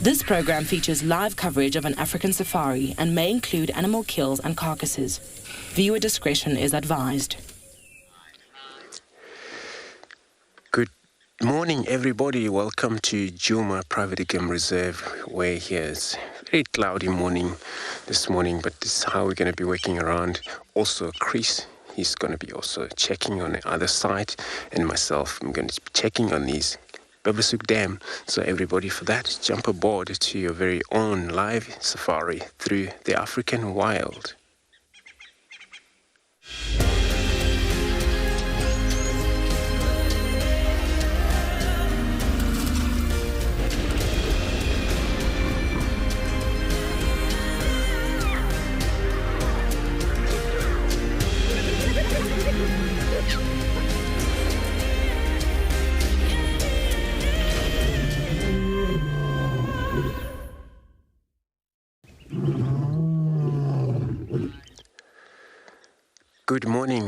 This program features live coverage of an African safari and may include animal kills and carcasses. Viewer discretion is advised. Good morning, everybody. Welcome to Djuma Private Game Reserve, where here's very cloudy morning this morning, but this is how we're going to be working around. Also, Chris, he's going to be also checking on the other side, and myself, I'm going to be checking on these Babasuk Dam. So everybody, for that, jump aboard to your very own live safari through the African wild.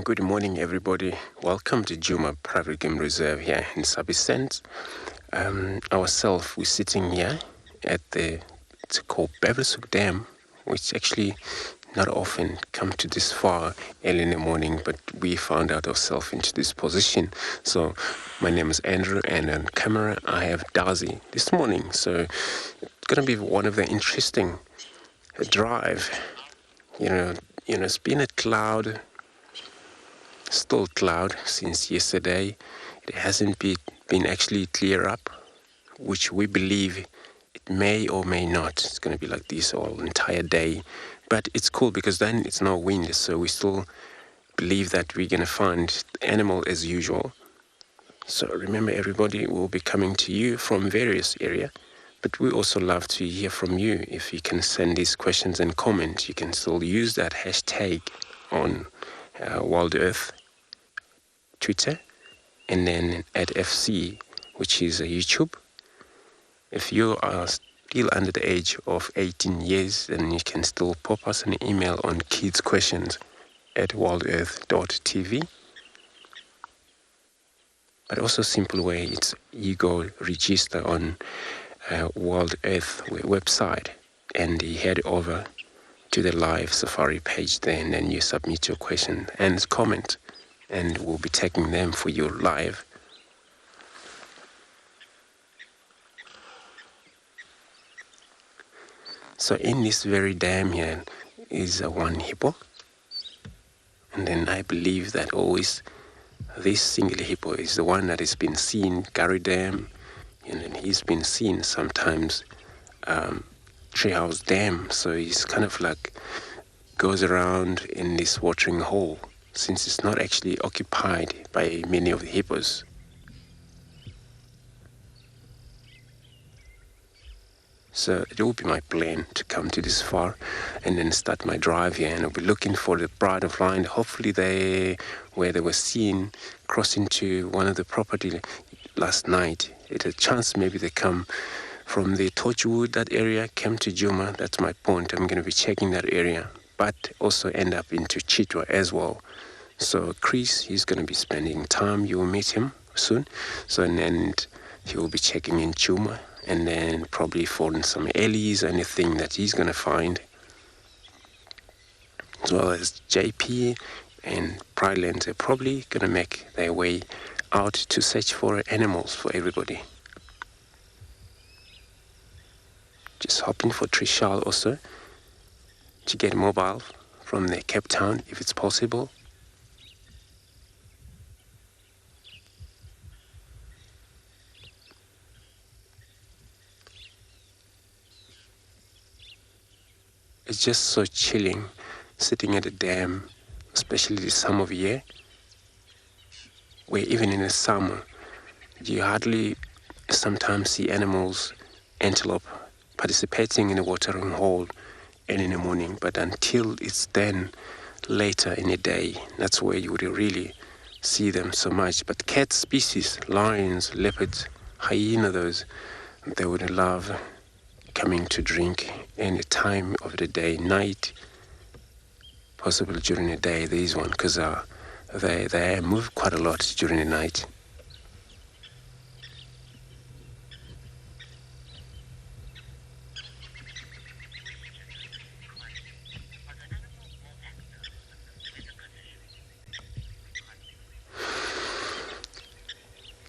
Good morning, everybody. Welcome to Djuma Private Game Reserve here in Sabi. Ourselves, we're sitting here at it's called Babasuk Dam, which actually not often come to this far early in the morning, but we found out ourselves into this position. So my name is Andrew, and on camera I have Darcy this morning. So it's going to be one of the interesting drive. You know, it's been a cloud. Still cloud since yesterday. It hasn't been actually clear up, which we believe it may or may not. It's going to be like this all entire day. But it's cool because then it's no wind, so we still believe that we're going to find animal as usual. So remember, everybody, will be coming to you from various areas, but we also love to hear from you. If you can send these questions and comments, you can still use that hashtag on WildEarth, Twitter, and then at FC, which is YouTube. If you are still under the age of 18 years, then you can still pop us an email on kidsquestions@wildearth.tv. But also simple way, it's you go register on WildEarth website, and you head over to the live safari page there, and then you submit your question and comment, and we'll be taking them for you live. So in this very dam here is one hippo, and then I believe that always this single hippo is the one that has been seen Gary Dam, and then he's been seen sometimes Treehouse Dam. So he's kind of like goes around in this watering hole, since it's not actually occupied by many of the hippos. So it will be my plan to come to this far and then start my drive here, and I'll be looking for the Pride of Land. Hopefully where they were seen crossing to one of the property last night. It's a chance maybe they come from the Torchwood, that area, came to Djuma. That's my point. I'm going to be checking that area, but also end up into Chitwa as well. So Chris, he's going to be spending time. You will meet him soon. So and then he will be checking in Djuma, and then probably finding some ellies, anything that he's going to find, as well as JP and Prideland. They're probably going to make their way out to search for animals for everybody. Just hoping for Trishal also to get mobile from the Cape Town if it's possible. It's just so chilling sitting at the dam, especially this time of year, where even in the summer you hardly sometimes see animals, antelope, participating in the watering hole early in the morning. But until it's then later in the day, that's where you would really see them so much. But cat species, lions, leopards, hyena, those, they would love coming to drink any time of the day, night, possible during the day. There is one, because they move quite a lot during the night.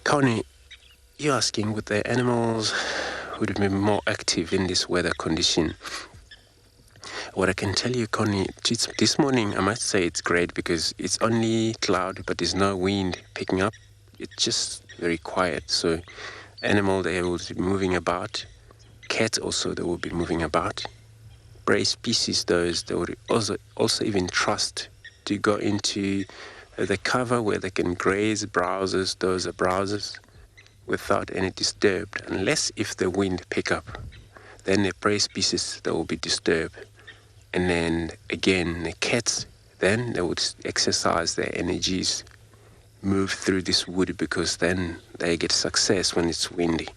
Connie, you're asking, would the animals would be more active in this weather condition? What I can tell you, Connie, this morning I must say it's great because it's only cloud, but there's no wind picking up. It's just very quiet. So animal, they will be moving about. Cats also, they will be moving about. Prey species, those, they would also even trust to go into the cover where they can graze, browsers, those are browsers, without any disturbed, unless if the wind pick up, then the prey species, they will be disturbed. And then again, the cats, then they would exercise their energies, move through this wood, because then they get success when it's windy.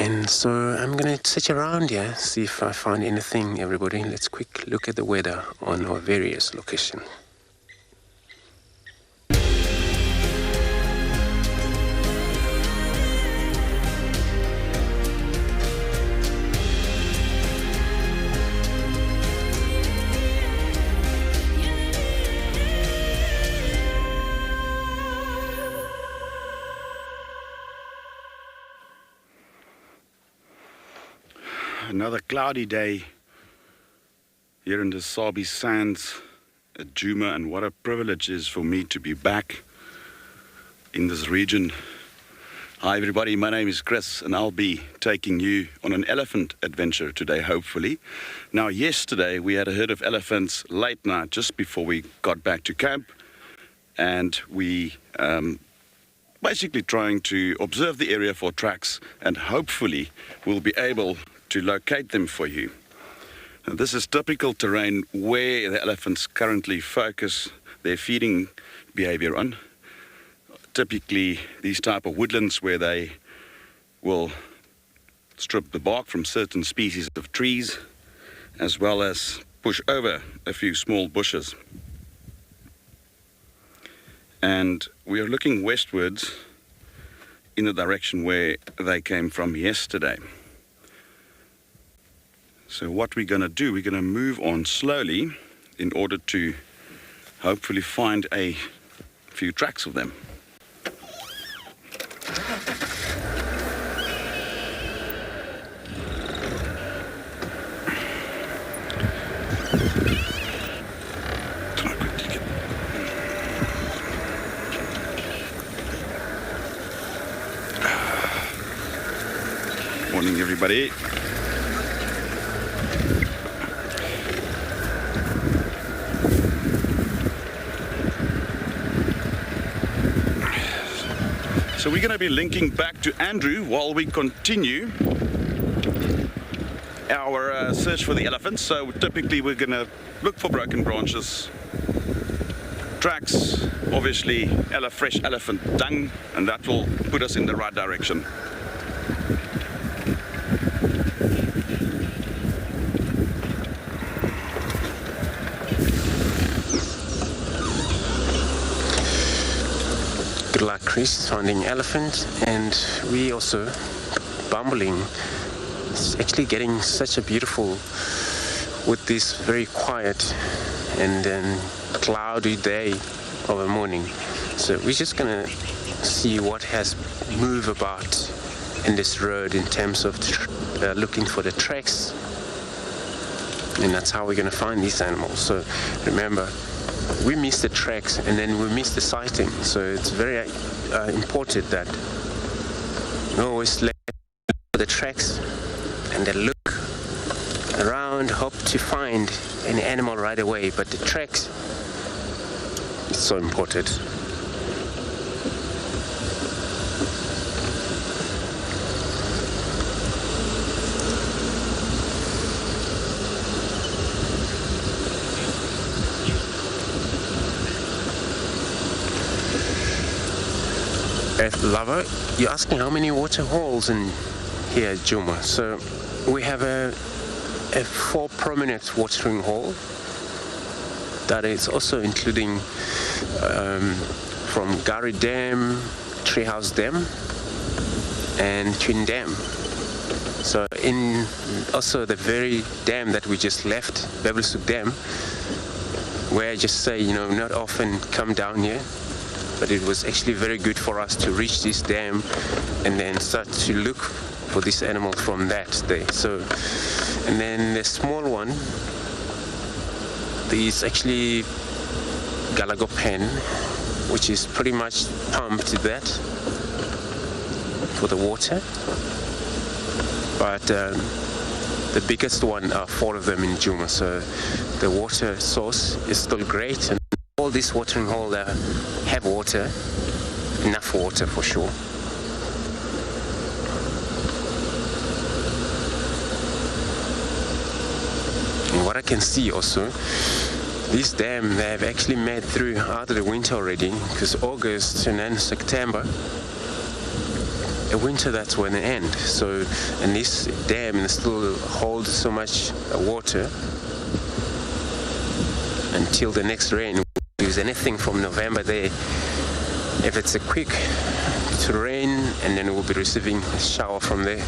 And so I'm going to search around here, see if I find anything, everybody. Let's quick look at the weather on our various locations. Another cloudy day here in the Sabi sands at Djuma, and what a privilege it is for me to be back in this region. Hi everybody, my name is Chris and I'll be taking you on an elephant adventure today, hopefully. Now yesterday we had a herd of elephants late night just before we got back to camp, and we basically trying to observe the area for tracks, and hopefully we'll be able to locate them for you. Now, this is typical terrain where the elephants currently focus their feeding behavior on. Typically these type of woodlands where they will strip the bark from certain species of trees, as well as push over a few small bushes. And we are looking westwards in the direction where they came from yesterday. So what we're going to do, we're going to move on slowly in order to hopefully find a few tracks of them. Morning everybody. So we're going to be linking back to Andrew while we continue our search for the elephants. So typically we're going to look for broken branches, tracks, obviously fresh elephant dung, and that will put us in the right direction. Good luck, Chris, finding elephant, and we also bumbling. It's actually getting such a beautiful, with this very quiet and then cloudy day of a morning. So we're just gonna see what has moved about in this road in terms of looking for the tracks, and that's how we're gonna find these animals. So remember, we miss the tracks and then we miss the sighting, so it's very important that we always let the tracks and then look around, hope to find an animal right away, but the tracks is so important. Lover, you're asking how many water holes in here at Djuma. So we have a 4 prominent watering hole that is also including from Gari Dam, Treehouse Dam and Twin Dam. So in also the very dam that we just left, Bebelsuk Dam, where I just say, not often come down here, but it was actually very good for us to reach this dam and then start to look for this animal from that day. So, and then the small one, there's actually Galago pen, which is pretty much pumped to that for the water. But the biggest one are 4 of them in Djuma, so the water source is still great, and all these watering holes have water, enough water for sure. And what I can see also, this dam, they have actually made through out of the winter already, because August and then September, a winter that's when it ends. So, and this dam still holds so much water until the next rain. We'll use anything from November there. If it's a quick to rain, and then we'll be receiving a shower from there.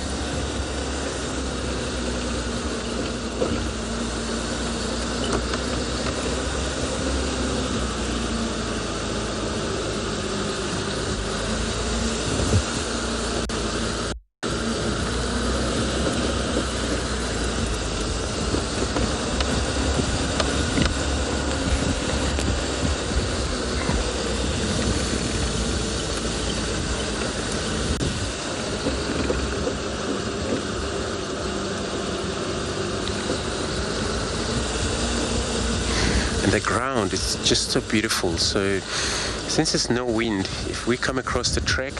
The ground is just so beautiful. So since there's no wind, if we come across the track,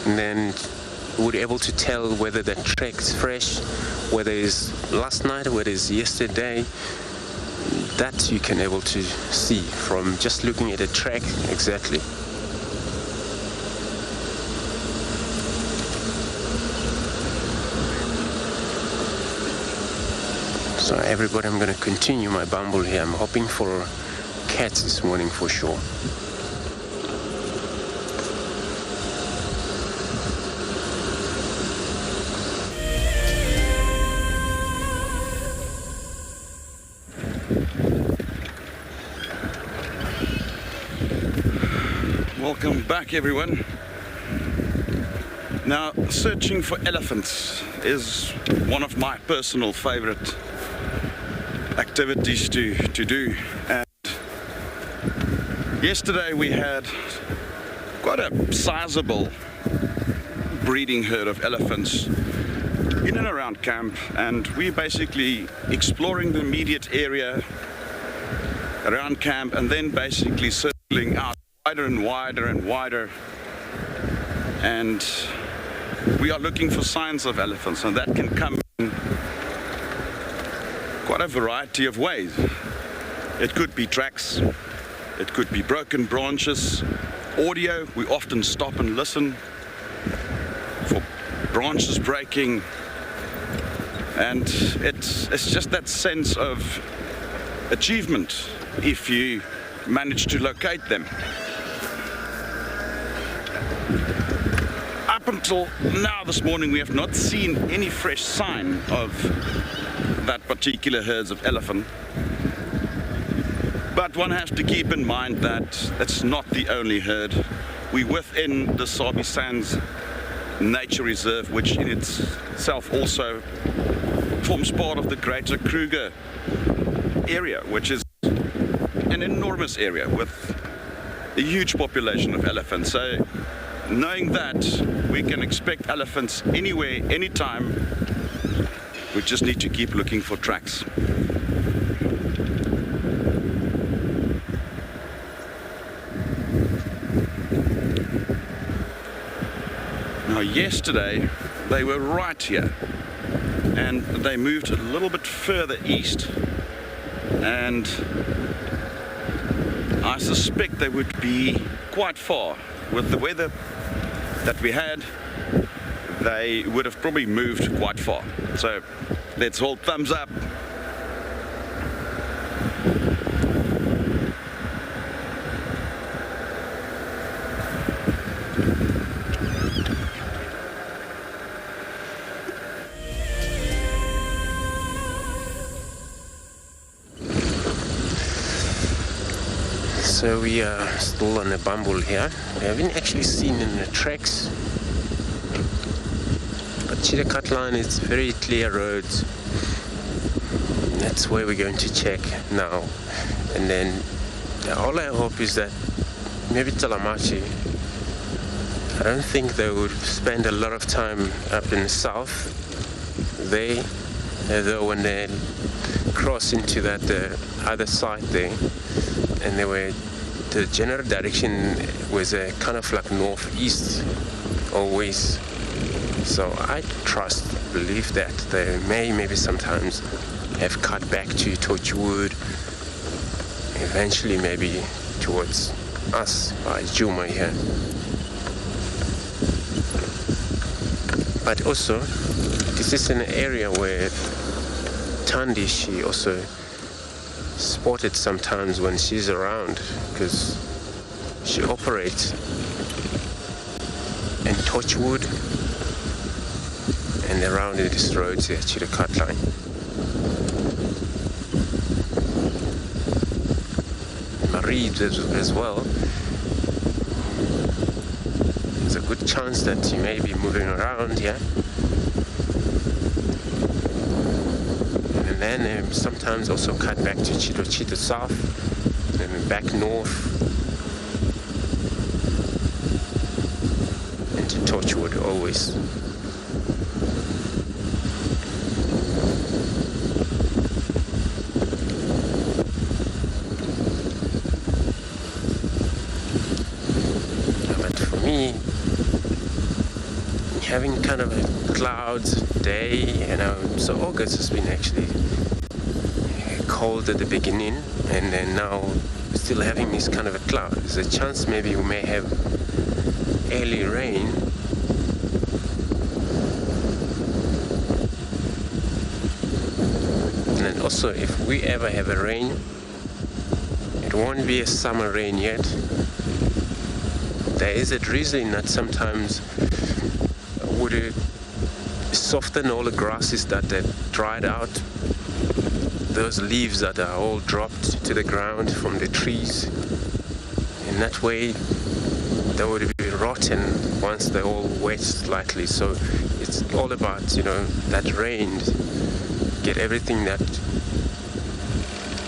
and then we're able to tell whether the track is fresh, whether it's last night, whether it's yesterday, that you can able to see from just looking at the track exactly. So everybody, I'm going to continue my bumble here. I'm hoping for cats this morning for sure. Welcome back, everyone. Now, searching for elephants is one of my personal favorite activities to do, and yesterday we had quite a sizable breeding herd of elephants in and around camp, and we're basically exploring the immediate area around camp and then basically circling out wider and wider and wider, and we are looking for signs of elephants, and that can come in quite a variety of ways. It could be tracks, it could be broken branches, audio. We often stop and listen for branches breaking, and it's just that sense of achievement if you manage to locate them. Up until now this morning, we have not seen any fresh sign of that particular herds of elephant, but one has to keep in mind that it's not the only herd. We're within the Sabi Sands Nature Reserve, which in itself also forms part of the greater Kruger area, which is an enormous area with a huge population of elephants. So knowing that we can expect elephants anywhere, anytime, we just need to keep looking for tracks. Now, yesterday they were right here, and they moved a little bit further east, and I suspect they would be quite far. With the weather that we had, they would have probably moved quite far. So let's hold thumbs up. So we are still on a bumble here. We haven't actually seen in the tracks. But Cheetah Cut Line is very clear roads. That's where we're going to check now. And then all I hope is that maybe Talamachi, I don't think they would spend a lot of time up in the south. Though when they cross into that other side there, and the general direction was kind of like northeast always. So I believe that they maybe sometimes have cut back to Torchwood, eventually maybe towards us by Djuma here. But also, this is an area where Thandi, she also spotted sometimes when she's around, because she operates in Torchwood and around in this road here, Cheetah Cut Line. Marie as well. There's a good chance that you may be moving around here. And then sometimes also cut back to Cheetah South, and then back north into Torchwood always. But for me, having kind of a clouds day, so August has been actually cold at the beginning, and then now still having this kind of a cloud. There's a chance maybe we may have early rain. And then also, if we ever have a rain, it won't be a summer rain yet. There is a drizzling that sometimes would soften all the grasses that have dried out, those leaves that are all dropped to the ground from the trees. In that way, they would be rotten once they're all wet slightly. So it's all about, that rain, get everything that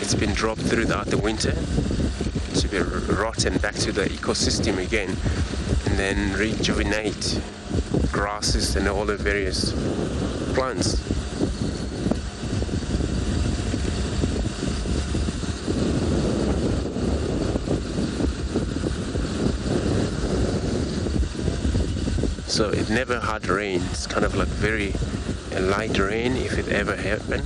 it's been dropped throughout the winter to be rotten back to the ecosystem again, and then rejuvenate grasses and all the various plants. So it never had rain. It's kind of like very a light rain if it ever happened.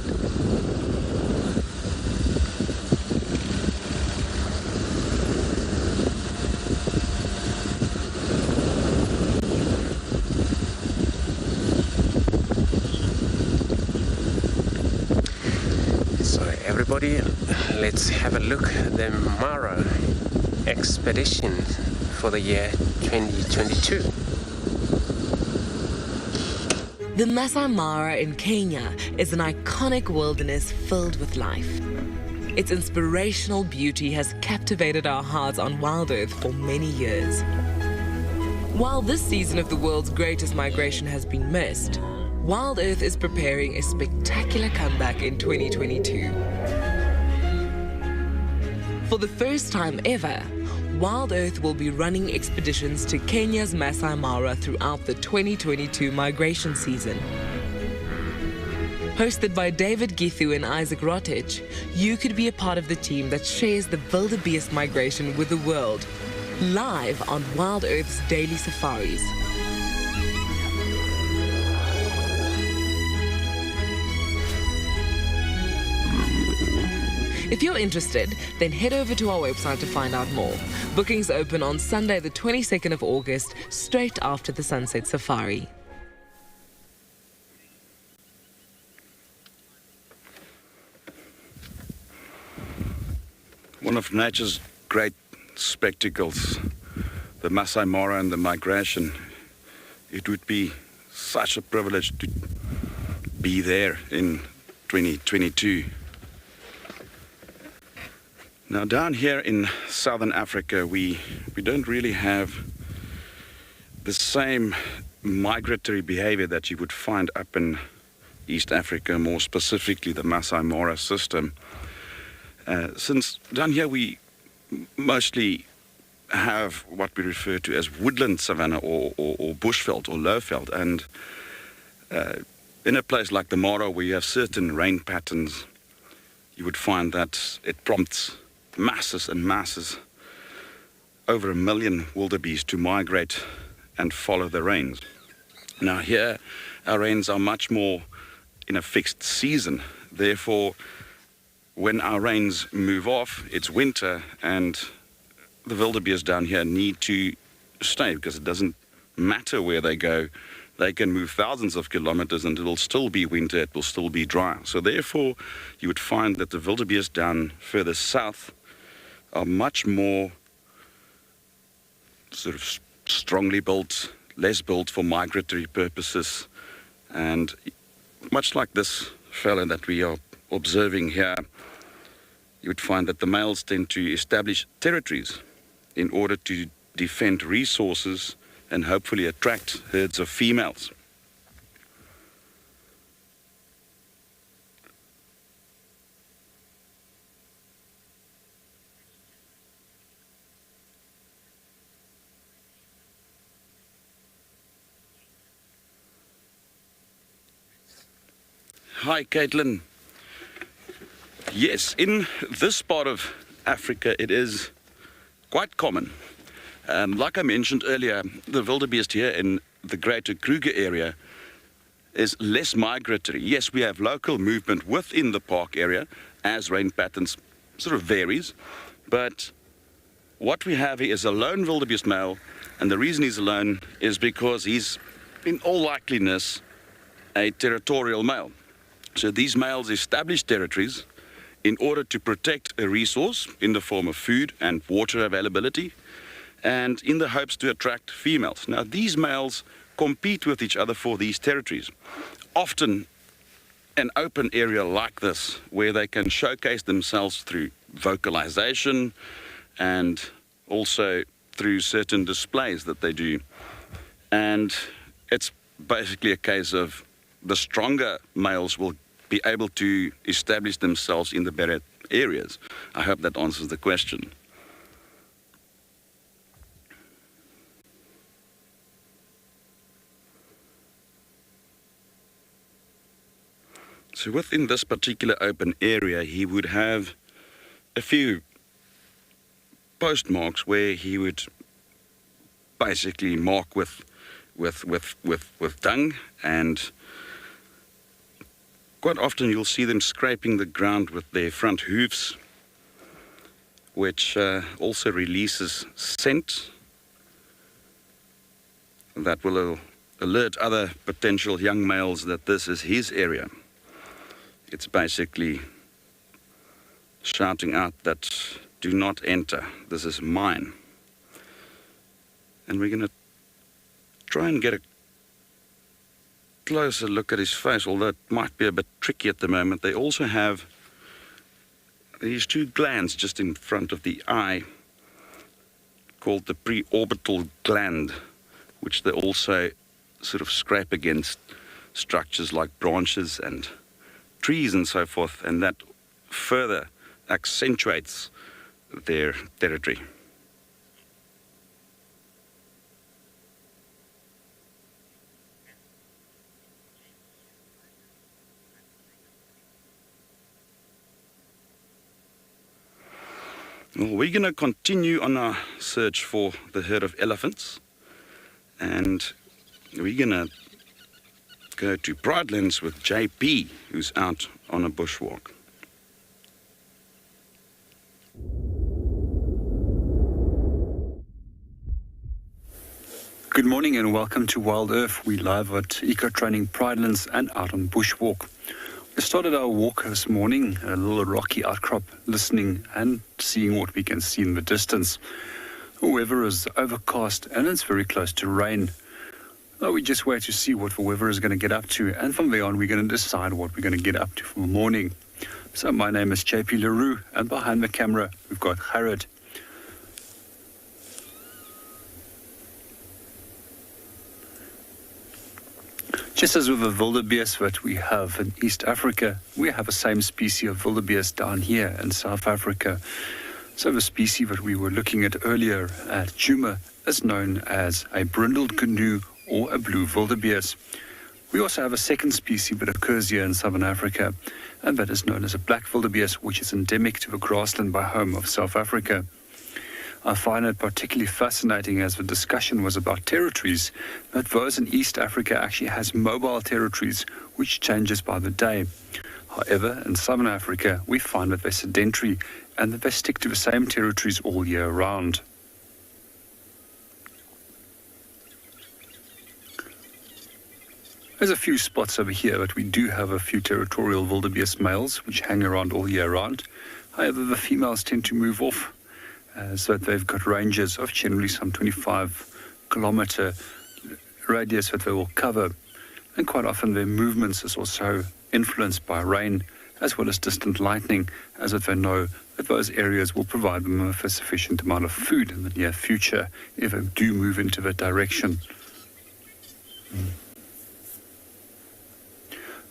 Everybody, let's have a look at the Mara expedition for the year 2022. The Masai Mara in Kenya is an iconic wilderness filled with life. Its inspirational beauty has captivated our hearts on WildEarth for many years. While this season of the world's greatest migration has been missed, WildEarth is preparing a spectacular comeback in 2022. For the first time ever, WildEarth will be running expeditions to Kenya's Masai Mara throughout the 2022 migration season. Hosted by David Githu and Isaac Rotich, you could be a part of the team that shares the Wildebeest migration with the world, live on WildEarth's daily safaris. If you're interested, then head over to our website to find out more. Bookings open on Sunday, the 22nd of August, straight after the Sunset Safari. One of nature's great spectacles, the Masai Mara and the migration. It would be such a privilege to be there in 2022. Now down here in southern Africa, we don't really have the same migratory behavior that you would find up in East Africa, more specifically the Masai Mara system. Since down here we mostly have what we refer to as woodland savanna or bushveld or lowveld, and in a place like the Mara where you have certain rain patterns, you would find that it prompts masses and masses, over 1 million wildebeest, to migrate and follow the rains. Now here our rains are much more in a fixed season. Therefore, when our rains move off, it's winter, and the wildebeest down here need to stay, because it doesn't matter where they go. They can move thousands of kilometers and it will still be winter, it will still be dry. So therefore, you would find that the wildebeest down further south are much more sort of strongly built, less built for migratory purposes. And much like this fella that we are observing here, you would find that the males tend to establish territories in order to defend resources and hopefully attract herds of females. Hi, Caitlin. Yes, in this part of Africa, it is quite common. Like I mentioned earlier, the wildebeest here in the greater Kruger area is less migratory. Yes, we have local movement within the park area as rain patterns sort of varies, but what we have here is a lone wildebeest male, and the reason he's alone is because he's, in all likeliness, a territorial male. So these males establish territories in order to protect a resource in the form of food and water availability, and in the hopes to attract females. Now, these males compete with each other for these territories. Often an open area like this, where they can showcase themselves through vocalization and also through certain displays that they do. And it's basically a case of the stronger males will be able to establish themselves in the better areas. I hope that answers the question. So within this particular open area, he would have a few postmarks where he would basically mark with dung, and quite often you'll see them scraping the ground with their front hooves, which also releases scent that will alert other potential young males that this is his area. It's basically shouting out that, do not enter, this is mine. And we're going to try and get a closer look at his face, although it might be a bit tricky at the moment. They also have these two glands just in front of the eye called the preorbital gland, which they also sort of scrape against structures like branches and trees and so forth, and that further accentuates their territory. Well, we're going to continue on our search for the herd of elephants, and we're going to go to Pridelands with JP, who's out on a bushwalk. Good morning and welcome to WildEarth. We live at Eco Training Pridelands and out on bushwalk. We started our walk this morning, a little rocky outcrop, listening and seeing what we can see in the distance. The weather is overcast and it's very close to rain. We just wait to see what the weather is going to get up to, and from there on we're going to decide what we're going to get up to for the morning. So my name is JP Leroux, and behind the camera we've got Gerrit. Just as with the wildebeest that we have in East Africa, we have the same species of wildebeest down here in South Africa. So the species that we were looking at earlier at Djuma is known as a brindled canoe or a blue wildebeest. We also have a second species that occurs here in Southern Africa, and that is known as a black wildebeest, which is endemic to the grassland biome of South Africa. I find it particularly fascinating, as the discussion was about territories, that those in East Africa actually has mobile territories which changes by the day. However, in Southern Africa, we find that they're sedentary and that they stick to the same territories all year round. There's a few spots over here that we do have a few territorial wildebeest males which hang around all year round. However, the females tend to move off, so that they've got ranges of generally some 25-kilometer radius that they will cover. And quite often their movements is also influenced by rain as well as distant lightning, as if they know that those areas will provide them with a sufficient amount of food in the near future if they do move into that direction.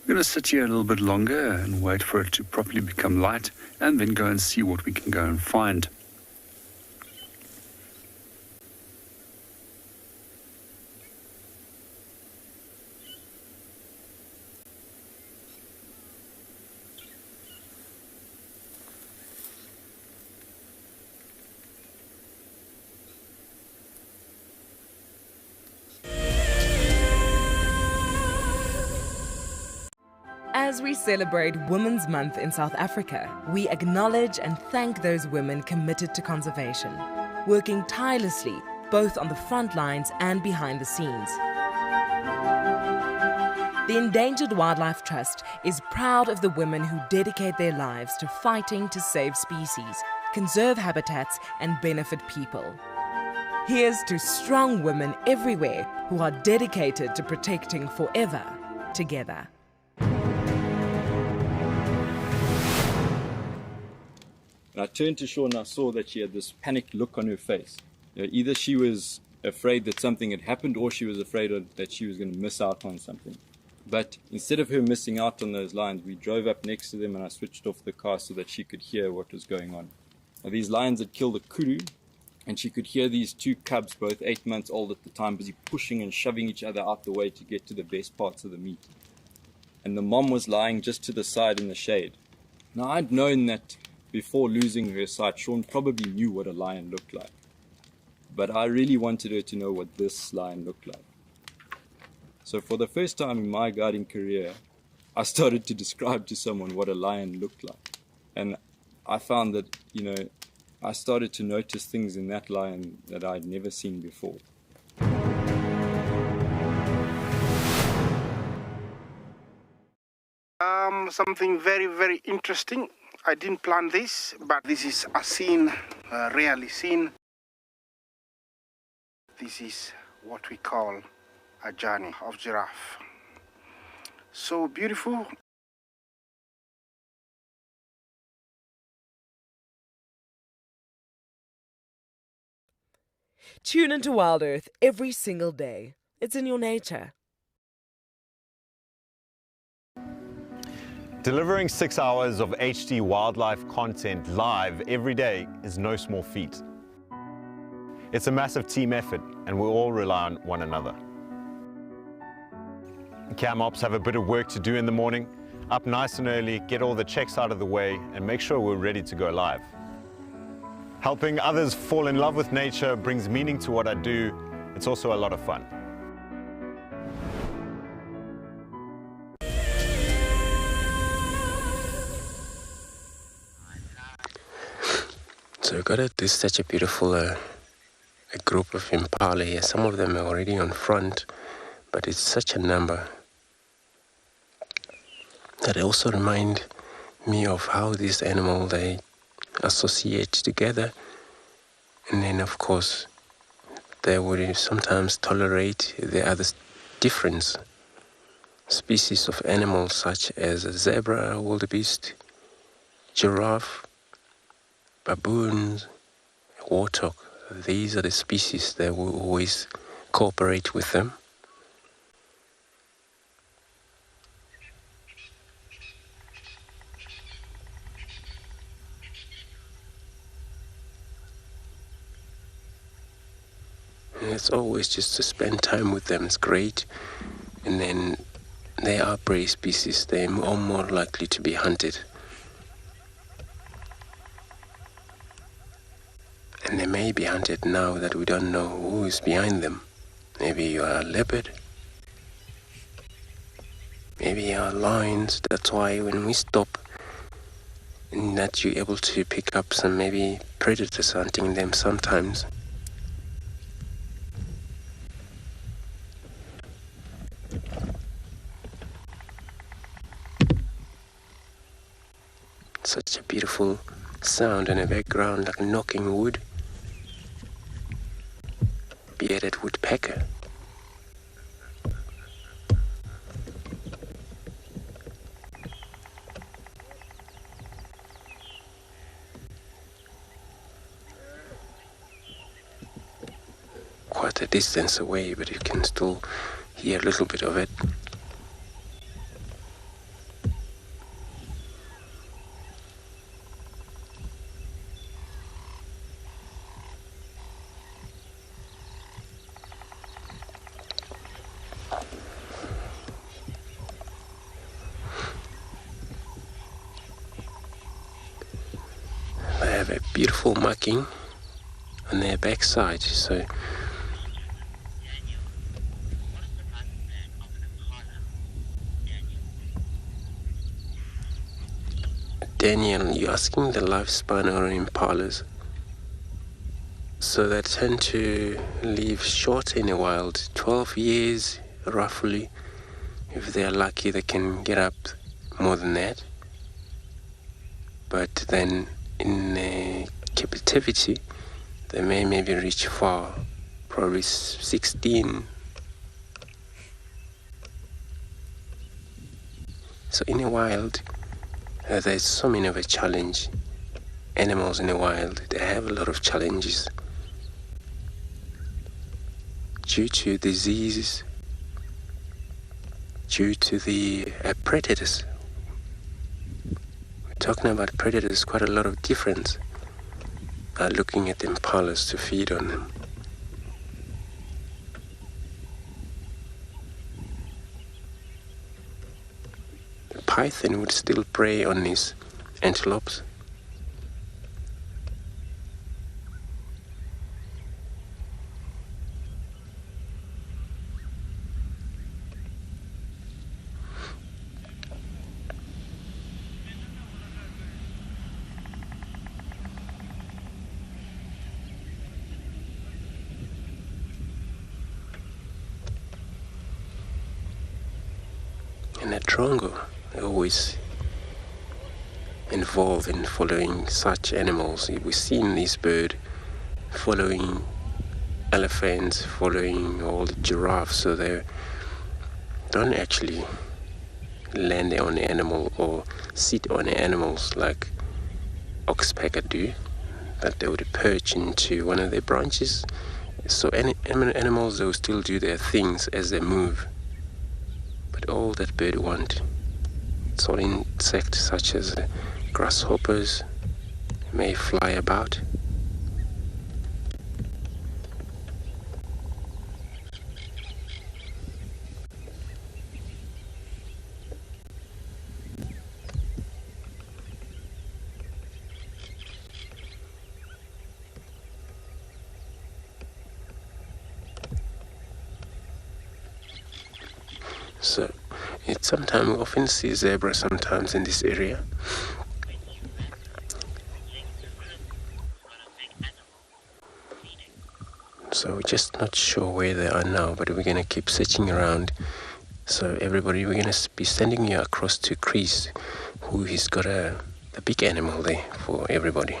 We're going to sit here a little bit longer and wait for it to properly become light, and then go and see what we can go and find. As we celebrate Women's Month in South Africa, we acknowledge and thank those women committed to conservation, working tirelessly both on the front lines and behind the scenes. The Endangered Wildlife Trust is proud of the women who dedicate their lives to fighting to save species, conserve habitats, and benefit people. Here's to strong women everywhere who are dedicated to protecting forever together. And I turned to Shaw and I saw that she had this panicked look on her face. Either she was afraid that something had happened, or she was afraid that she was going to miss out on something. But instead of her missing out on those lions, we drove up next to them and I switched off the car so that she could hear what was going on. Now, these lions had killed a kudu, and she could hear these two cubs, both 8 months old at the time, busy pushing and shoving each other out the way to get to the best parts of the meat. And the mom was lying just to the side in the shade. Now, I'd known that before losing her sight, Sean probably knew what a lion looked like. But I really wanted her to know what this lion looked like. So for the first time in my guiding career, I started to describe to someone what a lion looked like. And I found that, I started to notice things in that lion that I'd never seen before. Something very, very interesting. I didn't plan this, but this is a scene rarely seen. This is what we call a journey of giraffe. So beautiful. Tune into WildEarth every single day. It's in your nature. Delivering 6 hours of HD wildlife content live every day is no small feat. It's a massive team effort, and we all rely on one another. Cam ops have a bit of work to do in the morning, up nice and early, get all the checks out of the way, and make sure we're ready to go live. Helping others fall in love with nature brings meaning to what I do. It's also a lot of fun. So we got this such a beautiful a group of Impala here. Some of them are already on front, but it's such a number that also remind me of how these animals, they associate together, and then of course they would sometimes tolerate the other different species of animals such as a zebra, wildebeest, giraffe, baboons, warthog. These are the species that will always cooperate with them. And it's always just to spend time with them. It's great. And then they are prey species. They are more likely to be hunted. And they may be hunted now that we don't know who is behind them. Maybe you are a leopard. Maybe you are lions. That's why when we stop, in that you're able to pick up some maybe predators hunting them sometimes. Such a beautiful sound in the background, like knocking wood. Bearded woodpecker. Quite a distance away, but you can still hear a little bit of it. They have a beautiful marking on their backside, so Daniel, you're asking the lifespan of impalas. So they tend to live short in the wild, 12 years roughly. If they're lucky, they can get up more than that. But then in captivity, they may maybe reach far, probably 16. So in the wild, there's so many of a challenge. Animals in the wild, they have a lot of challenges due to diseases, due to the predators. We're talking about predators, quite a lot of difference. Looking at impalas to feed on them. The python would still prey on these antelopes. And at Drongo, they always involved in following such animals. We've seen this bird following elephants, following all the giraffes, so they don't actually land on the animal or sit on the animals like oxpecker do, but they would perch into one of their branches. So animals, they will still do their things as they move. But all that bird wants, it's all insects such as grasshoppers may fly about. So it's sometimes we often see zebra sometimes in this area. So we're just not sure where they are now, but we're going to keep searching around. So everybody, we're going to be sending you across to Chris, who has got a big animal there for everybody.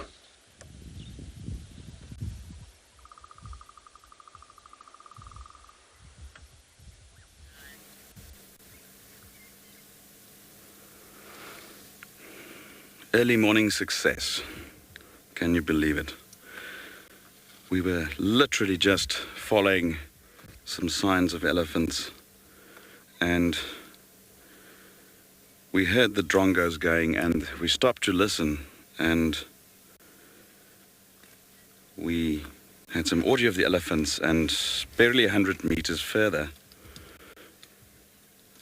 early morning success. Can you believe it? We were literally just following some signs of elephants, and we heard the drongos going, and we stopped to listen, and we had some audio of the elephants, and barely 100 meters further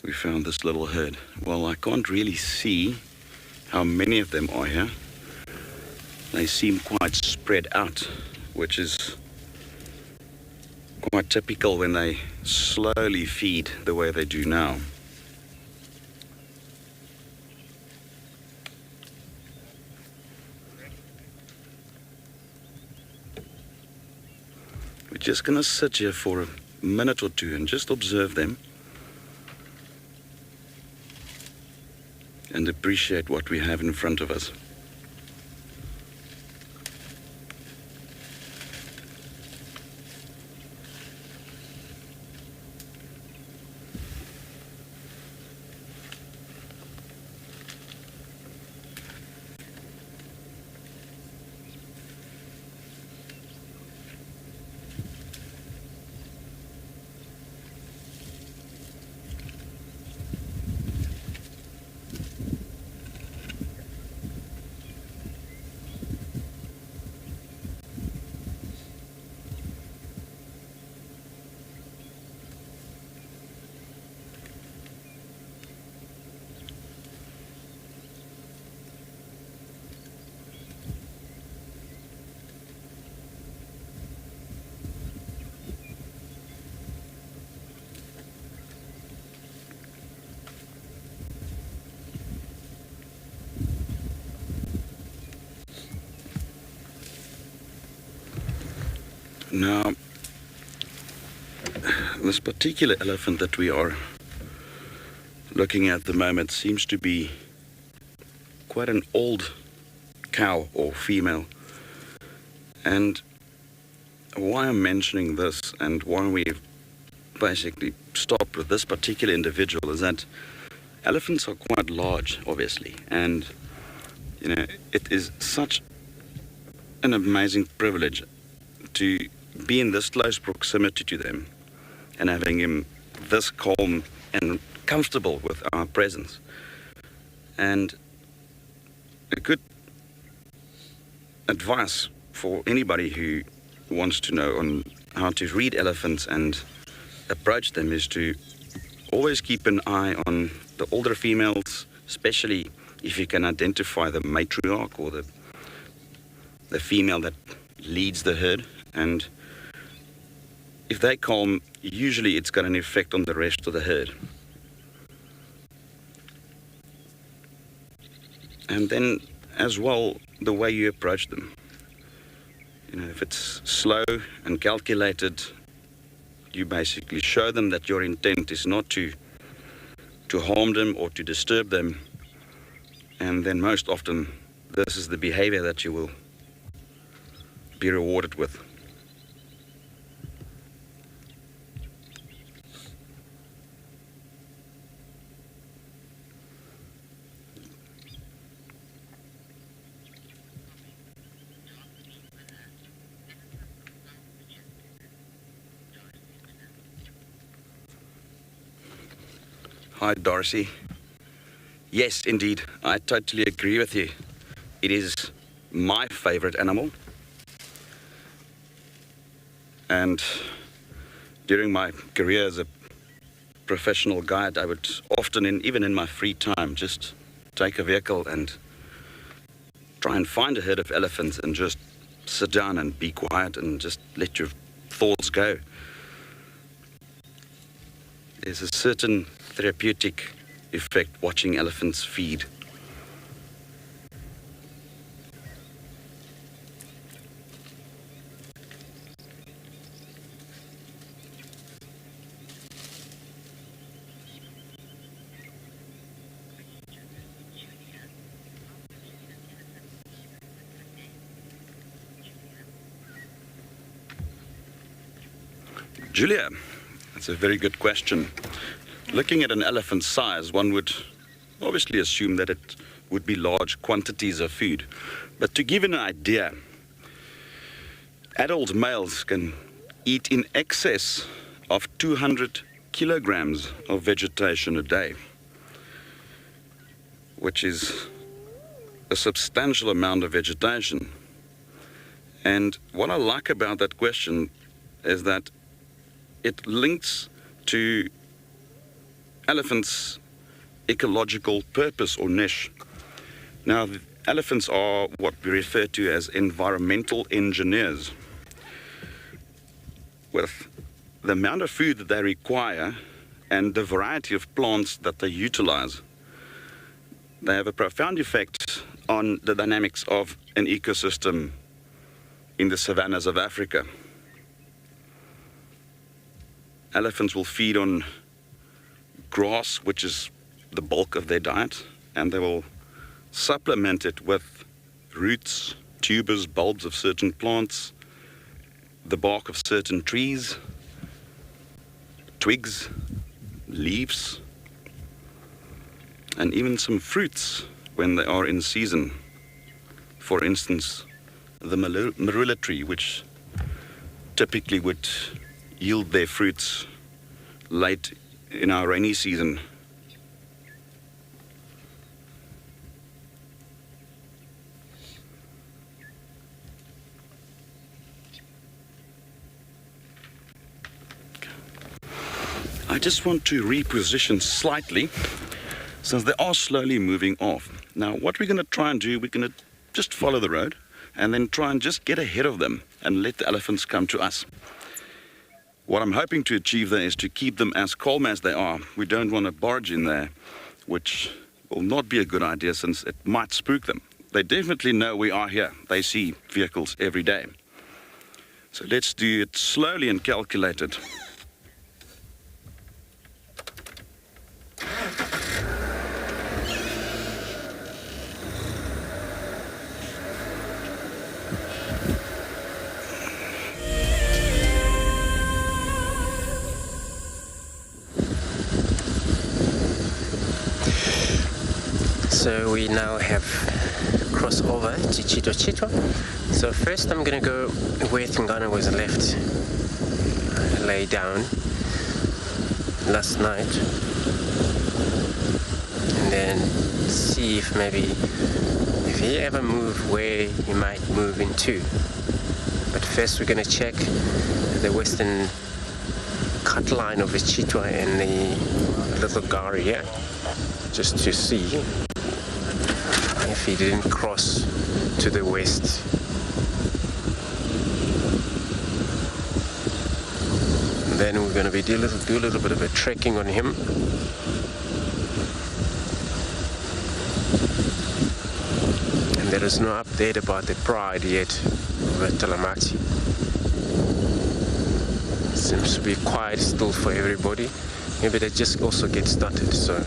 we found this little herd. Well, I can't really see how many of them are here. They seem quite spread out, which is quite typical when they slowly feed the way they do now. We're just going to sit here for a minute or two and just observe them and appreciate what we have in front of us. Now, this particular elephant that we are looking at the moment seems to be quite an old cow or female. And why I'm mentioning this and why we've basically stopped with this particular individual is that elephants are quite large, obviously, and it is such an amazing privilege to be in this close proximity to them and having him this calm and comfortable with our presence. And a good advice for anybody who wants to know on how to read elephants and approach them is to always keep an eye on the older females, especially if you can identify the matriarch or the female that leads the herd. And if they calm, usually it's got an effect on the rest of the herd. And then as well, the way you approach them. If it's slow and calculated, you basically show them that your intent is not to harm them or to disturb them. And then most often, this is the behavior that you will be rewarded with. Hi, Darcy. Yes, indeed, I totally agree with you. It is my favorite animal. And during my career as a professional guide, I would often, even in my free time, just take a vehicle and try and find a herd of elephants and just sit down and be quiet and just let your thoughts go. There's a certain therapeutic effect watching elephants feed. Julia, that's a very good question. Looking at an elephant's size, one would obviously assume that it would be large quantities of food. But to give you an idea, adult males can eat in excess of 200 kilograms of vegetation a day, which is a substantial amount of vegetation. And what I like about that question is that it links to elephants' ecological purpose or niche. Now, elephants are what we refer to as environmental engineers. With the amount of food that they require and the variety of plants that they utilize, they have a profound effect on the dynamics of an ecosystem in the savannas of Africa. Elephants will feed on grass, which is the bulk of their diet, and they will supplement it with roots, tubers, bulbs of certain plants, the bark of certain trees, twigs, leaves, and even some fruits when they are in season. For instance, the marula tree, which typically would yield their fruits late in our rainy season. I just want to reposition slightly since they are slowly moving off. Now, what we're going to try and do, we're going to just follow the road and then try and just get ahead of them and let the elephants come to us. What I'm hoping to achieve there is to keep them as calm as they are. We don't want to barge in there, which will not be a good idea since it might spook them. They definitely know we are here. They see vehicles every day. So let's do it slowly and calculated. So we now have crossed over to Chitwa. So first I'm going to go where Ngana was left, lay down last night, and then see if maybe if he ever move where he might move into. But first we're going to check the western cut line of the Chitwa and the little Gari here, just to see if he didn't cross to the west. And then we're going to do a little bit of a trekking on him. And there is no update about the pride yet over Talamati. Seems to be quiet still for everybody. Maybe they just also get started, so.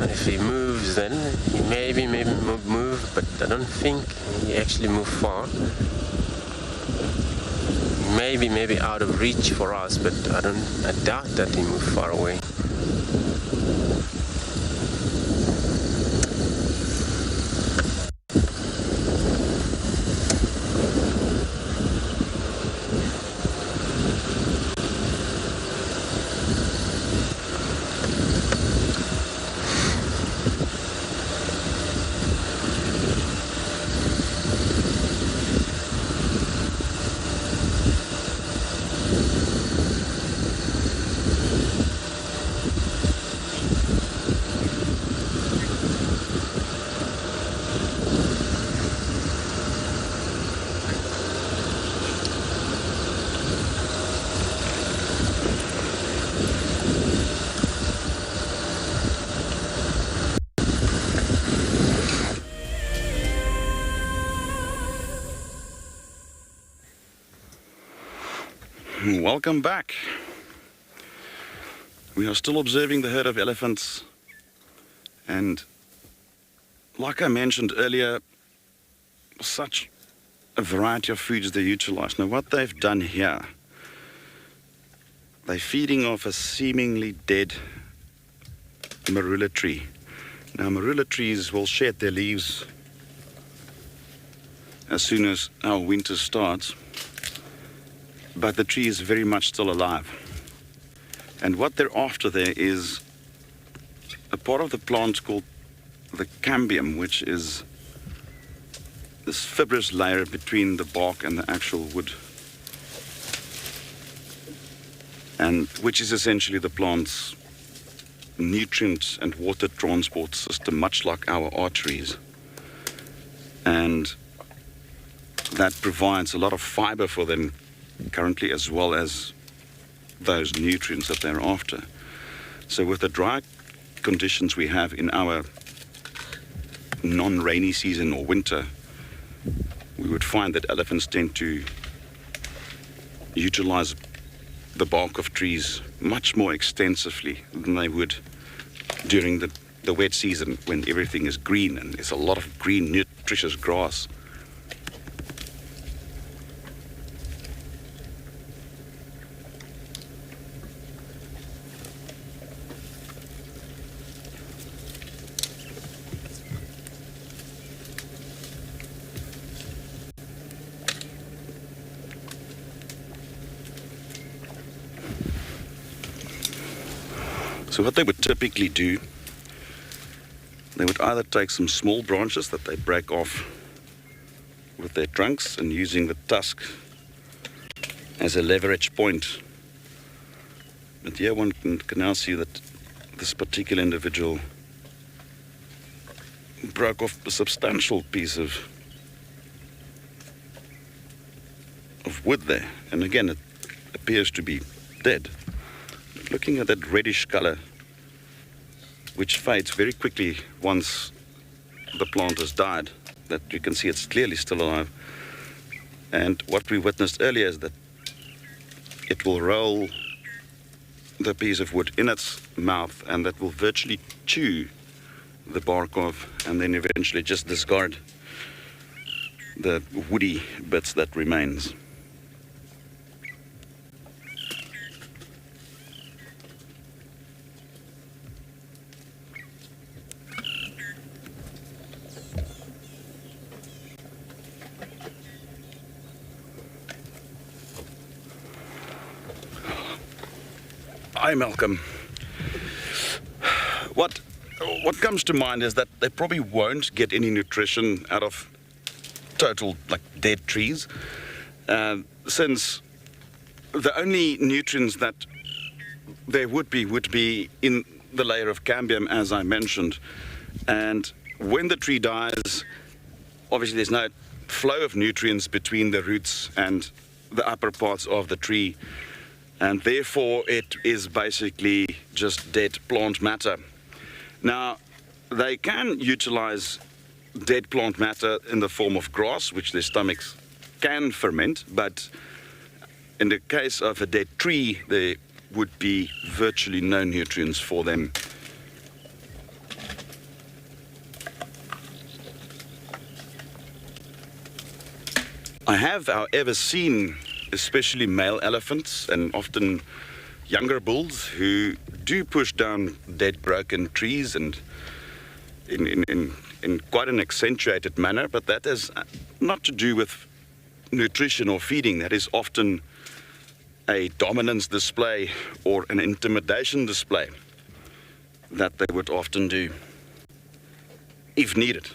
If he moves, then he maybe move, but I don't think he actually moved far. Maybe out of reach for us, but I doubt that he moved far away. Welcome back. We are still observing the herd of elephants, and like I mentioned earlier, such a variety of foods they utilize. Now what they've done here, they're feeding off a seemingly dead marula tree. Now marula trees will shed their leaves as soon as our winter starts, but the tree is very much still alive. And what they're after there is a part of the plant called the cambium, which is this fibrous layer between the bark and the actual wood, and which is essentially the plant's nutrient and water transport system, much like our arteries. And that provides a lot of fiber for them currently, as well as those nutrients that they're after. So with the dry conditions we have in our non-rainy season or winter, we would find that elephants tend to utilize the bark of trees much more extensively than they would during the wet season, when everything is green and there's a lot of green, nutritious grass. So what they would typically do, they would either take some small branches that they break off with their trunks, and using the tusk as a leverage point. But here one can now see that this particular individual broke off a substantial piece of wood there, and again it appears to be dead. Looking at that reddish color, which fades very quickly once the plant has died, that you can see it's clearly still alive. And what we witnessed earlier is that it will roll the piece of wood in its mouth, and that will virtually chew the bark off, and then eventually just discard the woody bits that remains. Hi, Malcolm. What comes to mind is that they probably won't get any nutrition out of total, like, dead trees, since the only nutrients that there would be in the layer of cambium, as I mentioned. And when the tree dies, obviously there's no flow of nutrients between the roots and the upper parts of the tree, and therefore it is basically just dead plant matter. Now, they can utilize dead plant matter in the form of grass, which their stomachs can ferment, but in the case of a dead tree, there would be virtually no nutrients for them. I have, however, seen especially male elephants and often younger bulls who do push down dead, broken trees, and in quite an accentuated manner, but that has not to do with nutrition or feeding. That is often a dominance display or an intimidation display that they would often do if needed.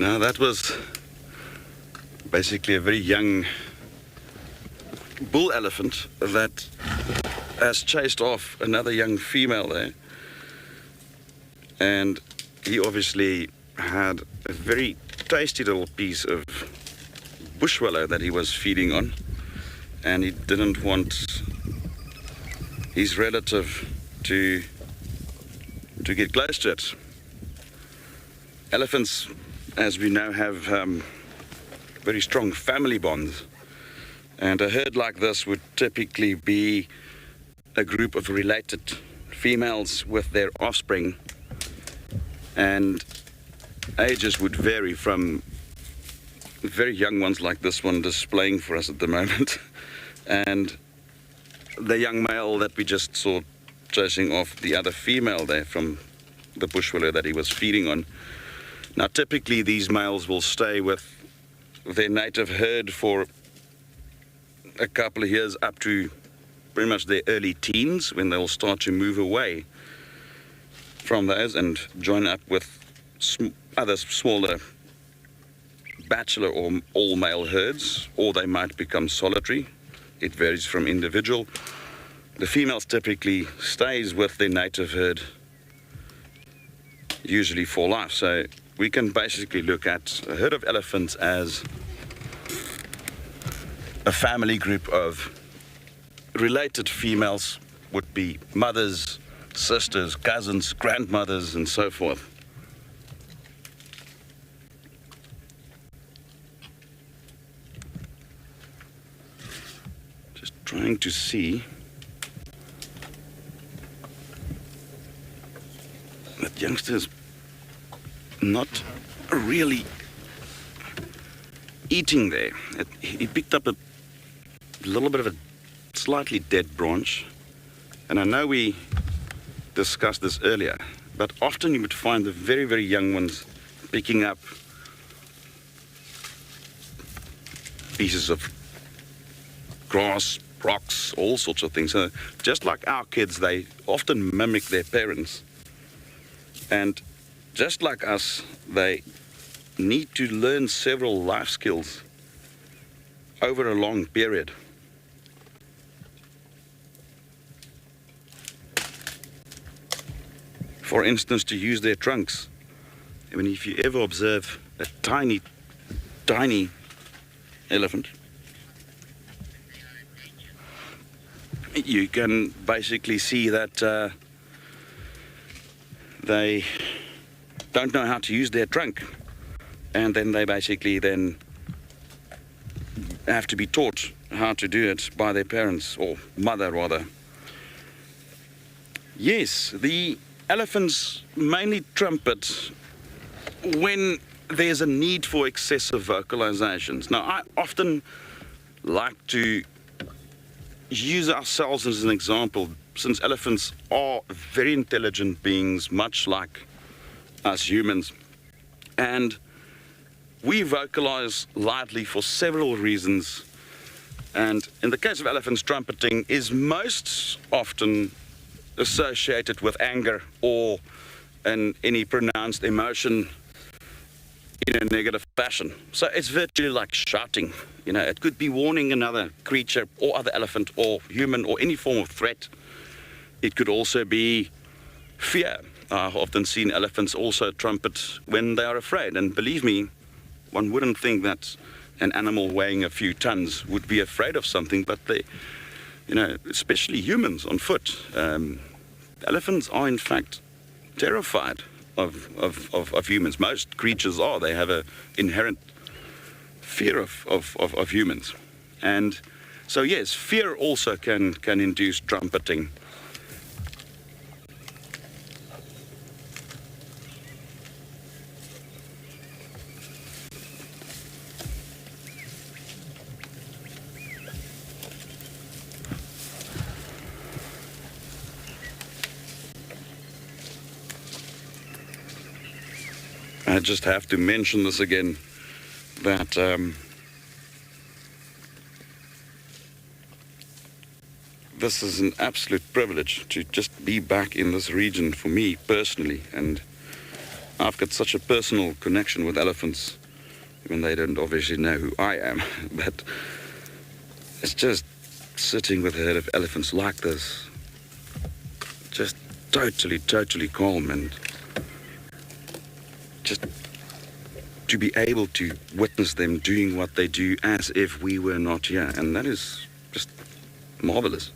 Now that was basically a very young bull elephant that has chased off another young female there. And he obviously had a very tasty little piece of bushwallow that he was feeding on, and he didn't want his relative to get close to it. Elephants, as we know, have very strong family bonds, and a herd like this would typically be a group of related females with their offspring, and ages would vary from very young ones like this one displaying for us at the moment and the young male that we just saw chasing off the other female there from the bushwallow that he was feeding on. Now typically these males will stay with their native herd for a couple of years, up to pretty much their early teens, when they'll start to move away from those and join up with other smaller bachelor or all-male herds, or they might become solitary. It varies from individual. The females typically stays with their native herd, usually for life. So we can basically look at a herd of elephants as a family group of related females, would be mothers, sisters, cousins, grandmothers, and so forth. Just trying to see that youngster's not really eating there. He picked up a little bit of a slightly dead branch, and I know we discussed this earlier, but often you would find the very, very young ones picking up pieces of grass, rocks, all sorts of things. So just like our kids, they often mimic their parents, and just like us, they need to learn several life skills over a long period. For instance, to use their trunks. I mean, if you ever observe a tiny, tiny elephant, you can basically see that they don't know how to use their trunk, and then they basically then have to be taught how to do it by their parents, or mother rather. Yes, the elephants mainly trumpet when there's a need for excessive vocalizations. Now, I often like to use ourselves as an example, since elephants are very intelligent beings, much like us humans, and we vocalize loudly for several reasons. And in the case of elephants, trumpeting is most often associated with anger or any pronounced emotion in a negative fashion. So it's virtually like shouting. You know, it could be warning another creature or other elephant or human or any form of threat. It could also be fear. I've often seen elephants also trumpet when they are afraid. And believe me, one wouldn't think that an animal weighing a few tons would be afraid of something, but they, you know, especially humans on foot. Elephants are in fact terrified of humans. Most creatures are. They have an inherent fear of humans. And so yes, fear also can induce trumpeting. I just have to mention this again, that this is an absolute privilege to just be back in this region for me personally, and I've got such a personal connection with elephants, even they don't obviously know who I am, but it's just sitting with a herd of elephants like this, just totally calm, and just to be able to witness them doing what they do as if we were not here, and that is just marvelous.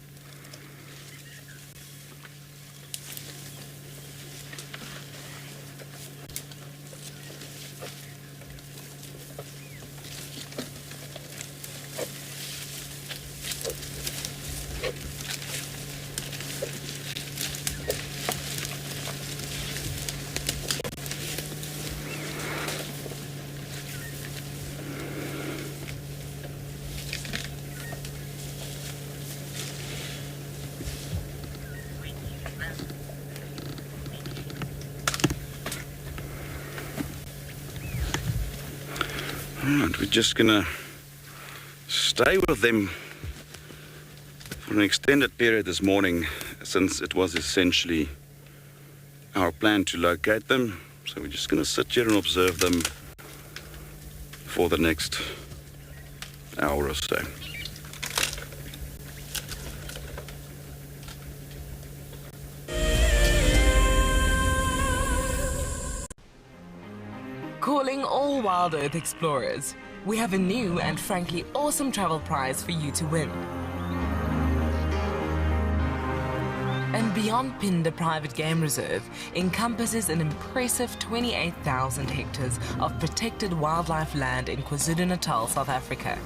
Alright, we're just gonna stay with them for an extended period this morning, since it was essentially our plan to locate them. So we're just gonna sit here and observe them for the next hour or so. Calling all WildEarth explorers, we have a new and frankly awesome travel prize for you to win. andBeyond Phinda Private Game Reserve encompasses an impressive 28,000 hectares of protected wildlife land in KwaZulu-Natal, South Africa.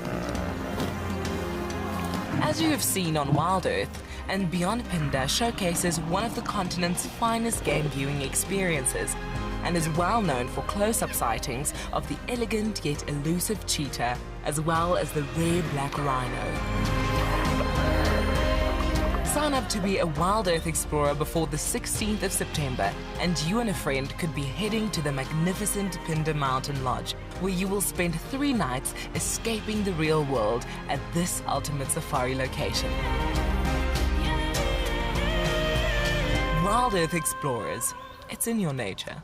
As you have seen on WildEarth, andBeyond Phinda showcases one of the continent's finest game viewing experiences, and is well known for close-up sightings of the elegant yet elusive cheetah, as well as the rare black rhino. Sign up to be a WildEarth explorer before the 16th of September, and you and a friend could be heading to the magnificent Phinda Mountain Lodge, where you will spend 3 nights escaping the real world at this ultimate safari location. WildEarth explorers, it's in your nature.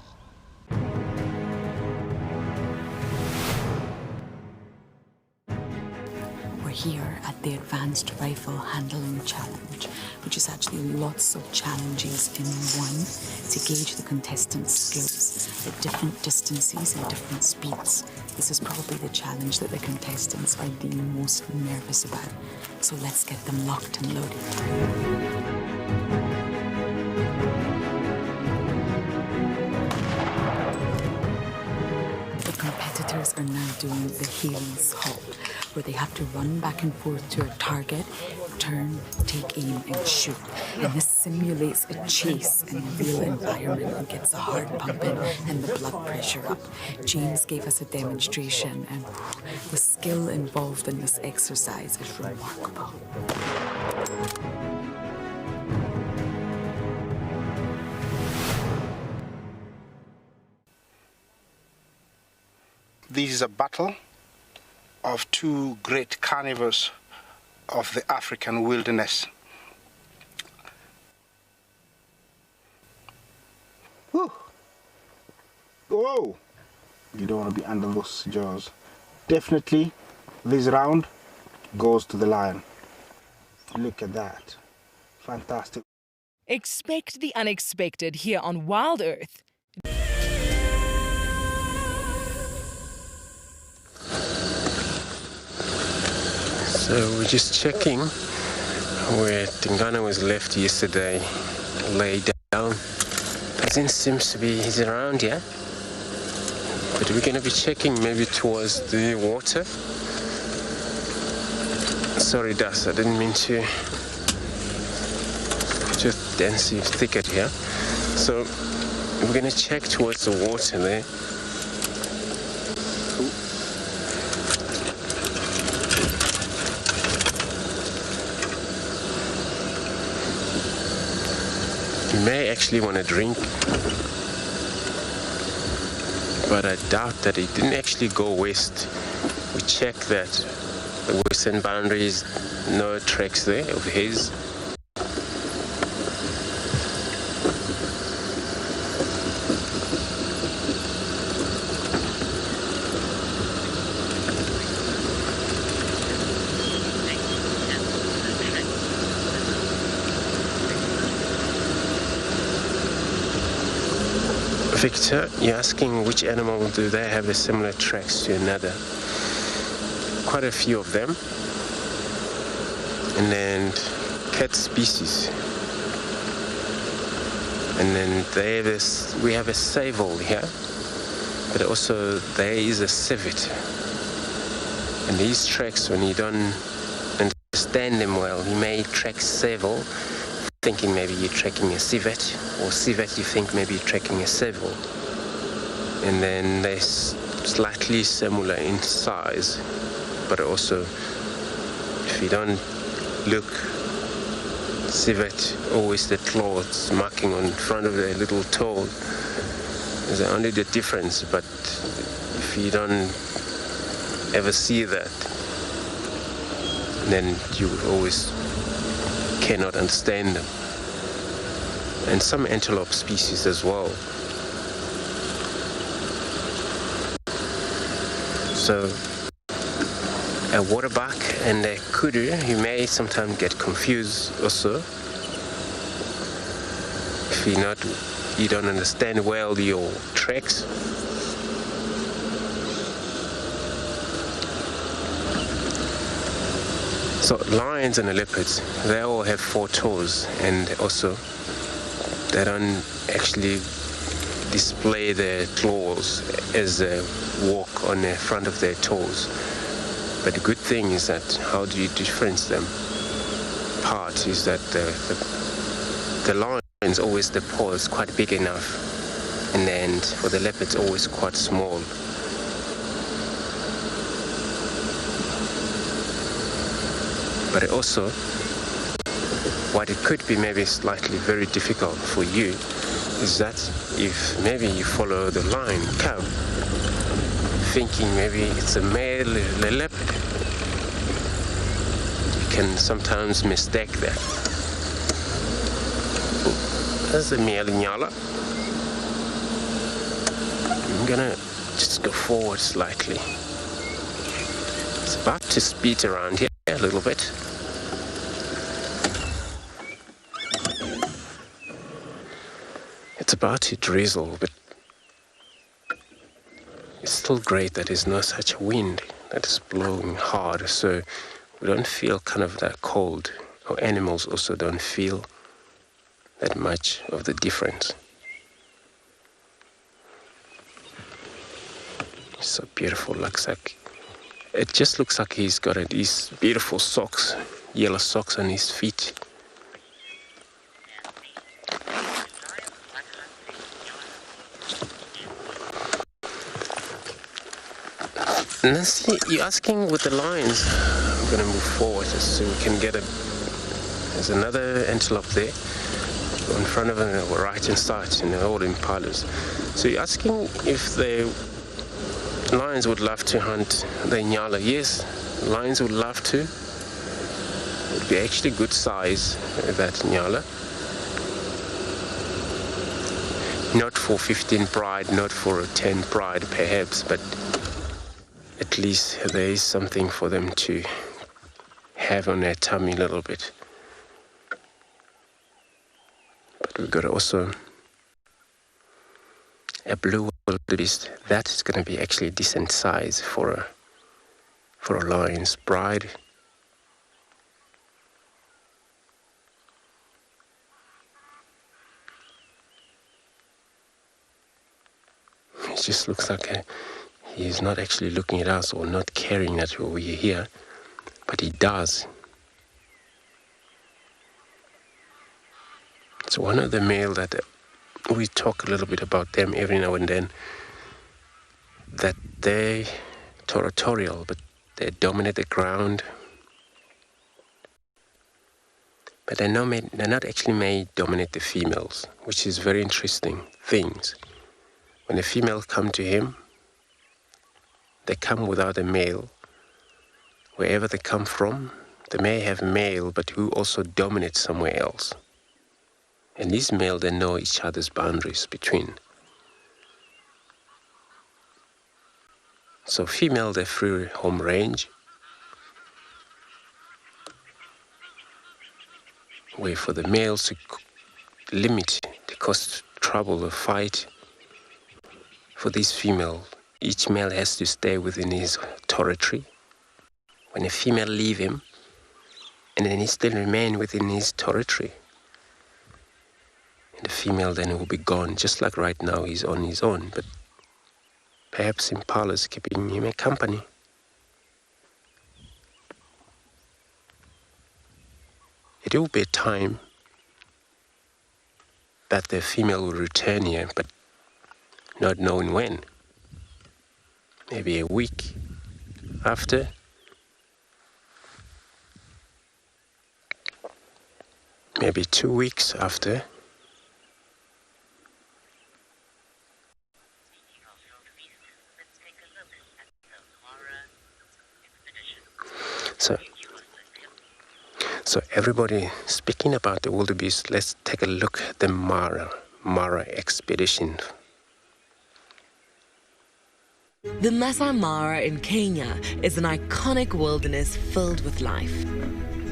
Here at the Advanced Rifle Handling Challenge, which is actually lots of challenges in one to gauge the contestants' skills at different distances and different speeds. This is probably the challenge that the contestants are the most nervous about. So let's get them locked and loaded. Are now doing the Hales halt, where they have to run back and forth to a target, turn, take aim, and shoot. And this simulates a chase in a real environment and gets the heart pumping and the blood pressure up. James gave us a demonstration, and the skill involved in this exercise is remarkable. This is a battle of 2 great carnivores of the African wilderness. Whew. Whoa! You don't want to be under those jaws. Definitely, this round goes to the lion. Look at that. Fantastic. Expect the unexpected here on WildEarth. So we're just checking where Tingana was left yesterday, laid down. Doesn't seem to be, he's around here. But we're going to be checking maybe towards the water. Sorry, Das, I didn't mean to. Just dense thicket here. So we're going to check towards the water there. You may actually want to drink, but I doubt that it didn't actually go west. We checked that the western boundaries, no tracks there of his. Victor, you're asking which animal do they have a similar tracks to another? Quite a few of them. And then cat species. And then we have a sable here, but also there is a civet. And these tracks, when you don't understand them well, you may track sable, thinking maybe you're tracking a civet, or civet you think maybe you're tracking a sable. And then they're slightly similar in size, but also if you don't look, civet always the claws marking on front of their little toe is only the difference, but if you don't ever see that, then you always cannot understand them. And some antelope species as well. So a waterbuck and a kudu, you may sometimes get confused also if you don't understand well your tracks. So lions and leopards, they all have 4 toes, and also they don't actually display their claws as they walk on the front of their toes. But the good thing is that how do you difference them? Part is that the lion's always the paw is quite big enough, and then for the leopard's always quite small. But also, what it could be maybe slightly very difficult for you is that if maybe you follow the lion cow, thinking maybe it's a male leopard, you can sometimes mistake that. There's a male Ngala. I'm gonna just go forward slightly. It's about to speed around here a little bit. It's about to drizzle, but it's still great that there's no such wind that is blowing hard, so we don't feel kind of that cold. Our animals also don't feel that much of the difference. It's so beautiful, looks like. It just looks like he's got these beautiful socks, yellow socks on his feet. Nancy, you're asking with the lions. I'm going to move forward so we can get there's another antelope there in front of them, right hand side, and they're all impalas. So you're asking if the lions would love to hunt the Ngala. Yes, lions would love to. It would be actually good size, that Ngala. Not for 15 pride, not for 10 pride perhaps, but at least there is something for them to have on their tummy a little bit. But we've got also a blue wildebeest. That is going to be actually a decent size for a lion's pride. It just looks like he's not actually looking at us or not caring that we're here, but he does. It's one of the male that we talk a little bit about them every now and then, that they're territorial, but they dominate the ground. But they're not actually may dominate the females, which is very interesting things. When a female come to him, they come without a male. Wherever they come from, they may have male, but who also dominate somewhere else. And these male, they know each other's boundaries between. So female, they're free home range, where for the males to limit the cost, trouble, the fight, for this female, each male has to stay within his territory. When a female leave him, and then he still remain within his territory, and the female then will be gone, just like right now he's on his own, but perhaps Impala's keeping him company. It will be a time that the female will return here, but not knowing when. Maybe a week after. Maybe 2 weeks after. So everybody speaking about the wildebeest, let's take a look at the Mara expedition. The Masai Mara in Kenya is an iconic wilderness filled with life.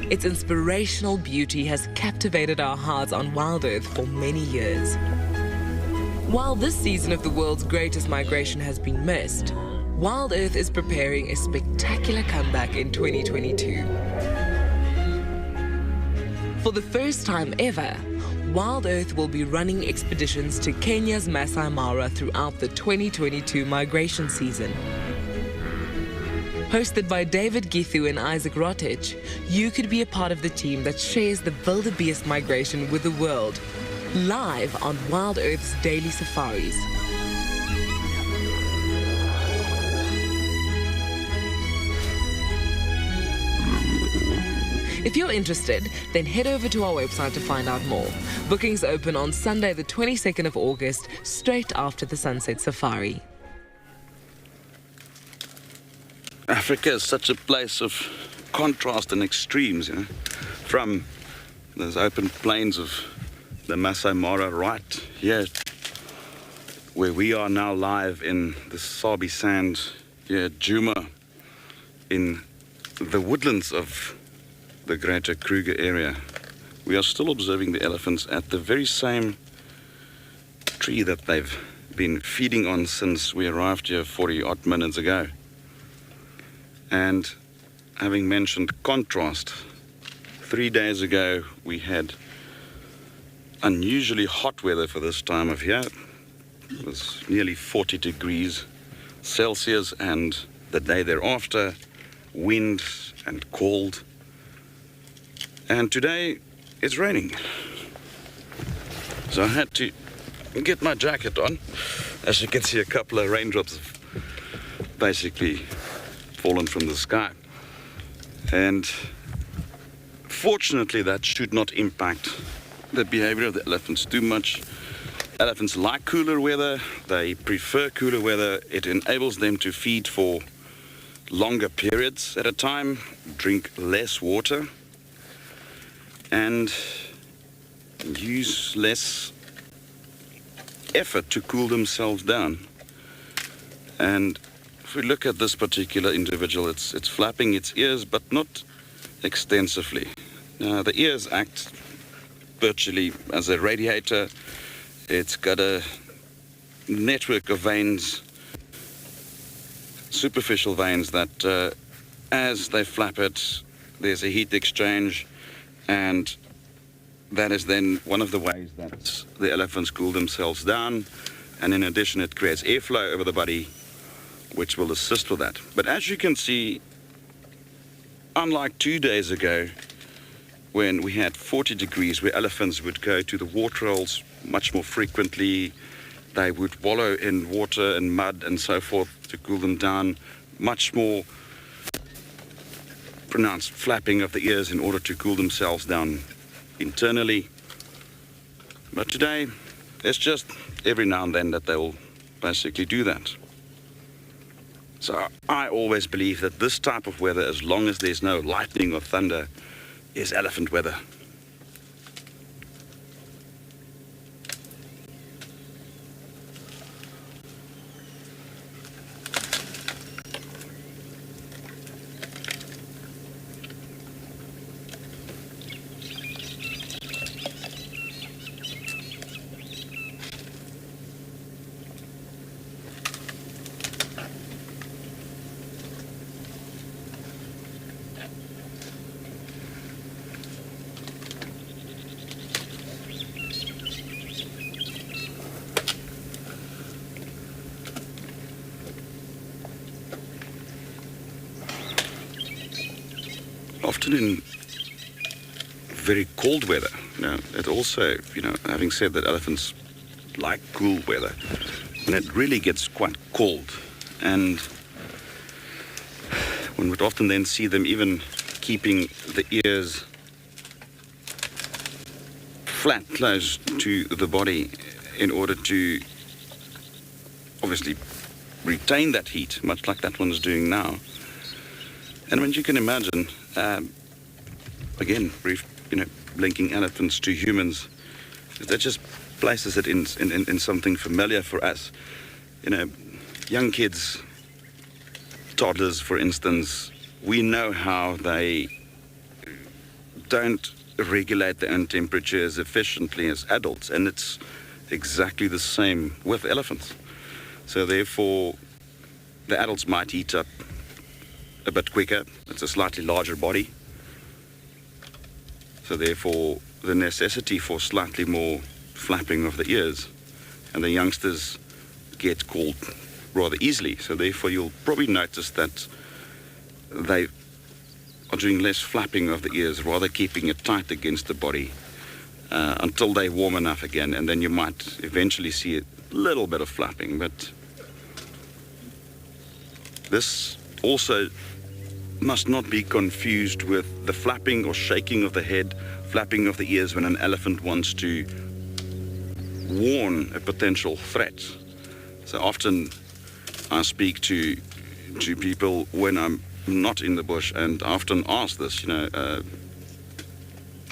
Its inspirational beauty has captivated our hearts on WildEarth for many years. While this season of the world's greatest migration has been missed, WildEarth is preparing a spectacular comeback in 2022. For the first time ever, WildEarth will be running expeditions to Kenya's Masai Mara throughout the 2022 migration season. Hosted by David Githu and Isaac Rotich, you could be a part of the team that shares the Wildebeest migration with the world, live on WildEarth's daily safaris. If you're interested, then head over to our website to find out more. Bookings open on Sunday the 22nd of August, straight after the Sunset Safari. Africa is such a place of contrast and extremes, you know, from those open plains of the Masai Mara right here, where we are now live in the Sabi sands here at Djuma, in the woodlands of the greater Kruger area. We are still observing the elephants at the very same tree that they've been feeding on since we arrived here 40 odd minutes ago. And having mentioned contrast, 3 days ago we had unusually hot weather for this time of year. It was nearly 40 degrees Celsius, and the day thereafter, wind and cold. And today it's raining. So I had to get my jacket on. As you can see, a couple of raindrops have basically fallen from the sky. And fortunately, that should not impact the behavior of the elephants too much. Elephants like cooler weather. They prefer cooler weather. It enables them to feed for longer periods at a time, drink less water, and use less effort to cool themselves down. And if we look at this particular individual, it's flapping its ears, but not extensively. Now, the ears act virtually as a radiator. It's got a network of veins, superficial veins, that as they flap it, there's a heat exchange, and that is then one of the ways that the elephants cool themselves down. And in addition, it creates airflow over the body, which will assist with that. But as you can see, unlike 2 days ago, when we had 40 degrees, where elephants would go to the water holes much more frequently, they would wallow in water and mud and so forth to cool them down, much more pronounced flapping of the ears in order to cool themselves down internally. But today, it's just every now and then that they will basically do that. So I always believe that this type of weather, as long as there's no lightning or thunder, is elephant weather. often in very cold weather. It also, having said that elephants like cool weather, when it really gets quite cold, and one would often then see them even keeping the ears flat close to the body in order to obviously retain that heat, much like that one's doing now. And when you can imagine, again, linking elephants to humans, that just places it in something familiar for us. Young kids, toddlers, for instance, we know how they don't regulate their own temperature as efficiently as adults, and it's exactly the same with elephants. So therefore, the adults might heat up a bit quicker. It's a slightly larger body. So therefore, the necessity for slightly more flapping of the ears, and the youngsters get cold rather easily. So therefore, you'll probably notice that they are doing less flapping of the ears, rather keeping it tight against the body until they warm enough again, and then you might eventually see a little bit of flapping. But this also must not be confused with the flapping or shaking of the head, flapping of the ears when an elephant wants to warn a potential threat. So often I speak to people when I'm not in the bush, and I often ask this,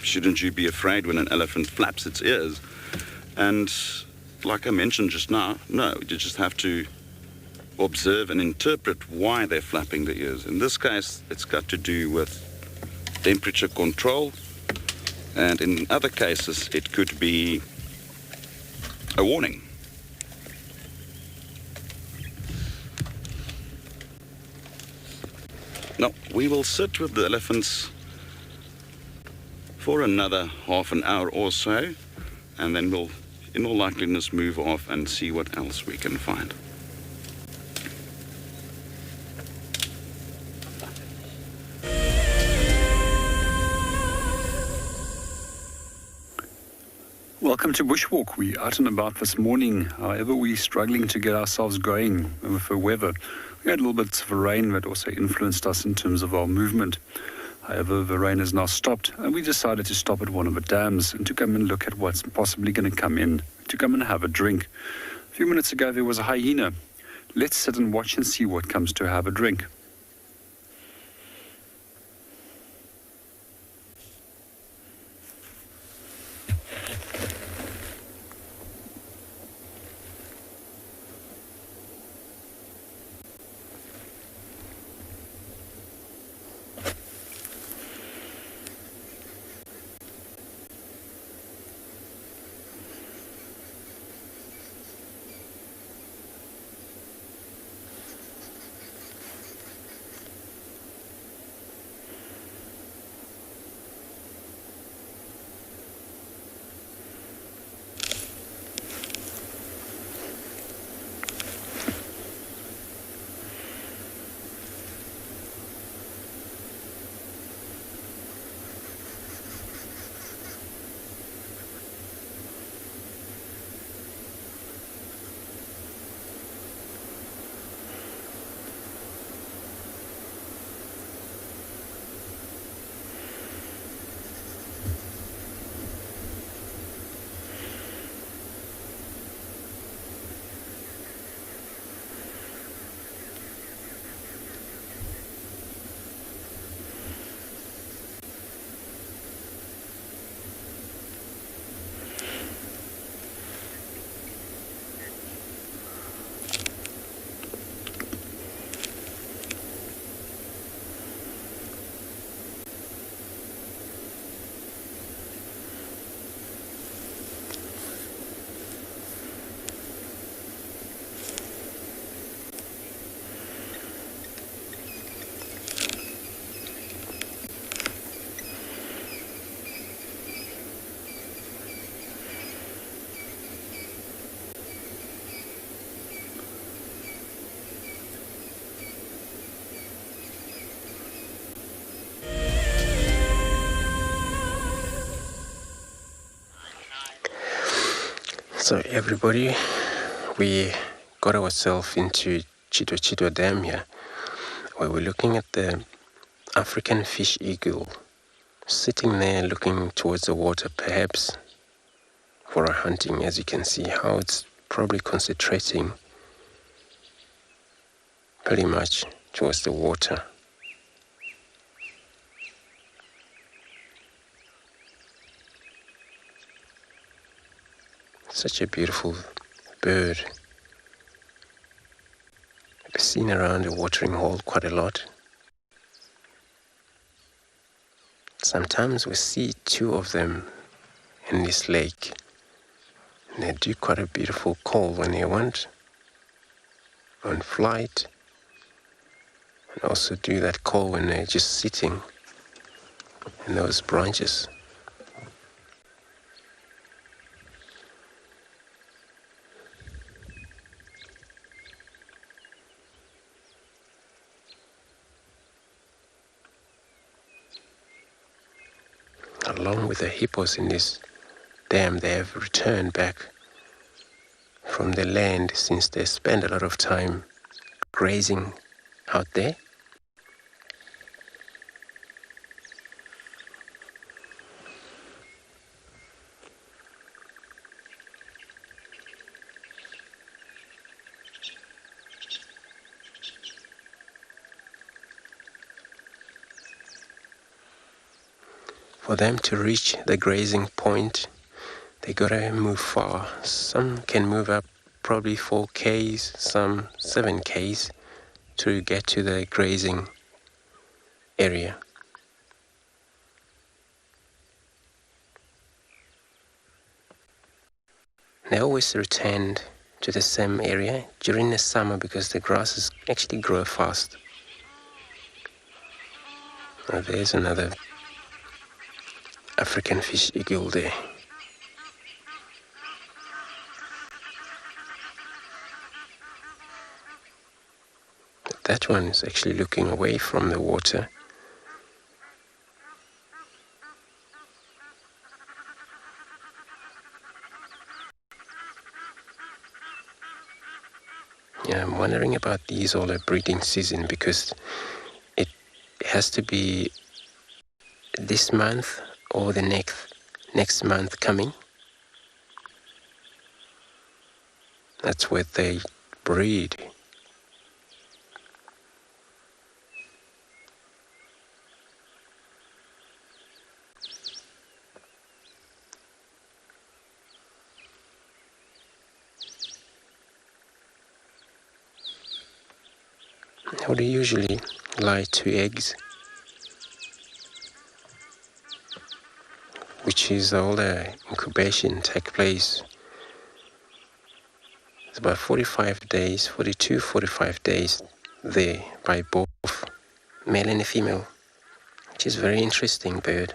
shouldn't you be afraid when an elephant flaps its ears? And like I mentioned just now, no, you just have to observe and interpret why they're flapping the ears. In this case, it's got to do with temperature control, and in other cases, it could be a warning. Now, we will sit with the elephants for another half an hour or so, and then we'll, in all likeliness, move off and see what else we can find. Welcome to Bushwalk. We're out and about this morning. However, we're struggling to get ourselves going with the weather. We had a little bit of rain that also influenced us in terms of our movement. However, the rain has now stopped, and we decided to stop at one of the dams and to come and look at what's possibly going to come in, to come and have a drink. A few minutes ago, there was a hyena. Let's sit and watch and see what comes to have a drink. So everybody, we got ourselves into Chitwa Dam here, where we're looking at the African fish eagle sitting there looking towards the water, perhaps for a hunting. As you can see how it's probably concentrating pretty much towards the water. Such a beautiful bird. I've seen around the watering hole quite a lot. Sometimes we see two of them in this lake, and they do quite a beautiful call when they want on flight, and also do that call when they're just sitting in those branches. Along with the hippos in this dam, they have returned back from the land since they spend a lot of time grazing out there. For them to reach the grazing point, they gotta move far. Some can move up probably 4 k's, some 7 k's to get to the grazing area. They always returned to the same area during the summer because the grasses actually grow fast. Now there's another African fish eagle there. That one is actually looking away from the water. Yeah, I'm wondering about these all at breeding season because it has to be this month or the next month coming. That's where they breed. Now they usually lay 2 eggs, which is all the incubation take place. It's about 45 days, 42, 45 days there by both male and female, which is very interesting bird.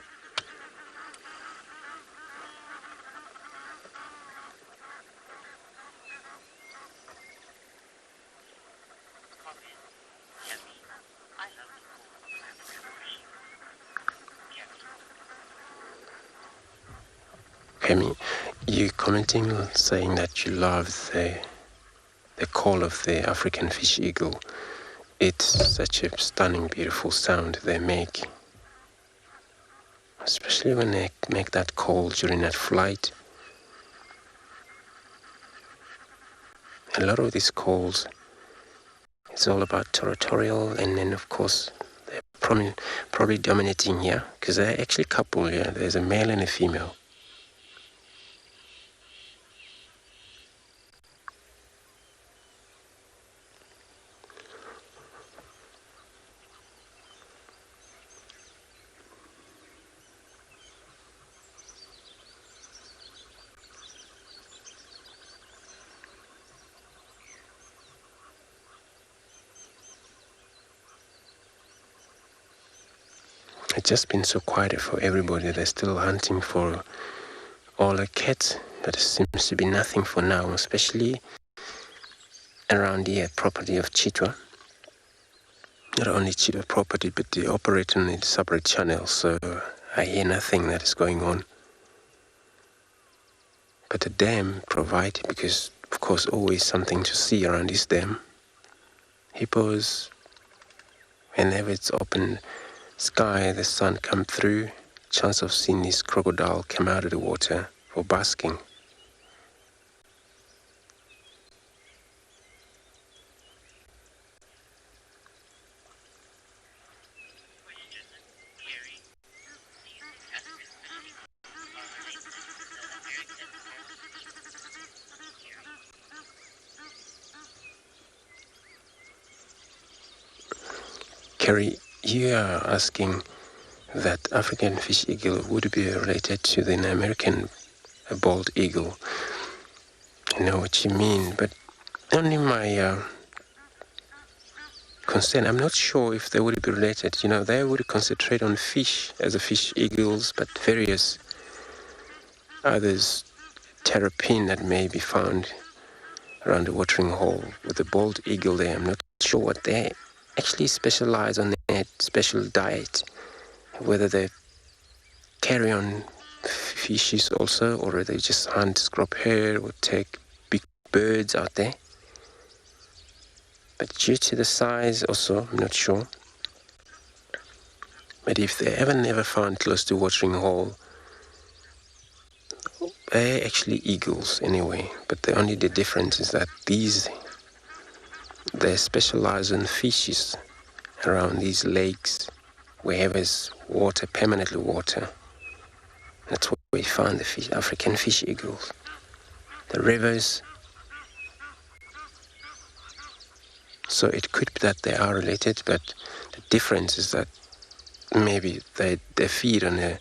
You commenting, saying that you love the call of the African fish eagle. It's such a stunning, beautiful sound they make, especially when they make that call during that flight. A lot of these calls, it's all about territorial, and then of course they're probably dominating here because they're actually a couple here. There's a male and a female. It's just been so quiet for everybody. They're still hunting for all the cats, but there seems to be nothing for now, especially around the property of Chitwa. Not only Chitwa property, but they operate on a separate channel, so I hear nothing that is going on. But the dam provides, because of course always something to see around this dam. Hippos, whenever it's open sky, the sun come through, chance of seeing this crocodile come out of the water for basking. Kerry, you are asking that African fish eagle would be related to the American bald eagle. I know what you mean, but only my concern, I'm not sure if they would be related. They would concentrate on fish as the fish eagles, but various others, terrapin that may be found around the watering hole. With the bald eagle there, I'm not sure what they actually specialize on their special diet, whether they carry on fishes also, or they just hunt, scrub hair, or take big birds out there. But due to the size also, I'm not sure. But if they never found close to watering hole, they're actually eagles anyway. But the only difference is that they specialize in fishes around these lakes, wherever there's water, permanently water. That's where we found the African fish eagles. The rivers. So it could be that they are related, but the difference is that maybe they feed on a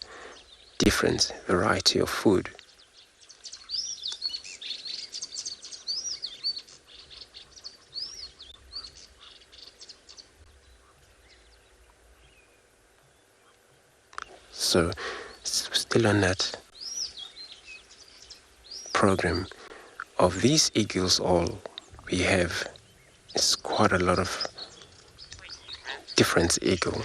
different variety of food. So, still on that program of these eagles, all we have is quite a lot of different eagle,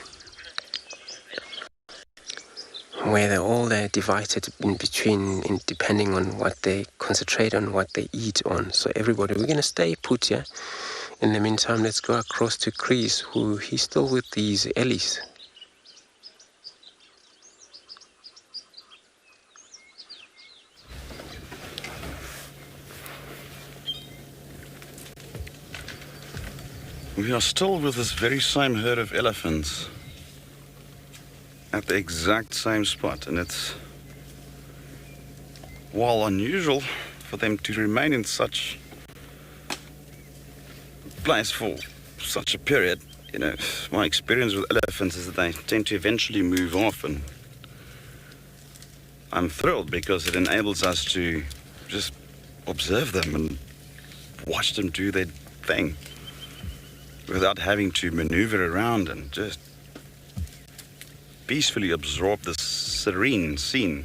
where they're divided in between, depending on what they concentrate on, what they eat on. So everybody, we're going to stay put here. In the meantime, let's go across to Chris, he's still with these ellies. We are still with this very same herd of elephants at the exact same spot, and it's, while unusual for them to remain in such place for such a period, my experience with elephants is that they tend to eventually move off, and I'm thrilled because it enables us to just observe them and watch them do their thing without having to maneuver around and just peacefully absorb this serene scene.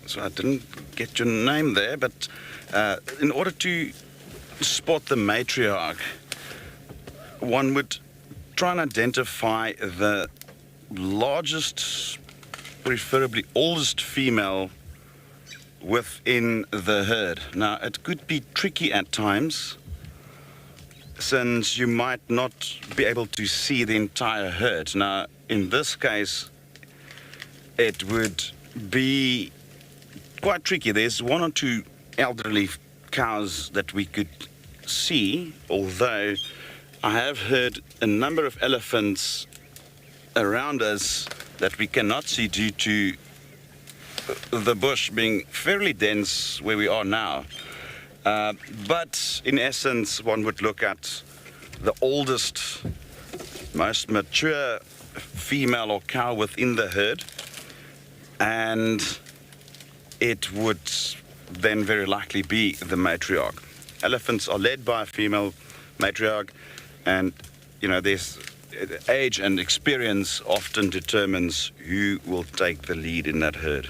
So I didn't get your name there, but in order to spot the matriarch, one would try and identify the largest, preferably oldest female within the herd. Now, it could be tricky at times, since you might not be able to see the entire herd. Now, in this case, it would be quite tricky. There's one or two elderly cows that we could see, although I have heard a number of elephants around us that we cannot see due to the bush being fairly dense where we are now. But in essence, one would look at the oldest, most mature female or cow within the herd, and it would then very likely be the matriarch. Elephants are led by a female matriarch, and there's age and experience often determines who will take the lead in that herd.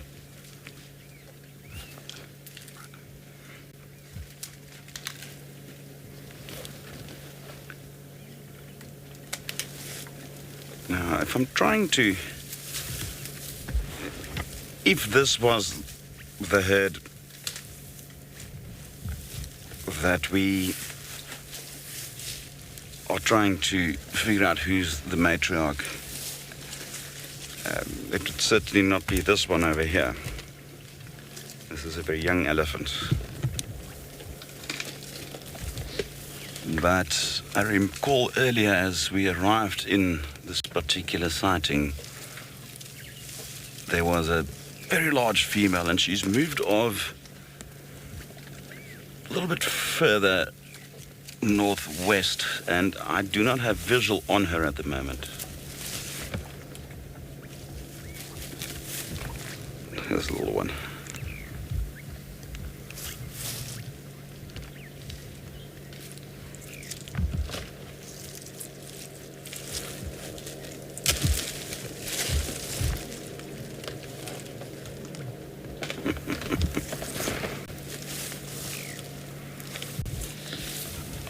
if I'm trying to... If this was the herd that we are trying to figure out who's the matriarch, it would certainly not be this one over here. This is a very young elephant. But I recall earlier as we arrived in this particular sighting, there was a very large female, and she's moved off a little bit further northwest, and I do not have visual on her at the moment. Here's a little one.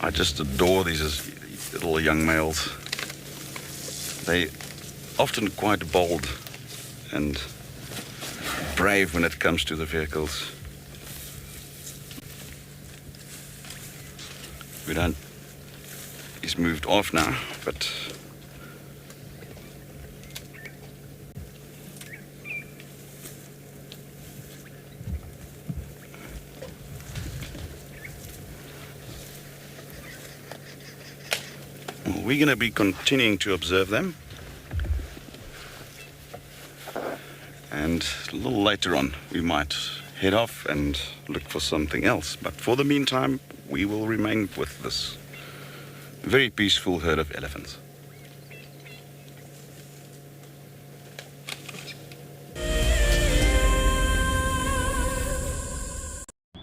I just adore these little young males. They often quite bold and brave when it comes to the vehicles. He's moved off now, but we're going to be continuing to observe them, and a little later on we might head off and look for something else. But for the meantime, we will remain with this very peaceful herd of elephants.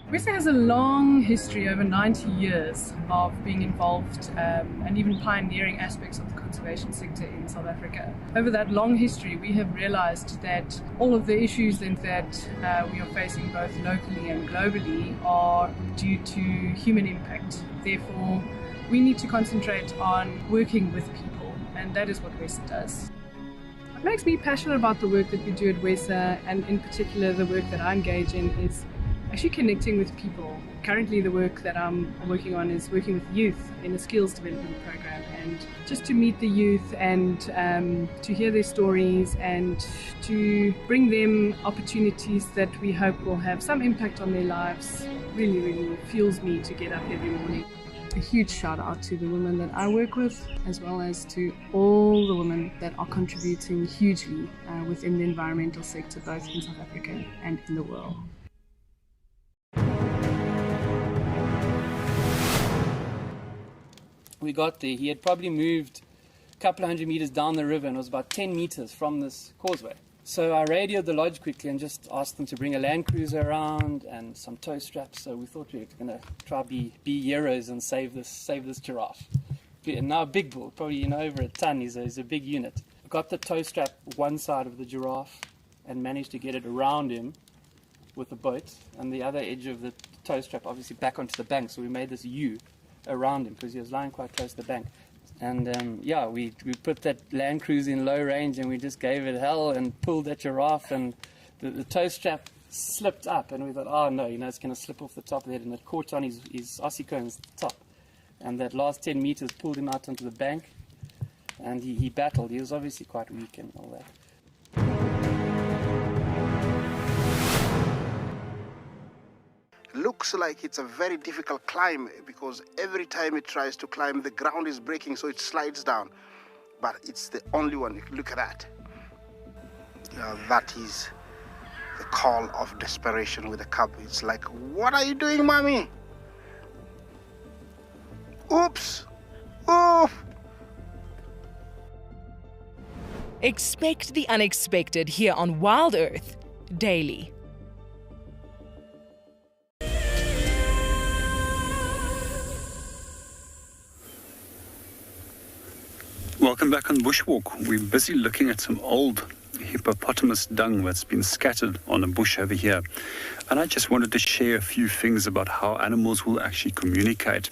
RSA has a long history, over 90 years, of being involved and even pioneering aspects of the conservation sector in South Africa. Over that long history, we have realized that all of the issues that we are facing both locally and globally are due to human impact. Therefore, we need to concentrate on working with people, and that is what WESA does. What makes me passionate about the work that we do at WESA, and in particular the work that I engage in, is actually connecting with people. Currently the work that I'm working on is working with youth in a skills development program, and just to meet the youth and to hear their stories and to bring them opportunities that we hope will have some impact on their lives really fuels me to get up every morning. A huge shout out to the women that I work with, as well as to all the women that are contributing hugely within the environmental sector, both in South Africa and in the world. We got there, he had probably moved a couple of 100 meters down the river and was about 10 meters from this causeway. So I radioed the lodge quickly and just asked them to bring a land cruiser around and some tow straps. So we thought we were going to try be heroes and save this giraffe. And now a big bull, probably over a ton, he's a big unit. I got the tow strap one side of the giraffe and managed to get it around him with the boat, and the other edge of the tow strap obviously back onto the bank. So we made this U around him because he was lying quite close to the bank. And we put that land cruiser in low range and we just gave it hell and pulled that giraffe, and the tow strap slipped up and we thought, oh no, it's going to slip off the top of the head, and it caught on his ossicones at the top. And that last 10 meters pulled him out onto the bank, and he battled. He was obviously quite weak and all that. Looks like it's a very difficult climb, because every time it tries to climb, the ground is breaking, so it slides down. But it's the only one. Look at that. That is the call of desperation with the cub. It's like, what are you doing, mommy? Oops. Oof. Expect the unexpected here on WildEarth daily. Welcome back on Bushwalk. We're busy looking at some old hippopotamus dung that's been scattered on a bush over here. And I just wanted to share a few things about how animals will actually communicate.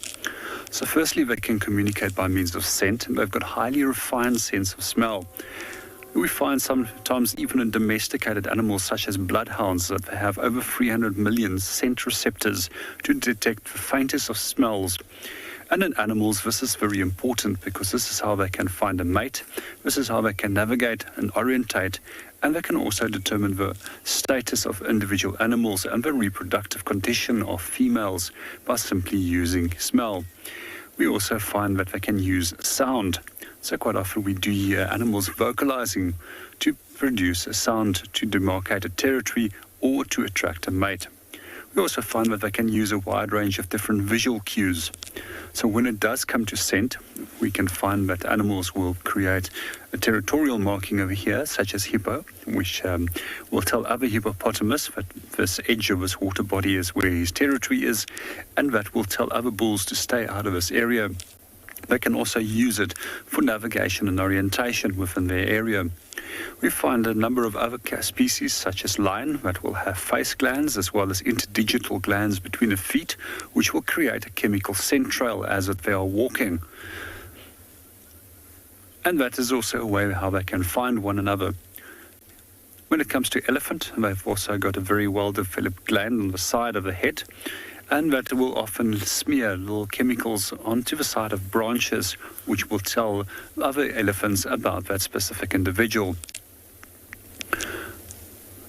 So firstly, they can communicate by means of scent, and they've got highly refined sense of smell. We find sometimes even in domesticated animals such as bloodhounds that they have over 300 million scent receptors to detect the faintest of smells. And in animals, this is very important because this is how they can find a mate, this is how they can navigate and orientate, and they can also determine the status of individual animals and the reproductive condition of females by simply using smell. We also find that they can use sound. So quite often we do hear animals vocalizing to produce a sound to demarcate a territory or to attract a mate. We also find that they can use a wide range of different visual cues. So when it does come to scent, we can find that animals will create a territorial marking over here, such as hippo, which will tell other hippopotamus that this edge of this water body is where his territory is, and that will tell other bulls to stay out of this area. They can also use it for navigation and orientation within their area. We find a number of other species, such as lion, that will have face glands as well as interdigital glands between the feet, which will create a chemical scent trail as they are walking. And that is also a way how they can find one another. When it comes to elephant, they've also got a very well-developed gland on the side of the head, and that will often smear little chemicals onto the side of branches, which will tell other elephants about that specific individual.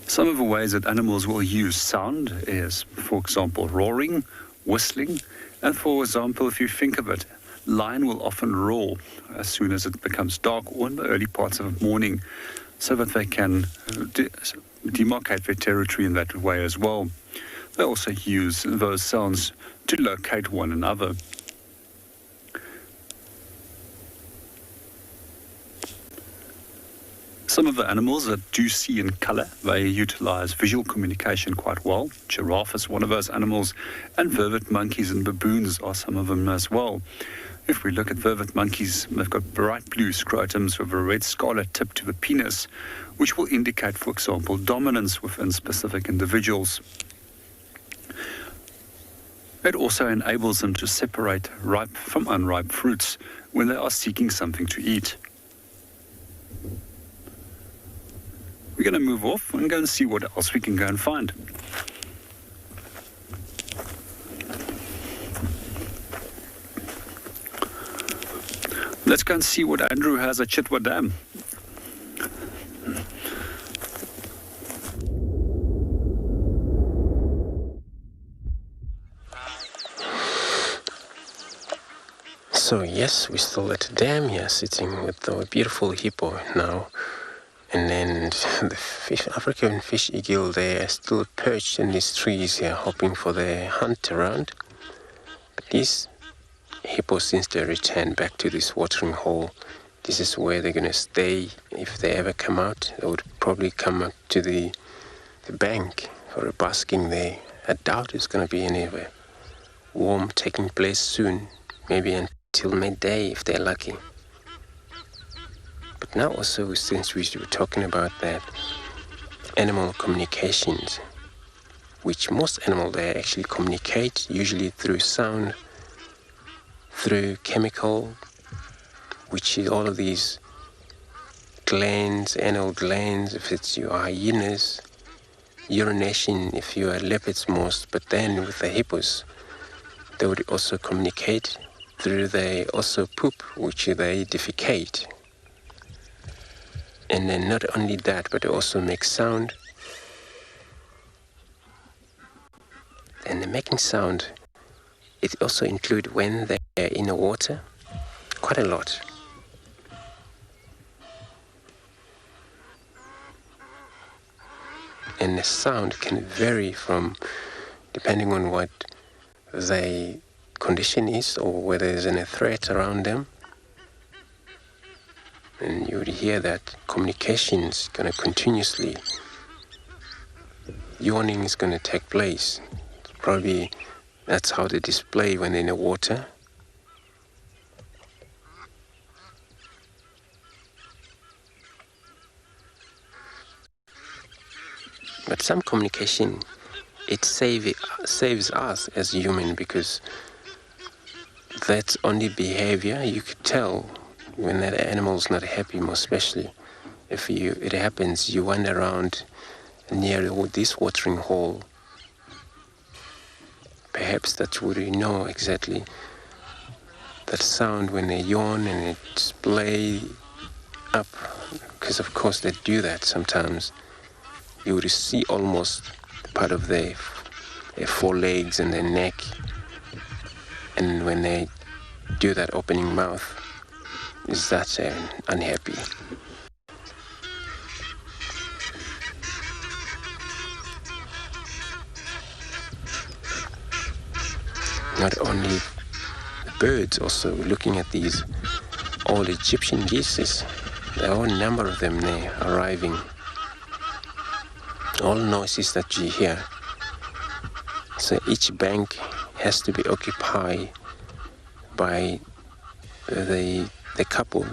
Some of the ways that animals will use sound is, for example, roaring, whistling, and for example, if you think of it, lion will often roar as soon as it becomes dark or in the early parts of the morning, so that they can demarcate their territory in that way as well. They also use those sounds to locate one another. Some of the animals that do see in color, they utilize visual communication quite well. Giraffe is one of those animals, and vervet monkeys and baboons are some of them as well. If we look at vervet monkeys, they've got bright blue scrotums with a red scarlet tip to the penis, which will indicate, for example, dominance within specific individuals. It also enables them to separate ripe from unripe fruits when they are seeking something to eat. We're going to move off and go and see what else we can go and find. Let's go and see what Andrew has at Chitwa Dam. So yes, we're still at the dam here, sitting with the beautiful hippo now. And then the African fish eagle, they are still perched in these trees here, hoping for their hunt around. But these hippos, since they returned back to this watering hole, this is where they're going to stay. If they ever come out, they would probably come up to the bank for a basking there. I doubt there's going to be any warm taking place soon, maybe until midday if they're lucky. But now also, since we were talking about that animal communications, which most animals, they actually communicate usually through sound, through chemical, which is all of these glands, anal glands, if it's your hyenas, urination if you are leopards most, but then with the hippos, they would also communicate through they also poop, which they defecate. And then not only that, but they also make sound. And the making sound, it also includes when they're in the water, quite a lot. And the sound can vary from, depending on what the condition is or whether there's any threat around them. And you would hear that communication is going to continuously, yawning is going to take place. Probably that's how they display when they're in the water. But some communication, it saves us as human, because that's only behavior. You could tell when that animal's not happy, most especially if it happens, you wander around near this watering hole. Perhaps that's where you know exactly that sound when they yawn and they splay up, because of course they do that sometimes. You would see almost part of their forelegs and their neck, and when they do that opening mouth, is that unhappy. Not only birds, also looking at these old Egyptian geese, there are a number of them there arriving. All noises that you hear. So each bank has to be occupied by the couple,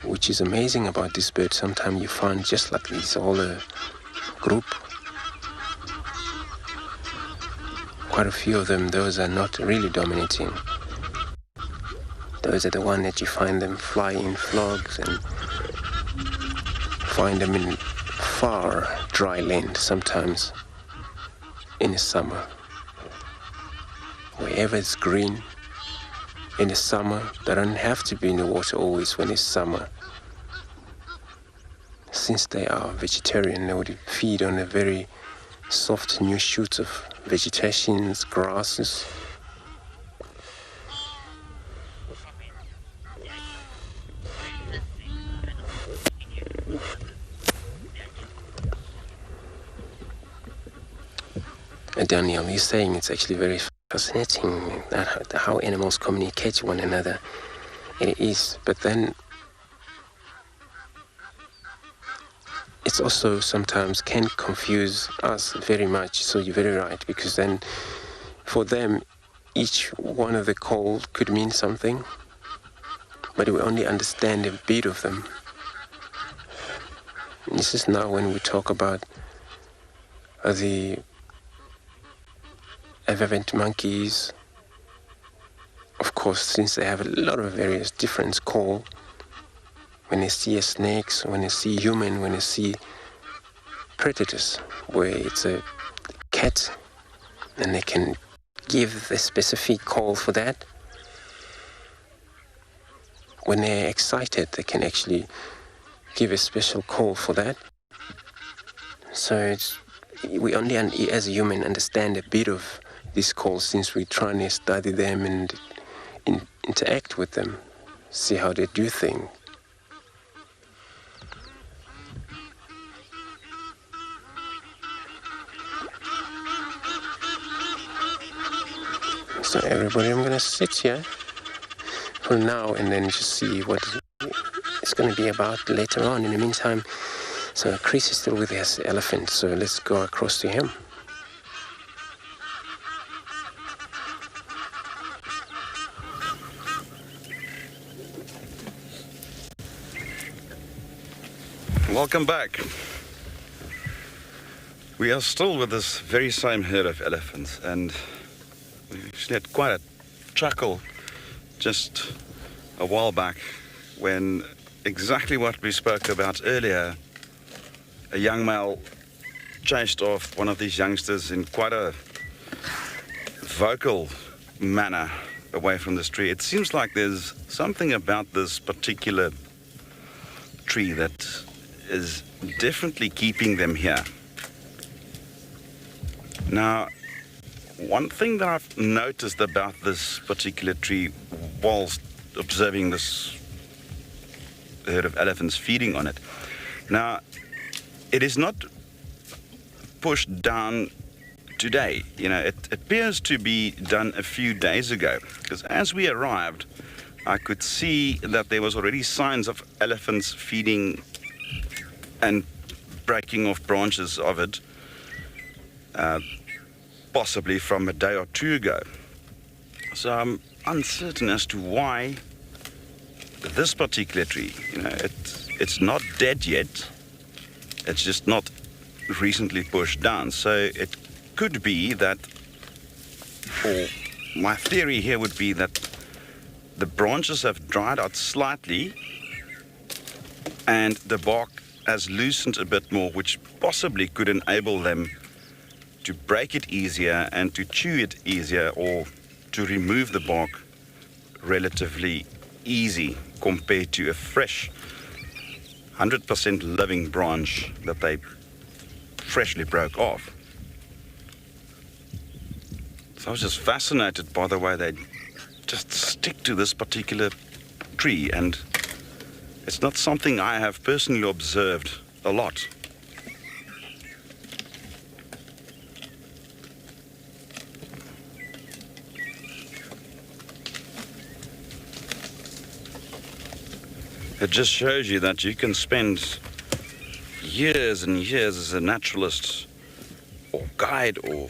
which is amazing about this bird. Sometimes you find just like this, all a group. Quite a few of them, those are not really dominating. Those are the ones that you find them fly in flocks, and find them in far dry land sometimes in the summer. Wherever it's green in the summer, they don't have to be in the water always when it's summer. Since they are vegetarian, they would feed on the very soft new shoots of vegetations, grasses. And Daniel, you're saying it's actually very fascinating how animals communicate to one another. It is, but then it's also sometimes can confuse us very much. So you're very right, because then for them, each one of the calls could mean something, but we only understand a bit of them. And this is now when we talk about the avian monkeys. Of course, since they have a lot of various different calls, when they see a snake, when they see human, when they see predators, where it's a cat, and they can give the specific call for that. When they're excited, they can actually give a special call for that. So we only, as a human, understand a bit of these calls, since we're trying to study them and interact with them, see how they do things. So everybody, I'm going to sit here for now and then just see what it's going to be about later on. In the meantime, so Chris is still with his elephant, so let's go across to him. Welcome back. We are still with this very same herd of elephants, and we actually had quite a chuckle just a while back when exactly what we spoke about earlier, a young male chased off one of these youngsters in quite a vocal manner away from this tree. It seems like there's something about this particular tree that is definitely keeping them here. Now, one thing that I've noticed about this particular tree whilst observing this herd of elephants feeding on it, now, it is not pushed down today. You know, it appears to be done a few days ago, because as we arrived, I could see that there was already signs of elephants feeding and breaking off branches of it, possibly from a day or two ago. So I'm uncertain as to why this particular tree, you know, it's not dead yet, It's just not recently pushed down. So it could be that, or my theory here would be that the branches have dried out slightly and the bark has loosened a bit more, which possibly could enable them to break it easier and to chew it easier, or to remove the bark relatively easy compared to a fresh 100% living branch that they freshly broke off. So I was just fascinated by the way they just stick to this particular tree, and it's not something I have personally observed a lot. It just shows you that you can spend years and years as a naturalist or guide or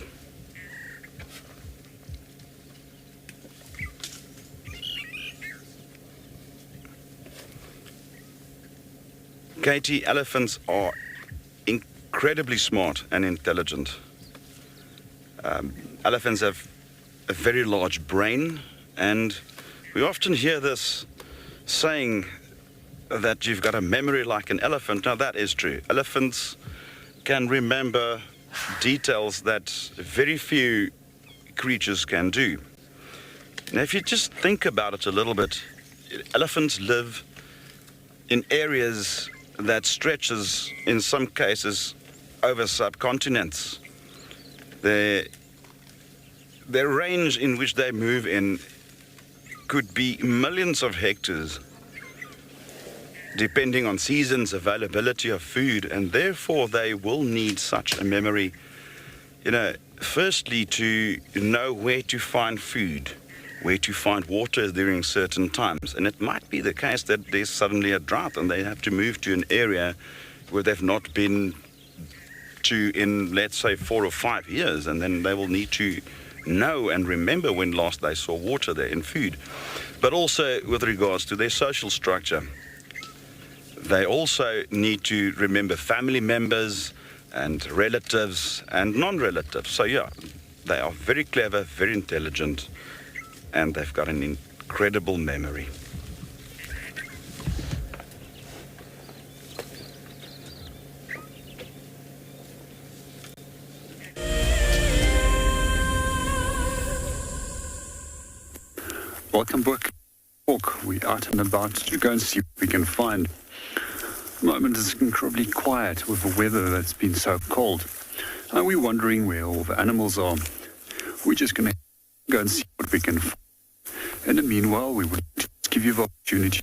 Katie, elephants are incredibly smart and intelligent. Elephants have a very large brain, and we often hear this saying that you've got a memory like an elephant. Now that is true. Elephants can remember details that very few creatures can do. Now if you just think about it a little bit, elephants live in areas that stretches in some cases over subcontinents. Their range in which they move in could be millions of hectares, depending on seasons, availability of food, and therefore they will need such a memory, firstly to know where to find food, where to find water during certain times. And it might be the case that there's suddenly a drought and they have to move to an area where they've not been to in, let's say, 4 or 5 years, and then they will need to know and remember when last they saw water there and food. But also with regards to their social structure, they also need to remember family members and relatives and non-relatives. So yeah, they are very clever, very intelligent, and they've got an incredible memory. Welcome back. We're out and about to go and see what we can find. At the moment it's incredibly quiet with the weather that's been so cold. And we're wondering where all the animals are. We're just going to go and see what we can find. In the meanwhile, we would give you the opportunity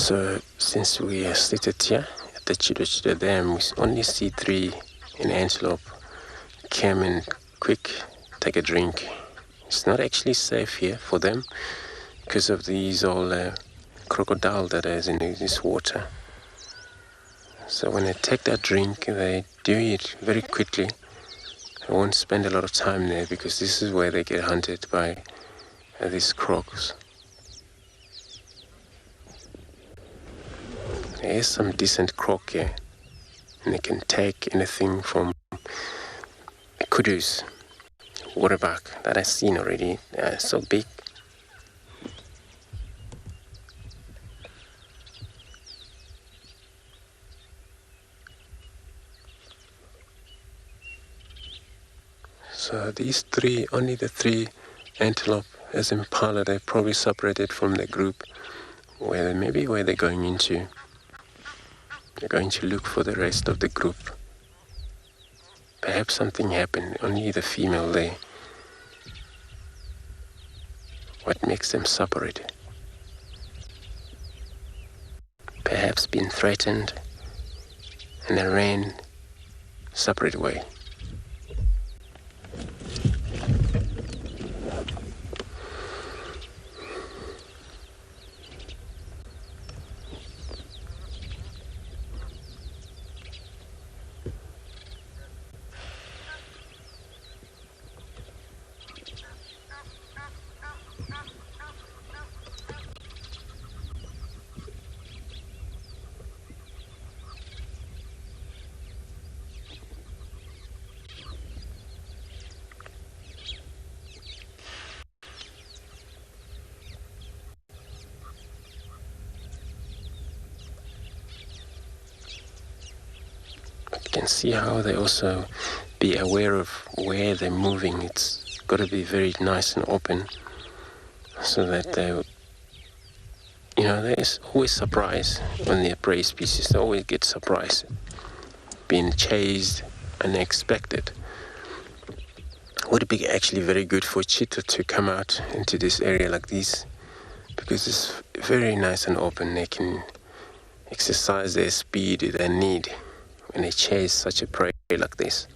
So since we are seated here at the Chido Dam, we only see 3 in antelope. Come and quick, take a drink. It's not actually safe here for them because of these all crocodile that is in this water. So when they take that drink, they do it very quickly. They won't spend a lot of time there because this is where they get hunted by these crocs. There is some decent croc here, and they can take anything from kudus, waterbuck that I've seen already. So big. So these 3, only the 3 antelope as Impala, they probably separated from the group where they're going into. They're going to look for the rest of the group. Perhaps something happened, only the female there. What makes them separate? Perhaps been threatened and they ran separate way. You can see how they also be aware of where they're moving. It's got to be very nice and open so that there's always surprise when they're prey species. They always get surprised, being chased, unexpected. Would be actually very good for cheetah to come out into this area like this because it's very nice and open. They can exercise their speed they need when they chase such a prey like this.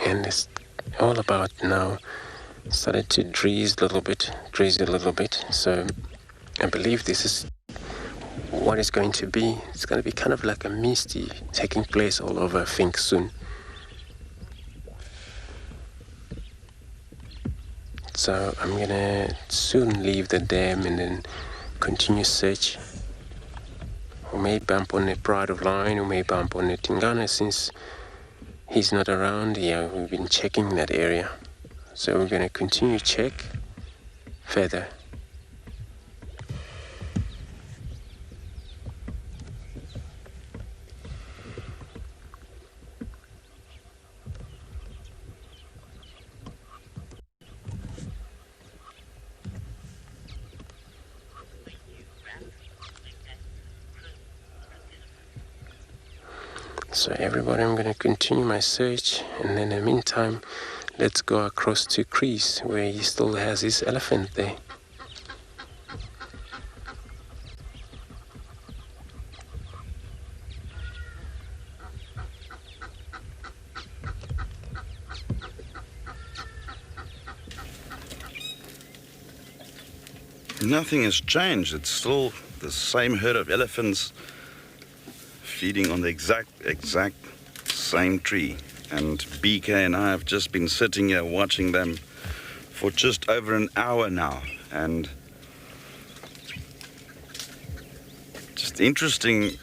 And it's all about now started to drizzle a little bit. So I believe this is what it's going to be. It's going to be kind of like a misty taking place all over, I think, soon. So I'm going to soon leave the dam and then continue search. We may bump on a Pride of Lion, we may bump on a Tingana since he's not around. Yeah, we've been checking that area. So we're going to continue check further. So everybody, I'm going to continue my search, and then in the meantime, let's go across to Chris, where he still has his elephant there. Nothing has changed. It's still the same herd of elephants feeding on the exact same tree. And BK and I have just been sitting here watching them for just over an hour now. And just interesting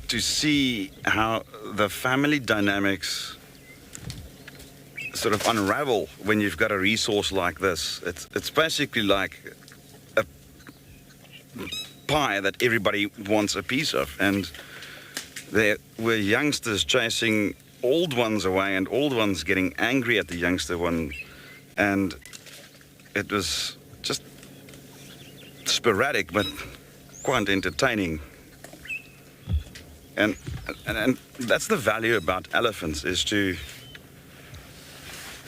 to see how the family dynamics sort of unravel when you've got a resource like this. It's basically like a pie that everybody wants a piece of, and there were youngsters chasing old ones away and old ones getting angry at the youngster one, and it was just sporadic but quite entertaining. And that's the value about elephants, is to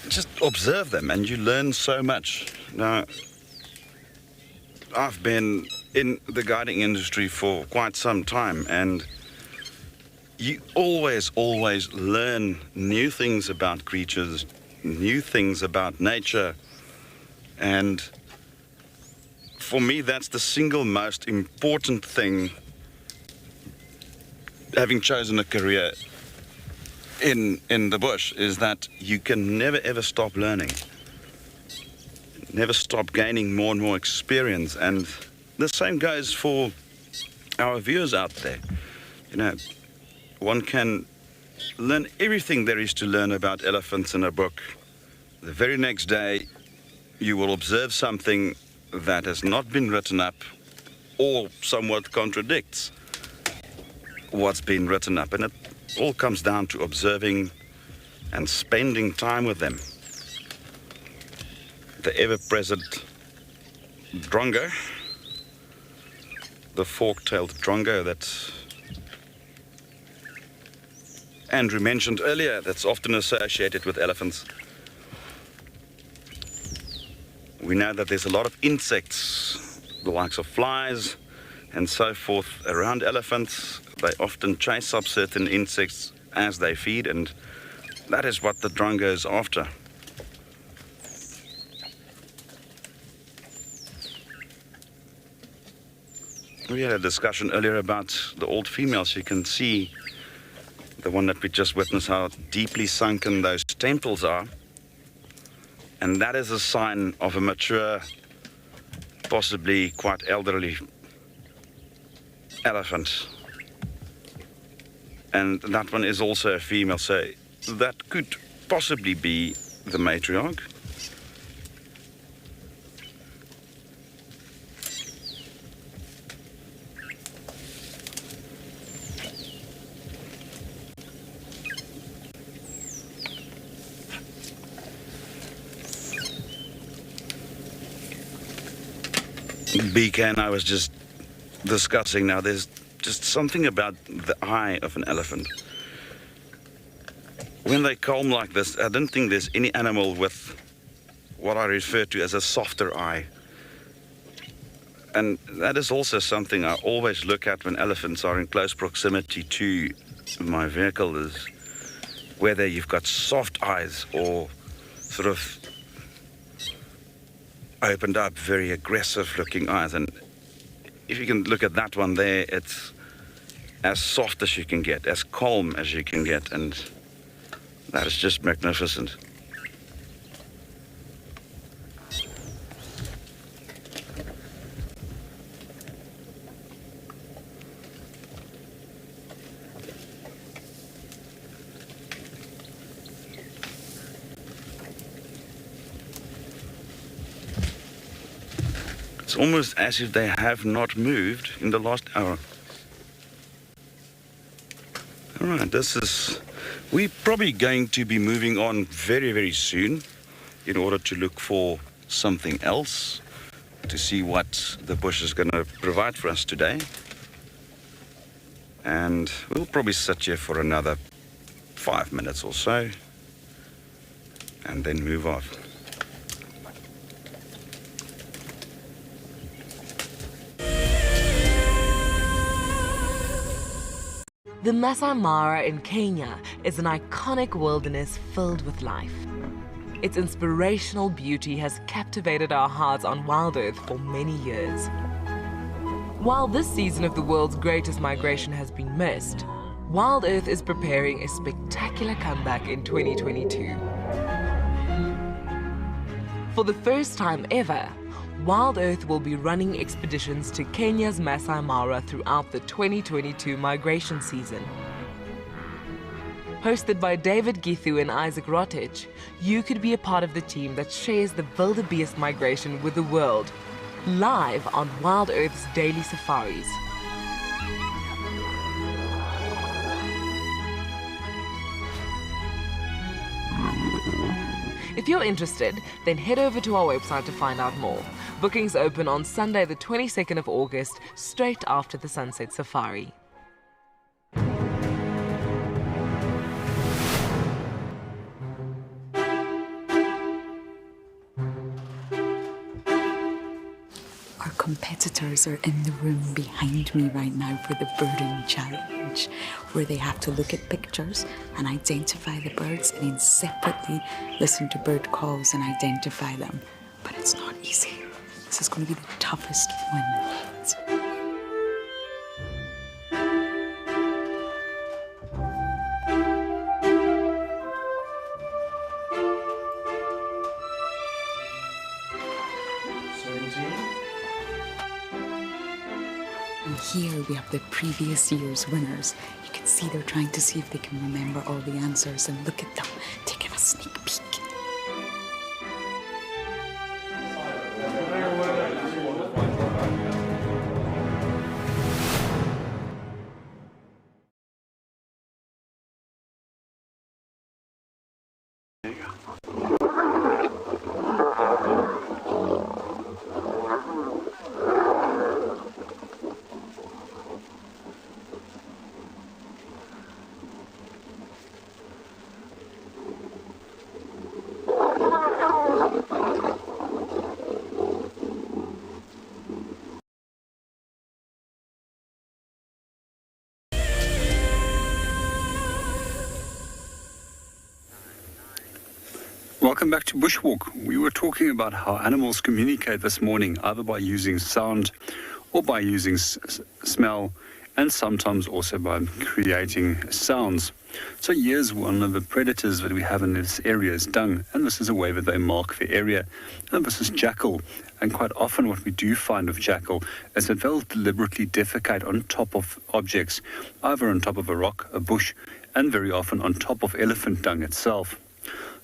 just observe them, and you learn so much. Now, I've been in the guiding industry for quite some time, and you always learn new things about creatures, new things about nature, and for me that's the single most important thing, having chosen a career in the bush, is that you can never ever stop learning, never stop gaining more and more experience. And the same goes for our viewers out there. You know, one can learn everything there is to learn about elephants in a book. The very next day you will observe something that has not been written up or somewhat contradicts what's been written up, and it all comes down to observing and spending time with them. The ever-present drongo, the fork-tailed drongo that Andrew mentioned earlier, that's often associated with elephants. We know that there's a lot of insects, the likes of flies and so forth, around elephants. They often chase up certain insects as they feed, and that is what the drongo is after. We had a discussion earlier about the old females. You can see the one that we just witnessed, how deeply sunken those temples are. And that is a sign of a mature, possibly quite elderly elephant. And that one is also a female, so that could possibly be the matriarch. BK and I was just discussing now, there's just something about the eye of an elephant. When they calm like this, I don't think there's any animal with what I refer to as a softer eye. And that is also something I always look at when elephants are in close proximity to my vehicle, is whether you've got soft eyes or sort of opened up, very aggressive looking eyes. And if you can look at that one there, it's as soft as you can get, as calm as you can get, and that is just magnificent. It's almost as if they have not moved in the last hour. All right, we're probably going to be moving on very, very soon in order to look for something else, to see what the bush is going to provide for us today. And we'll probably sit here for another 5 minutes or so and then move off. The Masai Mara in Kenya is an iconic wilderness filled with life. Its inspirational beauty has captivated our hearts on WildEarth for many years. While this season of the world's greatest migration has been missed, WildEarth is preparing a spectacular comeback in 2022. For the first time ever, WildEarth will be running expeditions to Kenya's Masai Mara throughout the 2022 migration season. Hosted by David Githu and Isaac Rotich, you could be a part of the team that shares the Wildebeest migration with the world, live on WildEarth's daily safaris. If you're interested, then head over to our website to find out more. Bookings open on Sunday the 22nd of August, straight after the Sunset Safari. Our competitors are in the room behind me right now for the birding challenge, where they have to look at pictures and identify the birds and then separately listen to bird calls and identify them. But it's not easy. This is going to be the toughest one yet. And here we have the previous year's winners. You can see they're trying to see if they can remember all the answers, and look at them taking a sneak peek. Welcome back to Bushwalk. We were talking about how animals communicate this morning, either by using sound or by using smell, and sometimes also by creating sounds. So here's one of the predators that we have in this area is dung, and this is a way that they mark the area. And this is jackal. And quite often what we do find with jackal is that they'll deliberately defecate on top of objects, either on top of a rock, a bush, and very often on top of elephant dung itself.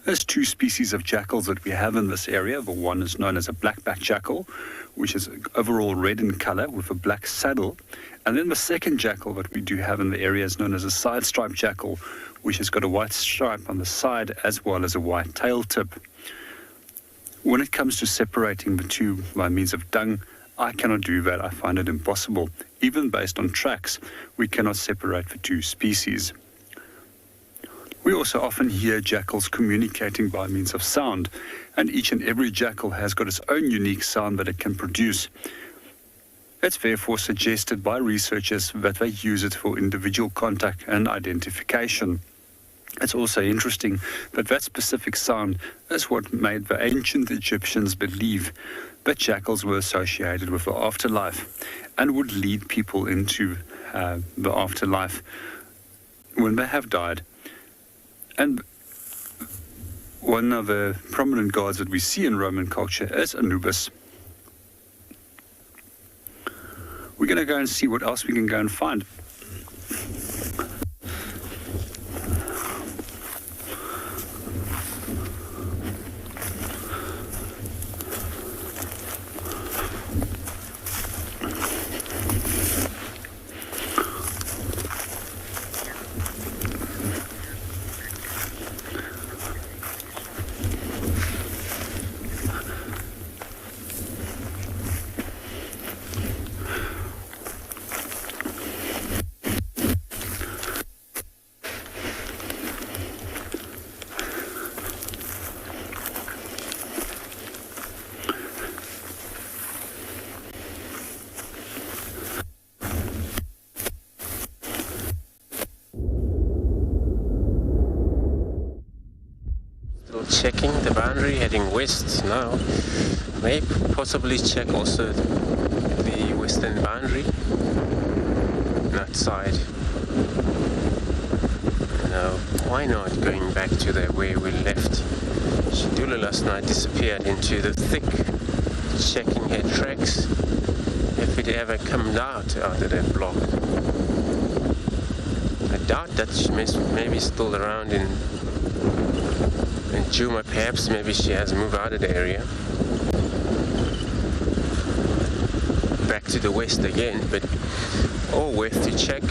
There's two species of jackals that we have in this area. The one is known as a black-backed jackal, which is overall red in color with a black saddle. And then the second jackal that we do have in the area is known as a side-striped jackal, which has got a white stripe on the side as well as a white tail tip. When it comes to separating the two by means of dung, I cannot do that. I find it impossible. Even based on tracks, we cannot separate the two species. We also often hear jackals communicating by means of sound, and each and every jackal has got its own unique sound that it can produce. It's therefore suggested by researchers that they use it for individual contact and identification. It's also interesting that that specific sound is what made the ancient Egyptians believe that jackals were associated with the afterlife and would lead people into the afterlife when they have died. And one of the prominent gods that we see in Roman culture is Anubis. We're going to go and see what else we can go and find. Checking the boundary, heading west now. May possibly check also the western boundary on that side. Now, why not going back to where we left? Shidula last night disappeared into the thick checking head tracks. If it ever comes out of that block. But doubt that she may be still around in Djuma. Perhaps maybe she has moved out of the area. Back to the west again, but all worth to check.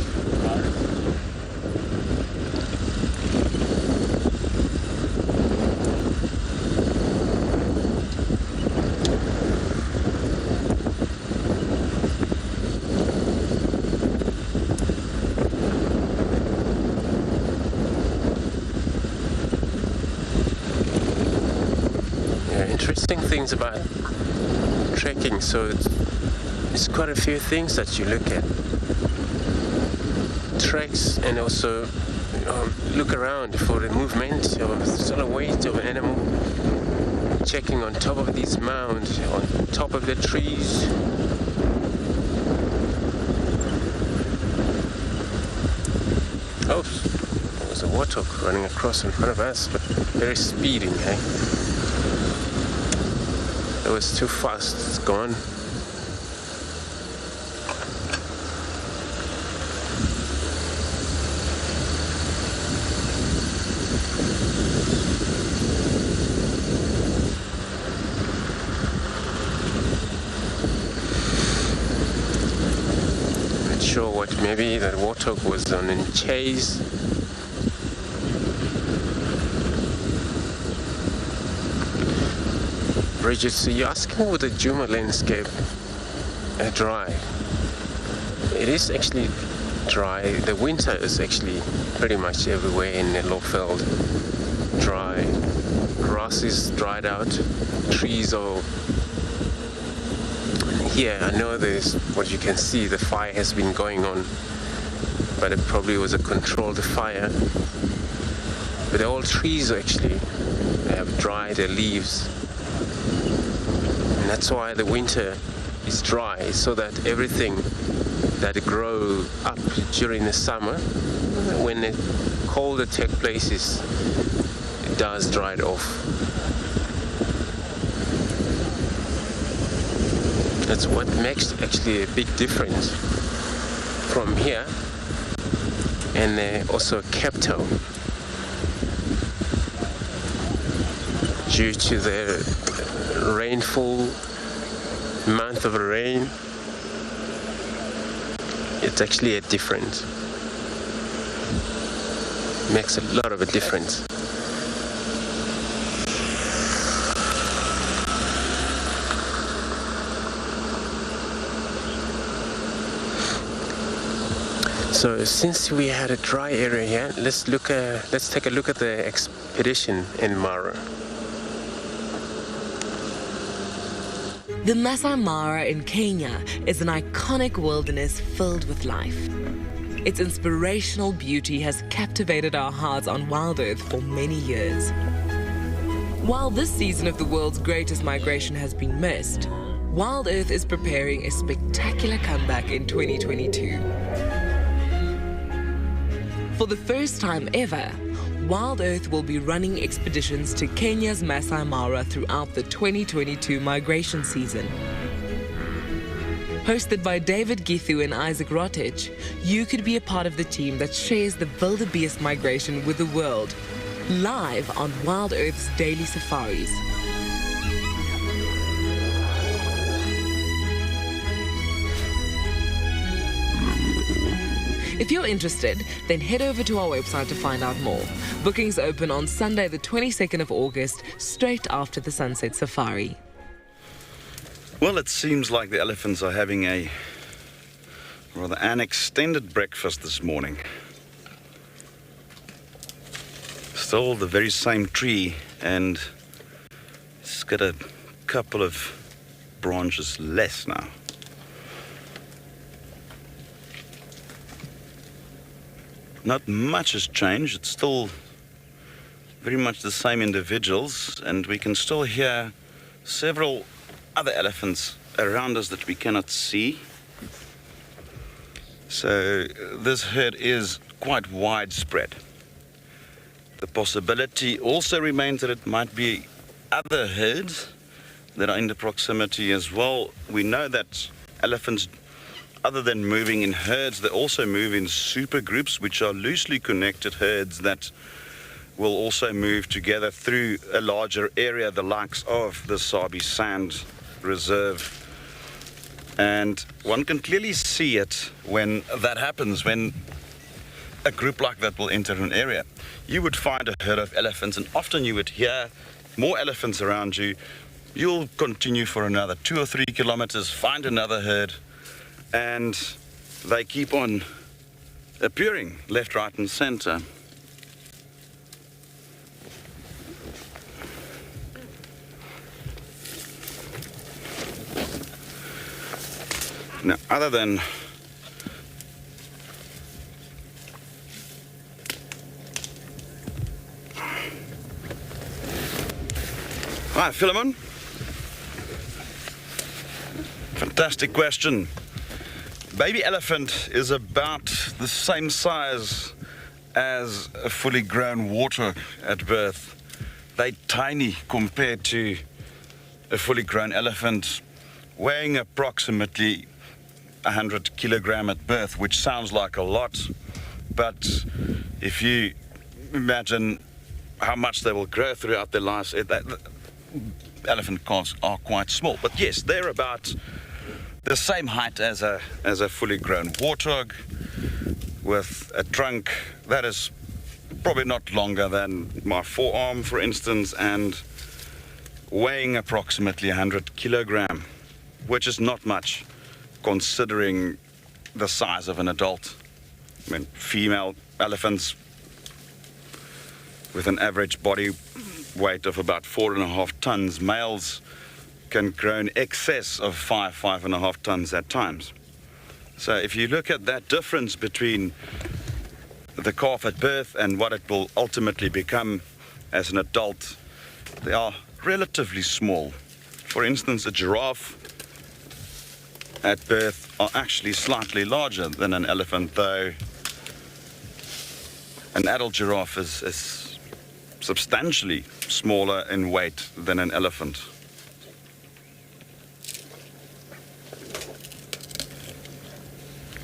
Interesting things about trekking, so it's quite a few things that you look at. Tracks, and also look around for the movement or sort of weight of an animal. Checking on top of these mounds, on top of the trees. Oh, there was a warthog running across in front of us, but very speeding, eh? It was too fast, it's gone. Not sure what, maybe that warthog was on in chase. Bridget, so you're asking would the Djuma landscape dry? It is actually dry. The winter is actually pretty much everywhere in the Leopard dry. Grass is dried out. Trees are here. I know there's what you can see. The fire has been going on, but it probably was a controlled fire. But all trees actually have dried their leaves. And that's why the winter is dry, so that everything that grow up during the summer, when the colder take place, it does dry it off. That's what makes actually a big difference from here and also Cape Town, due to the rainfall, month of rain. It's actually a difference. Makes a lot of a difference. So since we had a dry area here, let's take a look at the expedition in Mara. The Masai Mara in Kenya is an iconic wilderness filled with life. Its inspirational beauty has captivated our hearts on WildEarth for many years. While this season of the world's greatest migration has been missed, WildEarth is preparing a spectacular comeback in 2022. For the first time ever, WildEarth will be running expeditions to Kenya's Masai Mara throughout the 2022 migration season. Hosted by David Githu and Isaac Rotich, you could be a part of the team that shares the Wildebeest migration with the world, live on WildEarth's daily safaris. If you're interested, then head over to our website to find out more. Bookings open on Sunday, the 22nd of August, straight after the Sunset Safari. Well, it seems like the elephants are having an extended breakfast this morning. Still the very same tree, and it's got a couple of branches less now. Not much has changed. It's still very much the same individuals, and we can still hear several other elephants around us that we cannot see. So this herd is quite widespread. The possibility also remains that it might be other herds that are in the proximity as well. We know that elephants other than moving in herds, they also move in super groups, which are loosely connected herds that will also move together through a larger area, the likes of the Sabi Sand Reserve. And one can clearly see it when that happens, when a group like that will enter an area. You would find a herd of elephants, and often you would hear more elephants around you. You'll continue for another 2 or 3 kilometers, find another herd, and they keep on appearing left, right, and center. Now, other than hi, Philemon. Fantastic question. Baby elephant is about the same size as a fully grown warthog at birth. They're tiny compared to a fully grown elephant, weighing approximately 100 kilogram at birth, which sounds like a lot, but if you imagine how much they will grow throughout their lives, elephant calves are quite small. But yes, they're about the same height as a fully grown warthog, with a trunk that is probably not longer than my forearm, for instance, and weighing approximately 100 kilogram, which is not much considering the size of an adult. I mean, female elephants with an average body weight of about 4.5 tons. Males can grow in excess of 5.5 tons at times. So if you look at that difference between the calf at birth and what it will ultimately become as an adult, they are relatively small. For instance, a giraffe at birth are actually slightly larger than an elephant, though an adult giraffe is substantially smaller in weight than an elephant.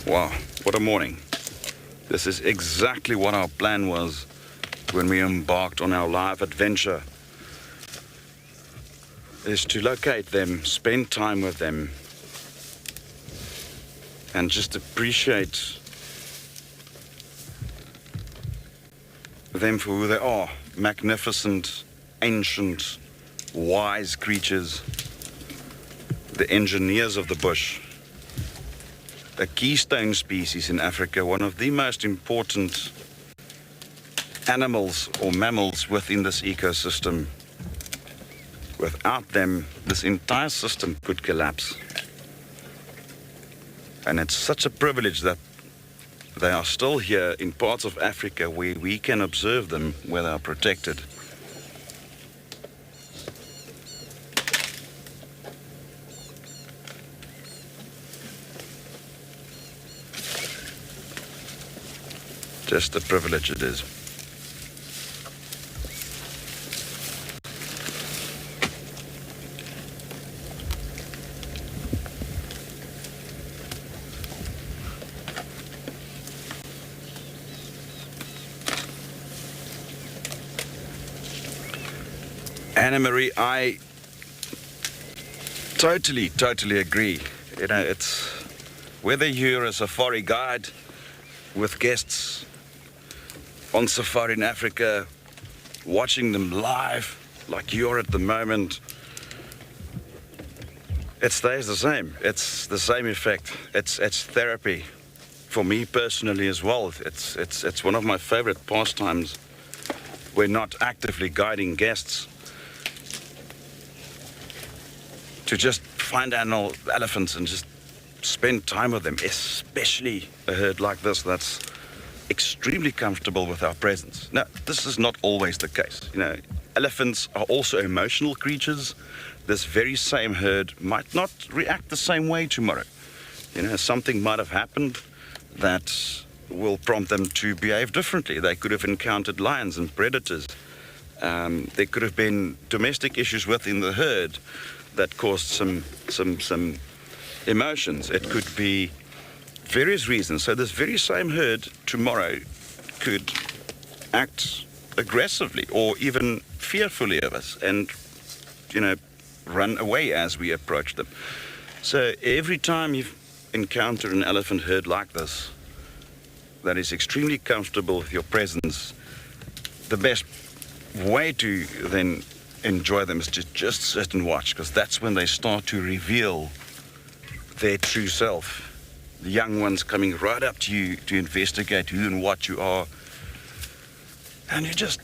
Wow, what a morning. This is exactly what our plan was when we embarked on our live adventure, is to locate them, spend time with them, and just appreciate them for who they are. Magnificent, ancient, wise creatures, the engineers of the bush, a keystone species in Africa, one of the most important animals or mammals within this ecosystem. Without them, this entire system could collapse. And it's such a privilege that they are still here in parts of Africa where we can observe them, where they are protected. Just a privilege it is. Anna-Marie, I totally agree. You know, it's whether you're a safari guide with guests on safari in Africa, watching them live like you're at the moment, it stays the same. It's the same effect. It's therapy for me personally as well. It's one of my favorite pastimes. We're not actively guiding guests to just find elephants and just spend time with them, especially a herd like this that's extremely comfortable with our presence. Now, this is not always the case. You know, elephants are also emotional creatures. This very same herd might not react the same way tomorrow. You know, something might have happened that will prompt them to behave differently. They could have encountered lions and predators. There could have been domestic issues within the herd that caused some emotions. It could be various reasons. So this very same herd tomorrow could act aggressively or even fearfully of us and, run away as we approach them. So every time you encounter an elephant herd like this that is extremely comfortable with your presence, the best way to then enjoy them is to just sit and watch, because that's when they start to reveal their true self. The young ones coming right up to you to investigate who and what you are, and you just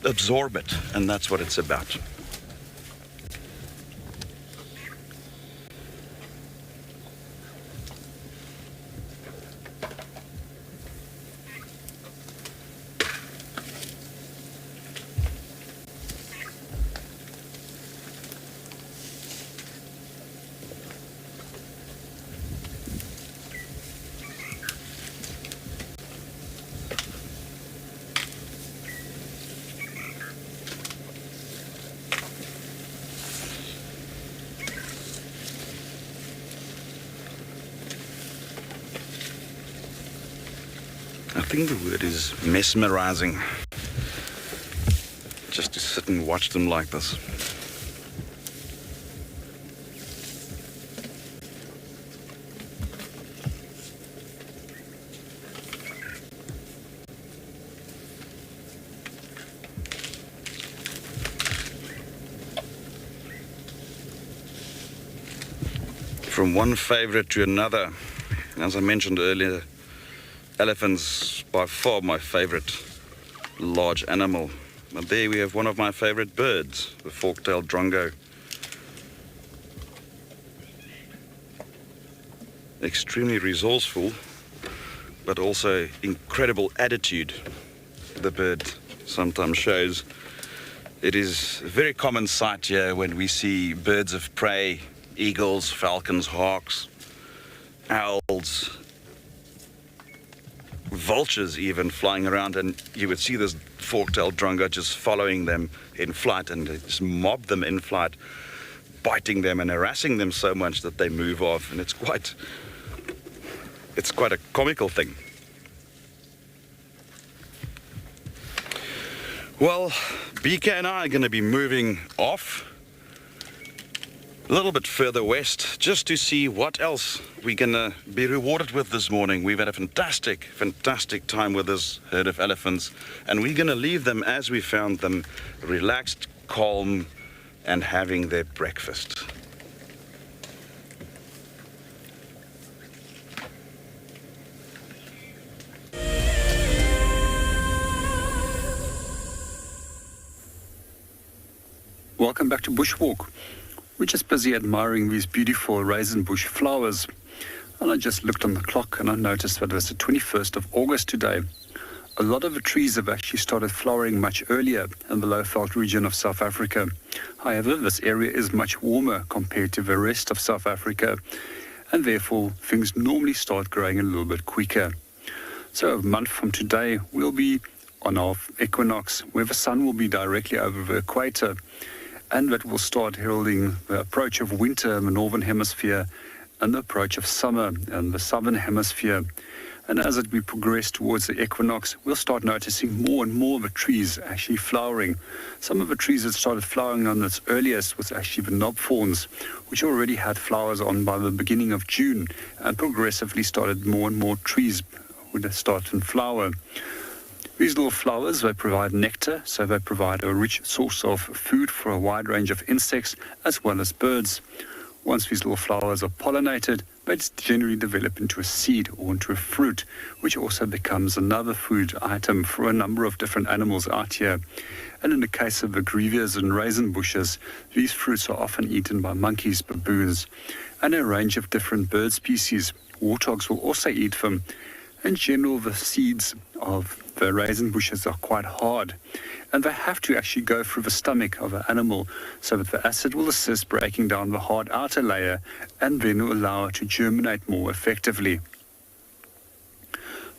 absorb it, and that's what it's about. I think the word is mesmerizing, just to sit and watch them like this. From one favorite to another, as I mentioned earlier, elephants by far my favorite large animal. But there we have one of my favorite birds, the fork-tailed drongo. Extremely resourceful, but also incredible attitude the bird sometimes shows. It is a very common sight here when we see birds of prey, eagles, falcons, hawks, owls, vultures even flying around, and you would see this fork-tailed drongo just following them in flight, and just mob them in flight, biting them and harassing them so much that they move off, and it's quite a comical thing. Well, BK and I are going to be moving off a little bit further west just to see what else we're going to be rewarded with this morning. We've had a fantastic time with this herd of elephants, and we're going to leave them as we found them, relaxed, calm, and having their breakfast. Welcome back to Bushwalk. We're just busy admiring these beautiful raisin bush flowers. And I just looked on the clock and I noticed that it was the 21st of August today. A lot of the trees have actually started flowering much earlier in the low-veld region of South Africa. However, this area is much warmer compared to the rest of South Africa, and therefore things normally start growing a little bit quicker. So a month from today, we'll be on our equinox, where the sun will be directly over the equator, and that will start heralding the approach of winter in the northern hemisphere and the approach of summer in the southern hemisphere. And as we progress towards the equinox, we'll start noticing more and more of the trees actually flowering. Some of the trees that started flowering on its earliest was actually the knobthorns, which already had flowers on by the beginning of June, and progressively started more and more trees would start to flower. These little flowers, they provide nectar, so they provide a rich source of food for a wide range of insects as well as birds. Once these little flowers are pollinated, they generally develop into a seed or into a fruit, which also becomes another food item for a number of different animals out here. And in the case of the grevias and raisin bushes, these fruits are often eaten by monkeys, baboons, and a range of different bird species. Warthogs will also eat them. In general, the seeds of the raisin bushes are quite hard, and they have to actually go through the stomach of an animal so that the acid will assist breaking down the hard outer layer and then will allow it to germinate more effectively.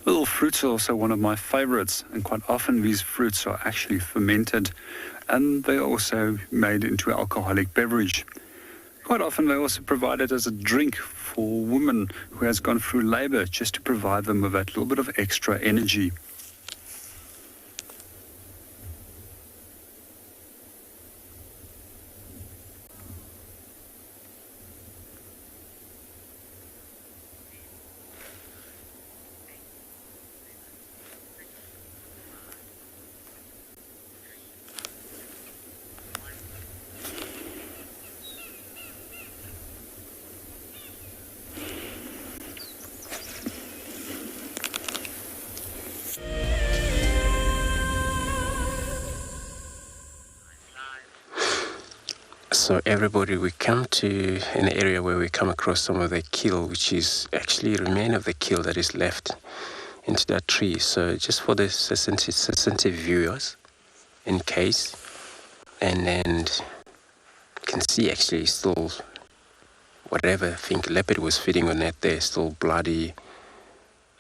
Little fruits are also one of my favorites, and quite often these fruits are actually fermented, and they're also made into alcoholic beverage. Quite often they also provide it as a drink for women who has gone through labor, just to provide them with that little bit of extra energy. So everybody, we come to an area where we come across some of the kill, which is actually a remain of the kill that is left into that tree. So just for the sensitive viewers, in case, and then you can see actually still whatever I think leopard was feeding on that there, still bloody,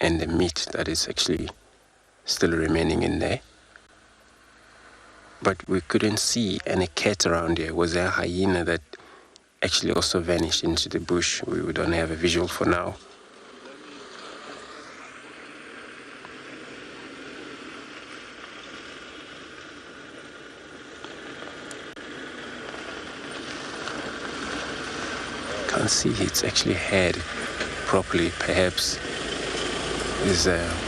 and the meat that is actually still remaining in there. But we couldn't see any cat around here. Was there a hyena that actually also vanished into the bush? We don't have a visual for now. Can't see its actually head properly. Perhaps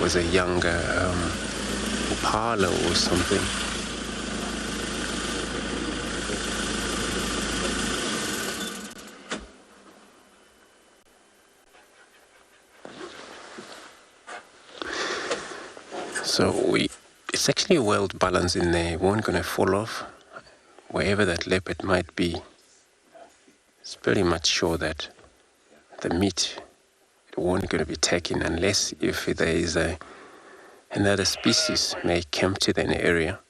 was a younger Impala or something. So it's actually well balanced in there. It won't gonna fall off. Wherever that leopard might be, it's pretty much sure that the meat it won't gonna be taken unless if there is another species may come to the area.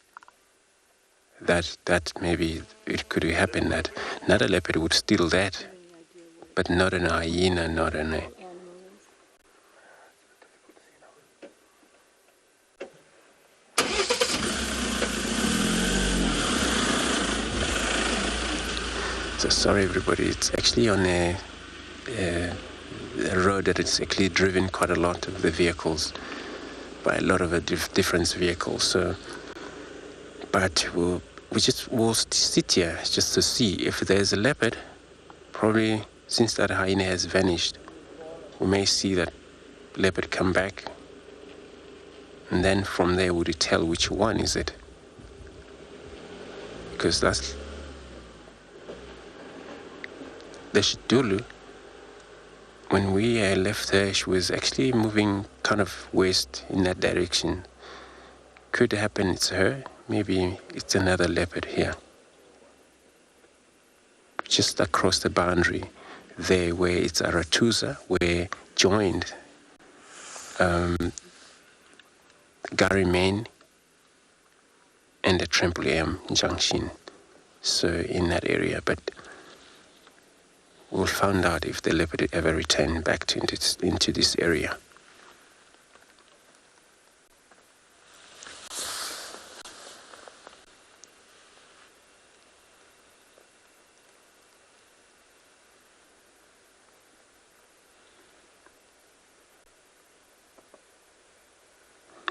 That maybe it could happen that another leopard would steal that, but not an hyena, not an. So sorry everybody, it's actually on a road that is actually driven quite a lot of the vehicles, by a lot of different vehicles. So, but we'll sit here just to see if there's a leopard. Probably since that hyena has vanished, we may see that leopard come back, and then from there we'll tell which one is it, because that's the Tswalu. When we left her, she was actually moving kind of west in that direction. Could happen it's her, maybe it's another leopard here. Just across the boundary there where it's Aratuza, where joined Gary Main and the Trampolium Junction. So in that area, but we'll find out if the leopard ever returned back into this area.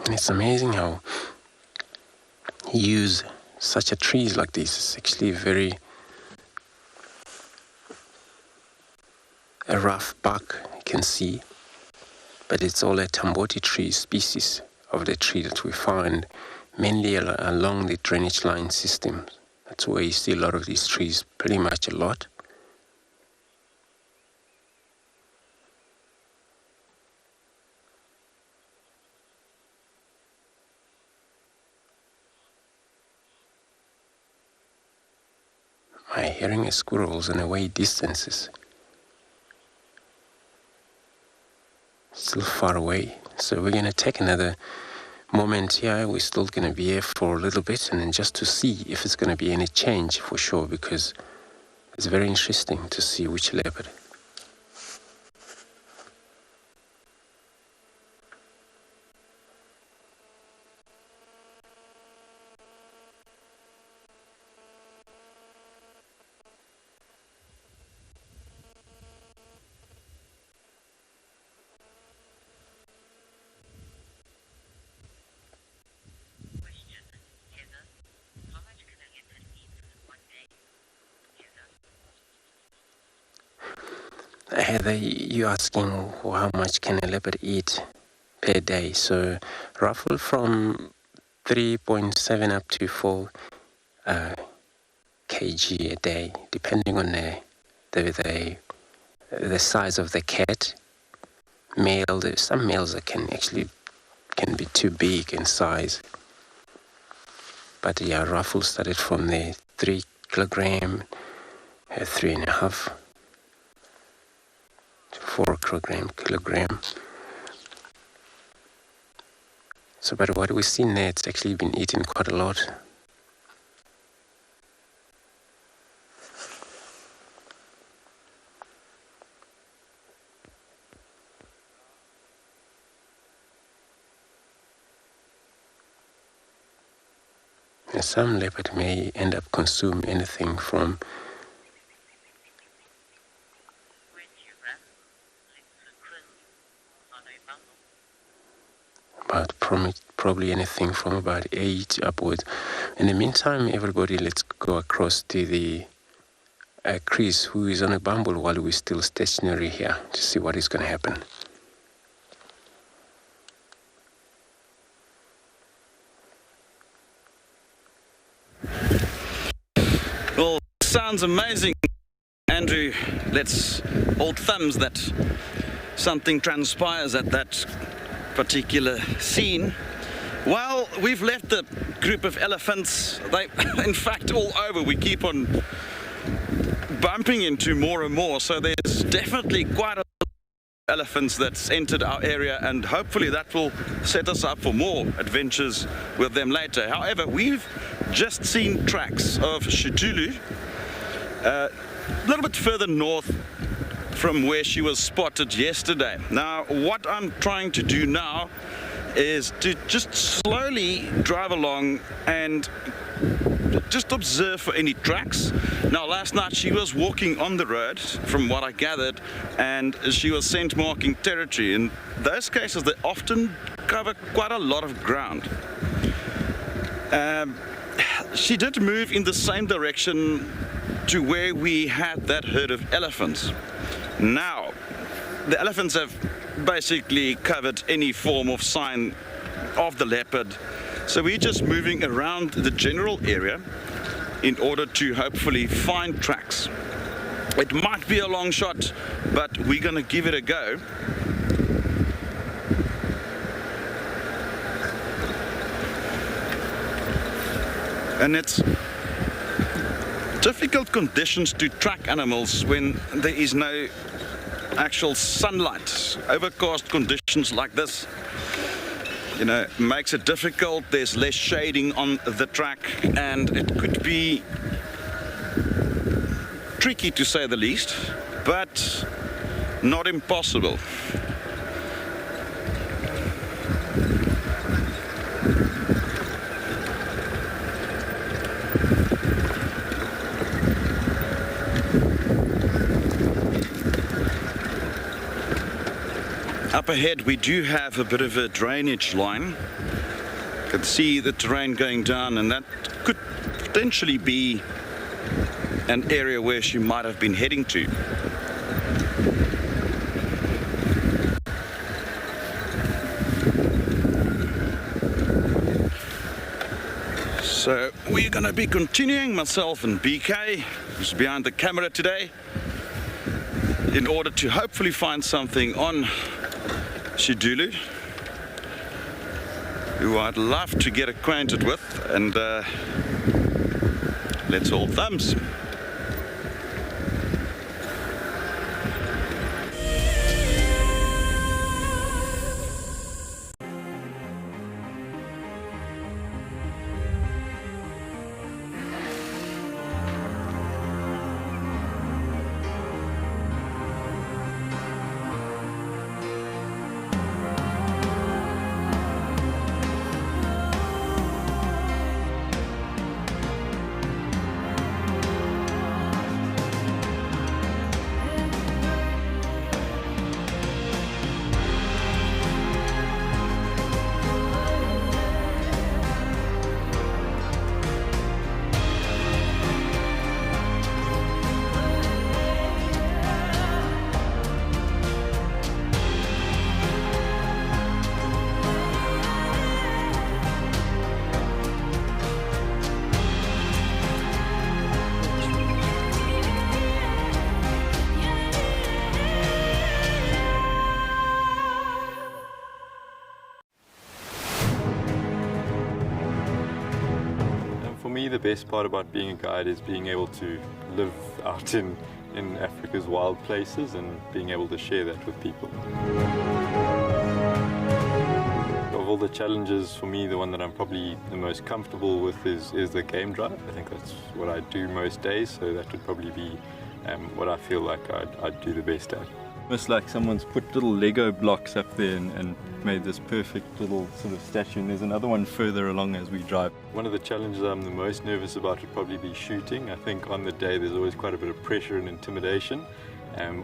And it's amazing how he used such a trees like this. It's actually very a rough bark you can see, but it's all a tamboti tree species of the tree that we find mainly along the drainage line systems. That's where you see a lot of these trees, pretty much a lot. My hearing is squirrels and away distances. Still far away, so we're gonna take another moment here. We're still gonna be here for a little bit, and then just to see if it's gonna be any change for sure, because it's very interesting to see which leopard. Heather, you're asking how much can a leopard eat per day. So roughly from 3.7 up to 4 kg a day, depending on the size of the cat. There's some males that can be too big in size. But yeah, ruffle started from the 3 kilogram, 3.5 to 4 kilogram. So, but what we've seen there, it's actually been eating quite a lot. And some leopard may end up consuming anything from probably anything from about 8 upwards. In the meantime, everybody, let's go across to the Chris, who is on a bumble while we're still stationary here, to see what is going to happen. Well, sounds amazing, Andrew. Let's hold thumbs that something transpires at that particular scene. Well, we've left the group of elephants. They, in fact, all over. We keep on bumping into more and more. So there's definitely quite a lot of elephants that's entered our area, and hopefully that will set us up for more adventures with them later. However, we've just seen tracks of Tswalu a little bit further north from where she was spotted yesterday. Now, what I'm trying to do now is to just slowly drive along and just observe for any tracks. Now, last night she was walking on the road, from what I gathered, and she was scent marking territory. In those cases, they often cover quite a lot of ground. She did move in the same direction to where we had that herd of elephants. Now, the elephants have basically covered any form of sign of the leopard. So we're just moving around the general area in order to hopefully find tracks. It might be a long shot, but we're going to give it a go. And it's difficult conditions to track animals when there is no actual sunlight. Overcast conditions like this, you know, makes it difficult. There's less shading on the track, and it could be tricky to say the least, but not impossible. Up ahead we do have a bit of a drainage line. You can see the terrain going down, and that could potentially be an area where she might have been heading to. So we're going to be continuing, myself and BK, who's behind the camera today, in order to hopefully find something on Tswalu, who I'd love to get acquainted with, and let's hold thumbs. me, the best part about being a guide is being able to live out in Africa's wild places and being able to share that with people. Of all the challenges, for me, the one that I'm probably the most comfortable with is the game drive. I think that's what I do most days, so that would probably be what I feel like I'd do the best at. It's like someone's put little Lego blocks up there and made this perfect little sort of statue, and there's another one further along as we drive. One of the challenges I'm the most nervous about would probably be shooting. I think on the day there's always quite a bit of pressure and intimidation,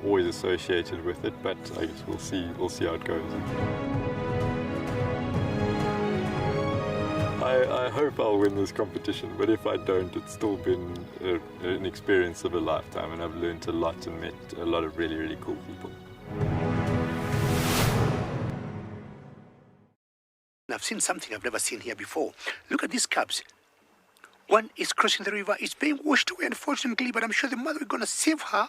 always associated with it, but I guess we'll see how it goes. I hope I'll win this competition, but if I don't, it's still been an experience of a lifetime, and I've learned a lot and met a lot of really, really cool people. I've seen something I've never seen here before. Look at these cubs. One is crossing the river. It's being washed away, unfortunately, but I'm sure the mother is going to save her.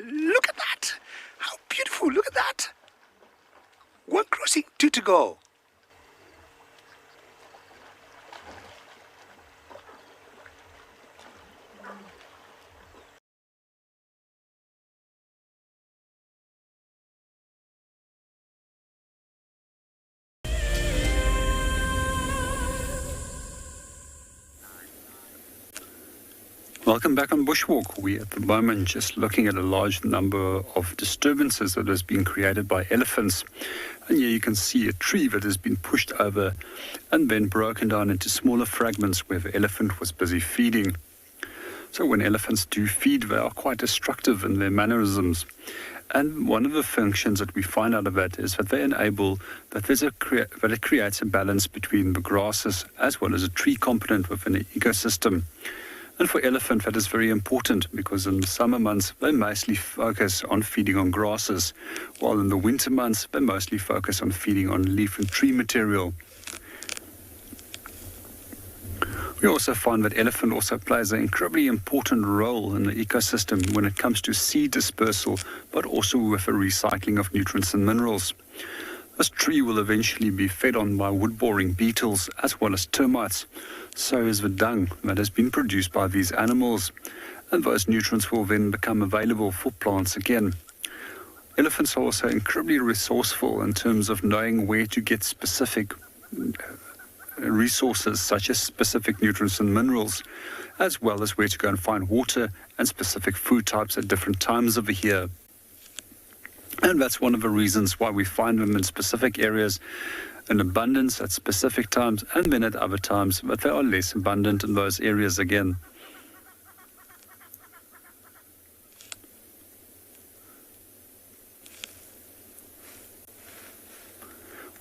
Look at that. How beautiful. Look at that. One crossing, two to go. Welcome back on Bushwalk. We at the moment just looking at a large number of disturbances that has been created by elephants. And here you can see a tree that has been pushed over and then broken down into smaller fragments where the elephant was busy feeding. So when elephants do feed, they are quite destructive in their mannerisms. And one of the functions that we find out of that is that they enable that it creates a balance between the grasses as well as a tree component within an ecosystem. And for elephant, that is very important because in the summer months, they mostly focus on feeding on grasses, while in the winter months, they mostly focus on feeding on leaf and tree material. We also find that elephant also plays an incredibly important role in the ecosystem when it comes to seed dispersal, but also with the recycling of nutrients and minerals. This tree will eventually be fed on by wood-boring beetles as well as termites. So is the dung that has been produced by these animals, and those nutrients will then become available for plants again. Elephants are also incredibly resourceful in terms of knowing where to get specific resources such as specific nutrients and minerals, as well as where to go and find water and specific food types at different times of the year. And that's one of the reasons why we find them in specific areas in abundance at specific times, and then at other times, but they are less abundant in those areas again.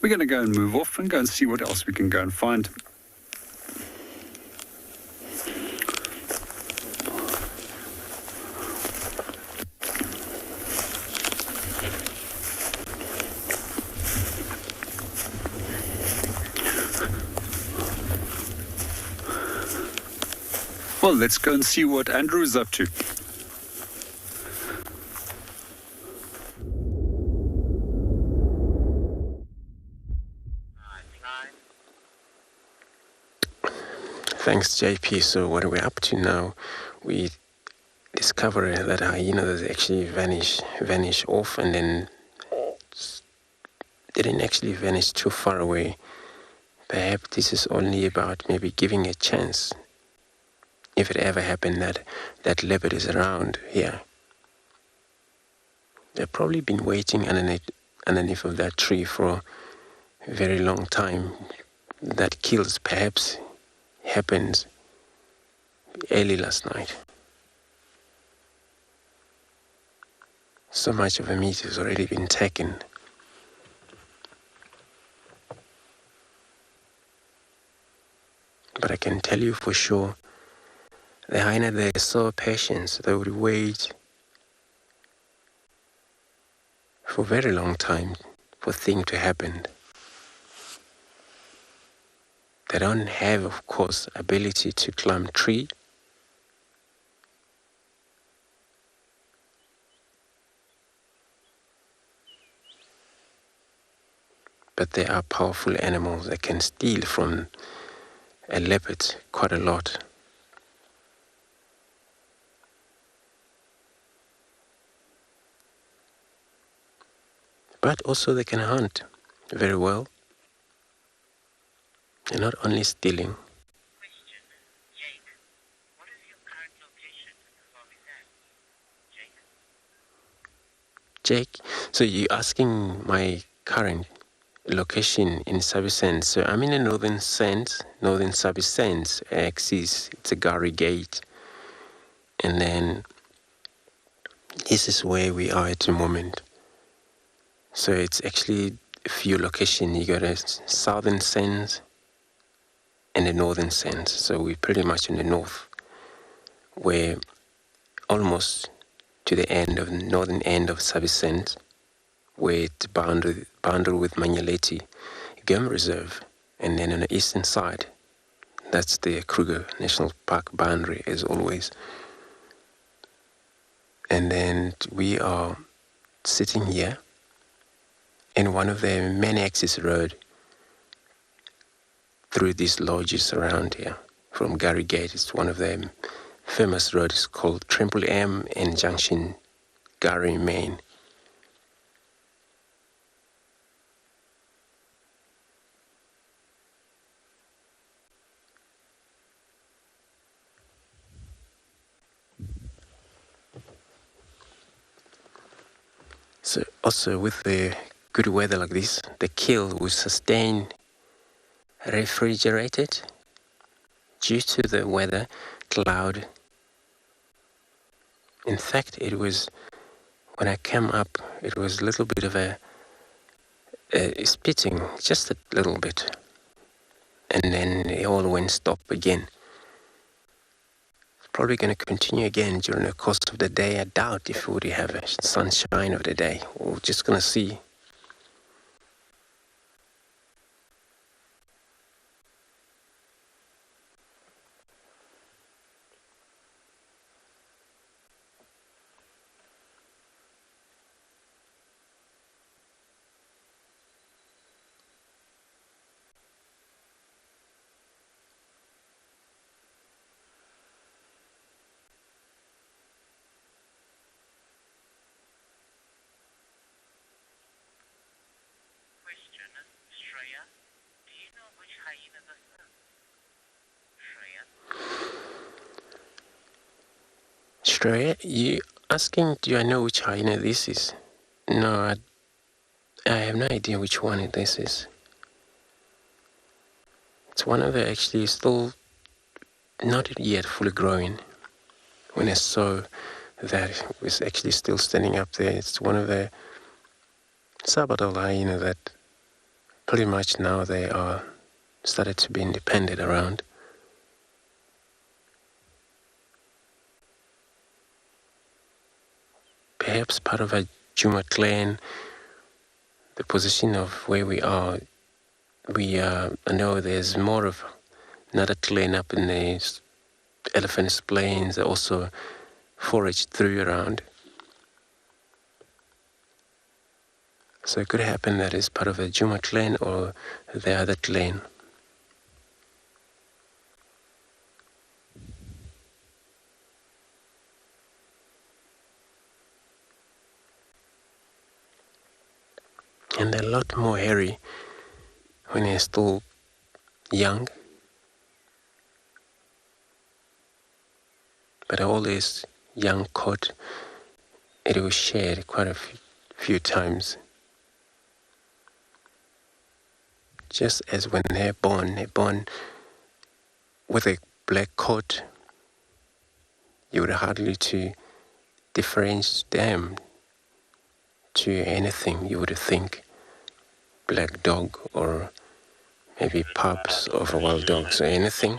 We're going to go and move off and go and see what else we can go and find. Well, let's go and see what Andrew is up to. Thanks, JP. So what we're up to now, we discover that hyenas actually vanish off, and then didn't actually vanish too far away. Perhaps this is only about maybe giving a chance. If it ever happened that leopard is around here. They've probably been waiting underneath of that tree for a very long time. That kills perhaps happened early last night. So much of the meat has already been taken. But I can tell you for sure, the hyena, they're so patient. They would wait for a very long time for things to happen. They don't have, of course, ability to climb tree. But they are powerful animals that can steal from a leopard quite a lot. But also they can hunt very well. They're not only stealing. Jake, so you're asking my current location in Sabi Sands. So I'm in the northern Sabi Sands axis. It's a Gary Gate. And then this is where we are at the moment. So it's actually a few locations. You got a southern sands and the northern sands. So we're pretty much in the north, where almost to the end of the northern end of Sabi Sands, where it's bounded with Manyaleti Game Reserve. And then on the eastern side, that's the Kruger National Park boundary, as always. And then we are sitting here in one of the main access road through these lodges around here. From Gary Gate, it's one of the famous roads called Triple M and Junction Gary Main. So also with the good weather like this, the kill will sustain refrigerated due to the weather, cloud. In fact, it was, when I came up, it was a little bit of a spitting, just a little bit. And then it all went stop again. It's probably going to continue again during the course of the day. I doubt if we would have a sunshine of the day. We're just going to see. Shreya, you asking, do I know which hyena this is? No, I have no idea which one this is. It's one of the actually still not yet fully growing. When I saw that it was actually still standing up there, it's one of the Sabadol hyena that pretty much now they are started to be independent around. Perhaps part of a Djuma clan, the position of where we are, I know there's more of another clan up in the Elephants Plains that also forage through around. So it could happen that it's part of a Djuma clan or the other clan. And they're a lot more hairy when they're still young. But all this young coat, it was shared quite a few times. Just as when they're born with a black coat, you would hardly to differentiate them to anything. You would think black dog or maybe pups of a wild dogs or anything.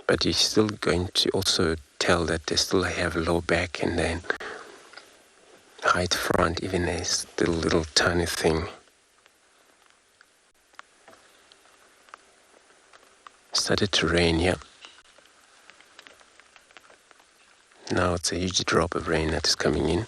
But you're still going to also tell that they still have low back and then high front, even a still little tiny thing. Started to rain here. Now it's a huge drop of rain that is coming in.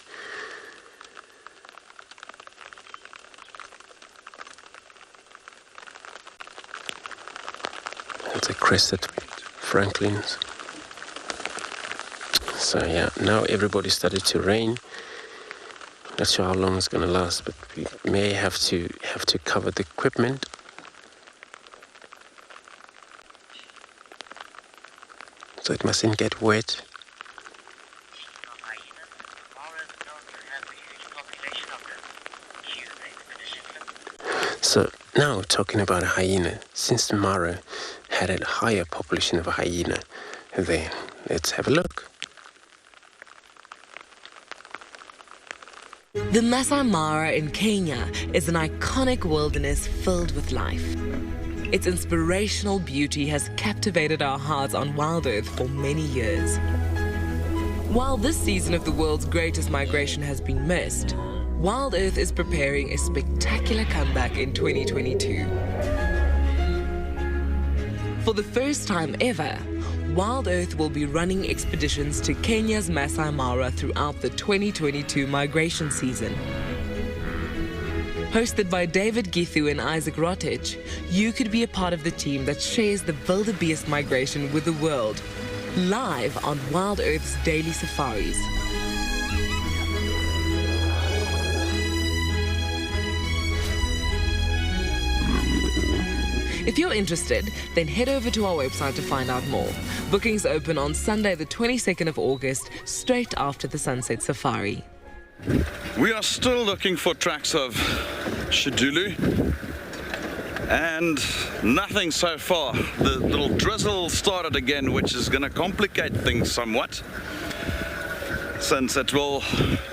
It's a crested Franklin's. So yeah, now everybody started to rain. Not sure how long it's going to last, but we may have to cover the equipment. So it mustn't get wet. So now talking about a hyena, since Mara had a higher population of a hyena there, let's have a look. The Masai Mara in Kenya is an iconic wilderness filled with life. Its inspirational beauty has captivated our hearts on WildEarth for many years. While this season of the world's greatest migration has been missed, WildEarth is preparing a spectacular comeback in 2022. For the first time ever, WildEarth will be running expeditions to Kenya's Masai Mara throughout the 2022 migration season. Hosted by David Githu and Isaac Rotich, you could be a part of the team that shares the Wildebeest migration with the world, live on WildEarth's daily safaris. If you're interested, then head over to our website to find out more. Bookings open on Sunday the 22nd of August, straight after the Sunset Safari. We are still looking for tracks of Shedulu, and nothing so far. The little drizzle started again, which is going to complicate things somewhat. Since it will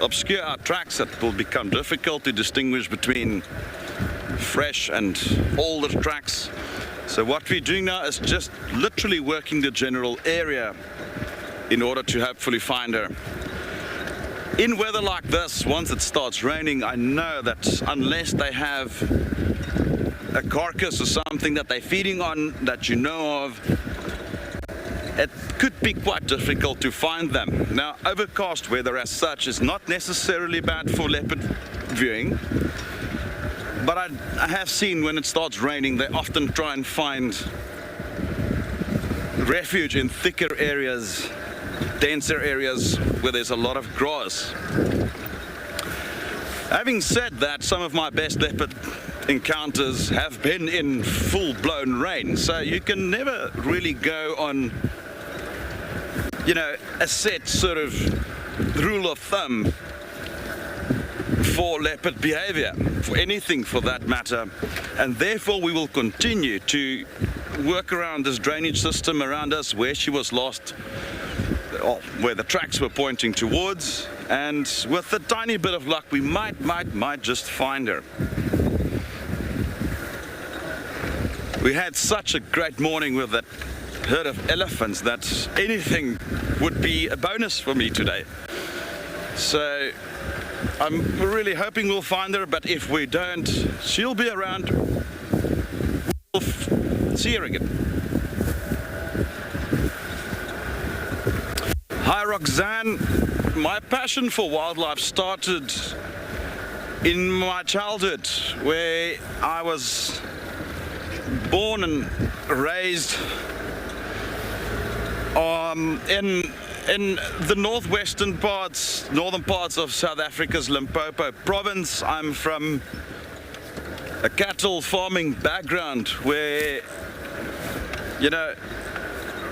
obscure our tracks, it will become difficult to distinguish between fresh and older tracks. So what we're doing now is just literally working the general area in order to hopefully find her. In weather like this, once it starts raining, I know that unless they have a carcass or something that they're feeding on that you know of, it could be quite difficult to find them. Now, overcast weather as such is not necessarily bad for leopard viewing, but I have seen when it starts raining, they often try and find refuge in thicker areas, denser areas where there's a lot of grass. Having said that, some of my best leopard encounters have been in full-blown rain, so you can never really go on, you know, a set sort of rule of thumb for leopard behavior, for anything for that matter, and therefore we will continue to work around this drainage system around us where she was lost, where the tracks were pointing towards, and with a tiny bit of luck we might just find her. We had such a great morning with that herd of elephants that anything would be a bonus for me today. So I'm really hoping we'll find her, but if we don't, she'll be around. We'll see her again. Hi Roxanne, my passion for wildlife started in my childhood, where I was born and raised in the northern parts of South Africa's Limpopo province. I'm from a cattle farming background where, you know,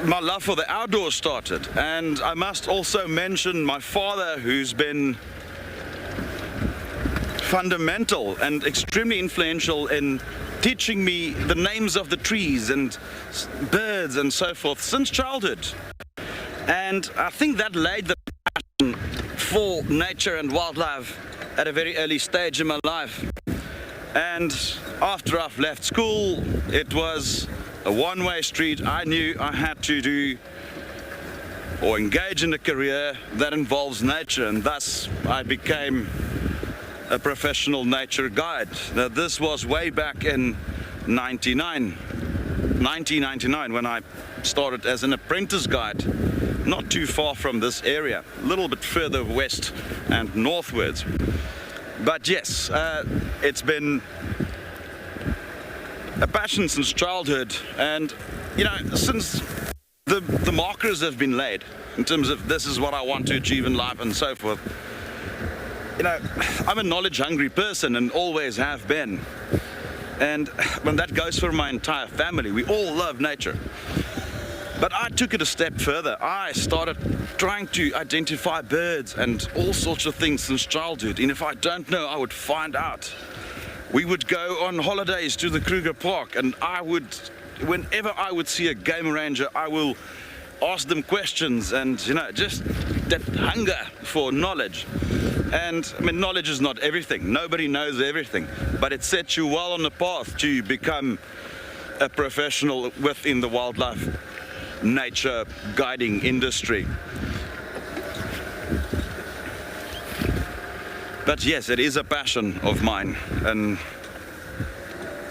my love for the outdoors started. And I must also mention my father, who's been fundamental and extremely influential in teaching me the names of the trees and birds and so forth since childhood. And I think that laid the passion for nature and wildlife at a very early stage in my life. And after I've left school, it was a one-way street. I knew I had to do or engage in a career that involves nature, and thus I became a professional nature guide. Now, this was way back in 1999 when I started as an apprentice guide, not too far from this area, a little bit further west and northwards. But yes, it's been a passion since childhood, and you know, since the markers have been laid in terms of this is what I want to achieve in life and so forth, I'm a knowledge-hungry person and always have been. And when that goes for my entire family, we all love nature. But I took it a step further. I started trying to identify birds and all sorts of things since childhood. And if I don't know, I would find out. We would go on holidays to the Kruger Park, and whenever I would see a game ranger, I will ask them questions and, just that hunger for knowledge. And knowledge is not everything. Nobody knows everything, but it sets you well on the path to become a professional within the wildlife nature guiding industry. But yes, it is a passion of mine, and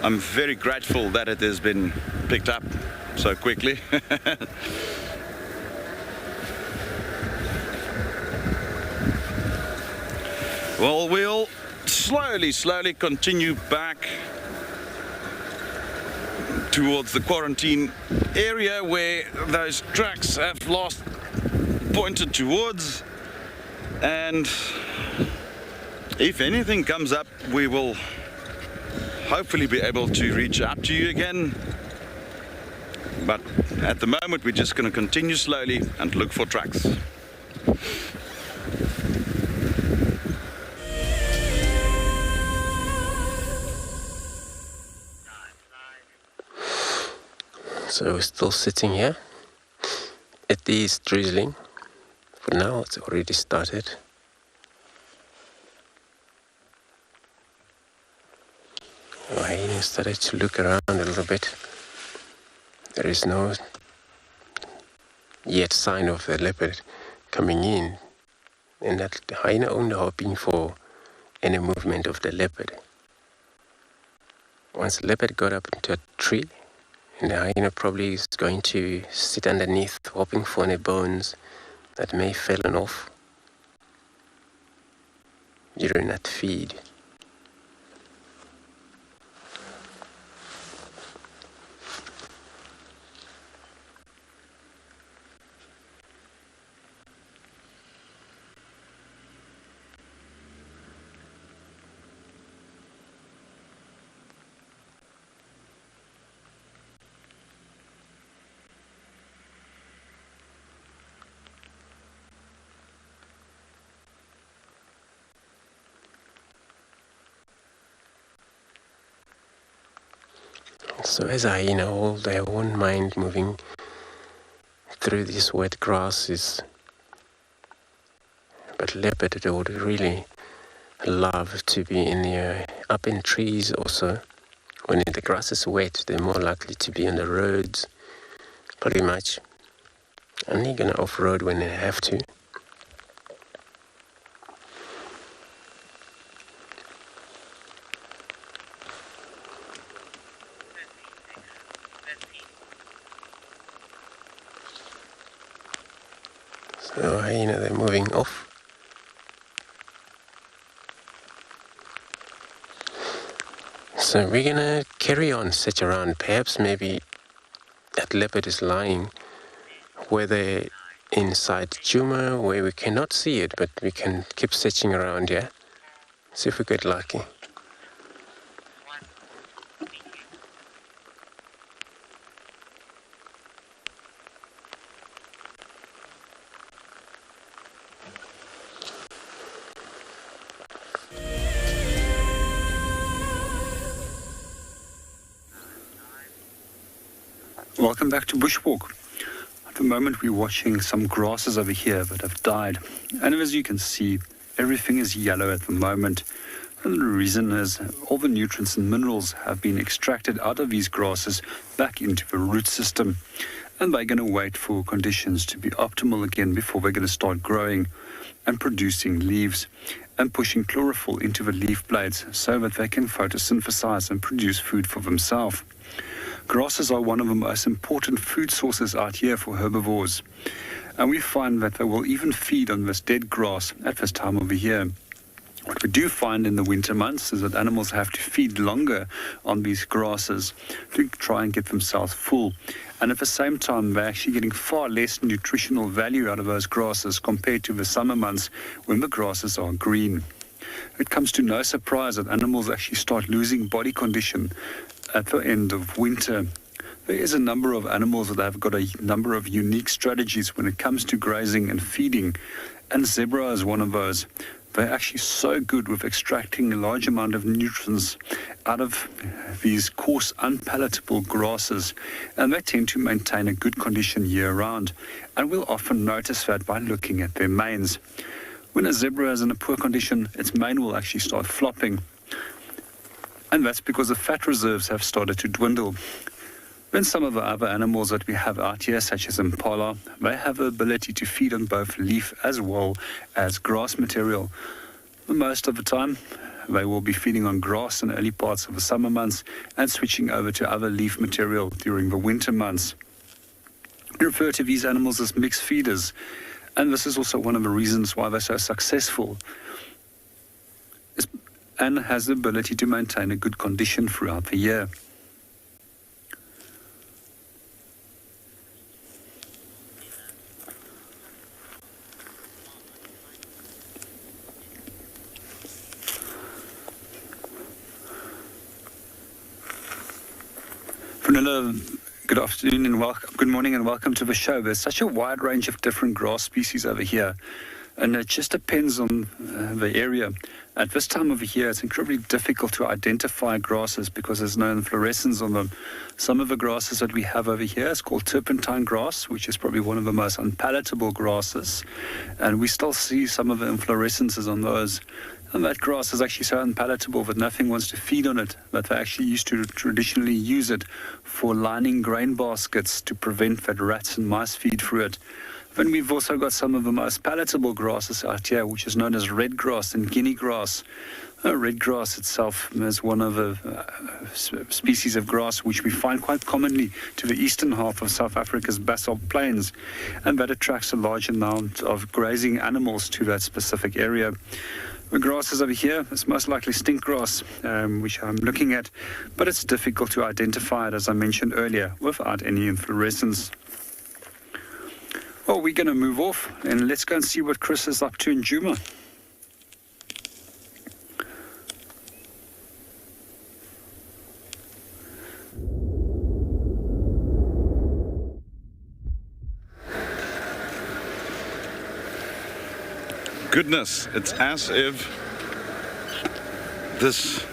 I'm very grateful that it has been picked up so quickly. Well, we'll slowly continue back towards the quarantine area where those tracks have last pointed towards, and if anything comes up, we will hopefully be able to reach out to you again. But at the moment, we're just going to continue slowly and look for tracks. So we're still sitting here. It is drizzling. For now, it's already started. I started to look around a little bit. There is no yet sign of the leopard coming in, and that the hyena only hoping for any movement of the leopard. Once the leopard got up into a tree, and the hyena probably is going to sit underneath, hoping for any bones that may have fallen off during that feed. So as a hyena, hold their own mind moving through this wet grasses. But leopard, they would really love to be up in trees also. When the grass is wet, they're more likely to be on the roads, pretty much. And they're gonna off-road when they have to. So they're moving off. So we're gonna carry on, search around. Perhaps maybe that leopard is lying whether inside Djuma where we cannot see it, but we can keep searching around, yeah? See if we get lucky. Welcome back to Bushwalk. At the moment we're watching some grasses over here that have died, and as you can see, everything is yellow at the moment, and the reason is all the nutrients and minerals have been extracted out of these grasses back into the root system, and they're going to wait for conditions to be optimal again before they're going to start growing and producing leaves and pushing chlorophyll into the leaf blades so that they can photosynthesize and produce food for themselves. Grasses are one of the most important food sources out here for herbivores, and we find that they will even feed on this dead grass at this time of the year. What we do find in the winter months is that animals have to feed longer on these grasses to try and get themselves full, and at the same time they're actually getting far less nutritional value out of those grasses compared to the summer months when the grasses are green. It comes to no surprise that animals actually start losing body condition at the end of winter. There is a number of animals that have got a number of unique strategies when it comes to grazing and feeding, and zebra is one of those. They're actually so good with extracting a large amount of nutrients out of these coarse, unpalatable grasses, and they tend to maintain a good condition year-round, and we'll often notice that by looking at their manes. When a zebra is in a poor condition, its mane will actually start flopping, and that's because the fat reserves have started to dwindle. Then some of the other animals that we have out here, such as Impala, they have the ability to feed on both leaf as well as grass material. Most of the time, they will be feeding on grass in the early parts of the summer months and switching over to other leaf material during the winter months. We refer to these animals as mixed feeders, and this is also one of the reasons why they're so successful, and has the ability to maintain a good condition throughout the year. Good afternoon and good morning and welcome to the show. There's such a wide range of different grass species over here, and it just depends on the area. At this time of the year, it's incredibly difficult to identify grasses because there's no inflorescence on them. Some of the grasses that we have over here is called turpentine grass, which is probably one of the most unpalatable grasses, and we still see some of the inflorescences on those. And that grass is actually so unpalatable that nothing wants to feed on it, that they actually used to traditionally use it for lining grain baskets to prevent that rats and mice feed through it. Then we've also got some of the most palatable grasses out here, which is known as red grass and guinea grass. Red grass itself is one of the species of grass which we find quite commonly to the eastern half of South Africa's basalt plains, and that attracts a large amount of grazing animals to that specific area. The grass is over here. It's most likely stink grass, which I'm looking at, but it's difficult to identify it, as I mentioned earlier, without any inflorescence. Well, we're going to move off, and let's go and see what Chris is up to in Djuma. Goodness, it's as if this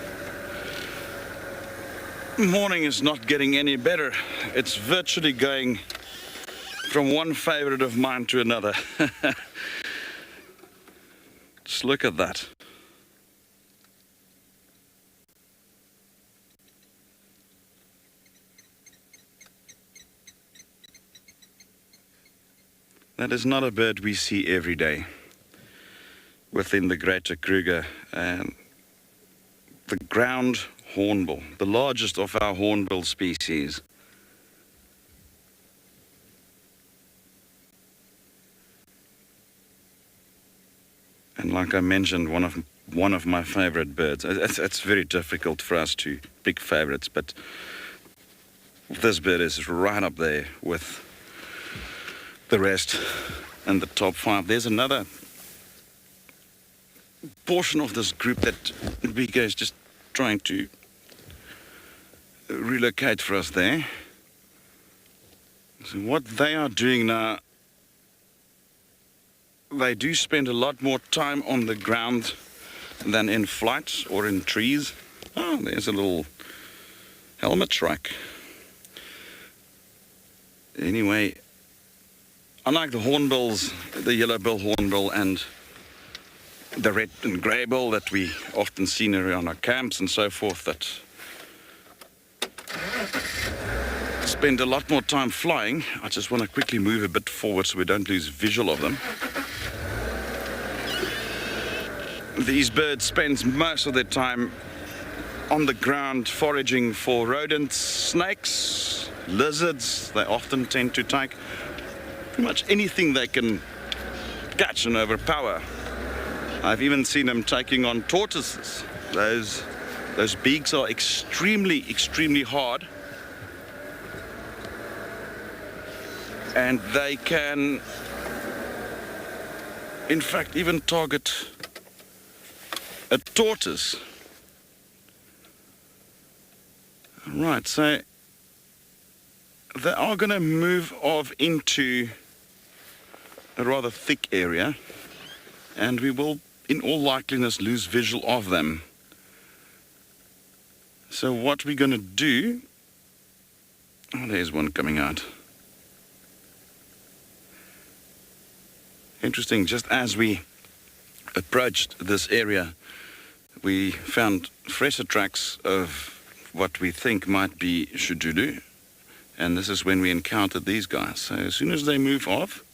morning is not getting any better. It's virtually going from one favorite of mine to another. Just look at that. That is not a bird we see every day within the greater Kruger. The ground hornbill, the largest of our hornbill species. And like I mentioned, one of my favorite birds. It's very difficult for us to pick favorites, but this bird is right up there with the rest and the top 5. There's another portion of this group that Vika is just trying to relocate for us there. So what they are doing now, they do spend a lot more time on the ground than in flight or in trees. Oh, there's a little helmet shrike. Anyway, unlike the hornbills, the yellow-bill hornbill and the red and grey bill that we often see around our camps and so forth, that spend a lot more time flying. I just want to quickly move a bit forward so we don't lose visual of them. These birds spend most of their time on the ground foraging for rodents, snakes, lizards. They often tend to take pretty much anything they can catch and overpower. I've even seen them taking on tortoises. Those beaks are extremely hard, and they can in fact even target a tortoise. Right, so they are going to move off into a rather thick area, and we will, in all likeliness, lose visual of them. So what we're going to do... Oh, there's one coming out. Interesting, just as we approached this area, we found fresher tracks of what we think might be Tswalu, and this is when we encountered these guys. So as soon as they move off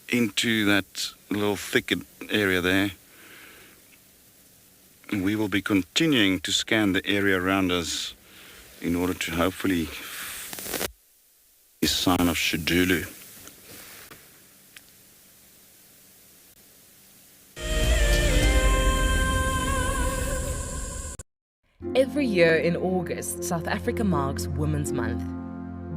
into that little thicket area there, we will be continuing to scan the area around us in order to hopefully find a sign of Tswalu. Every year in August, South Africa marks Women's Month.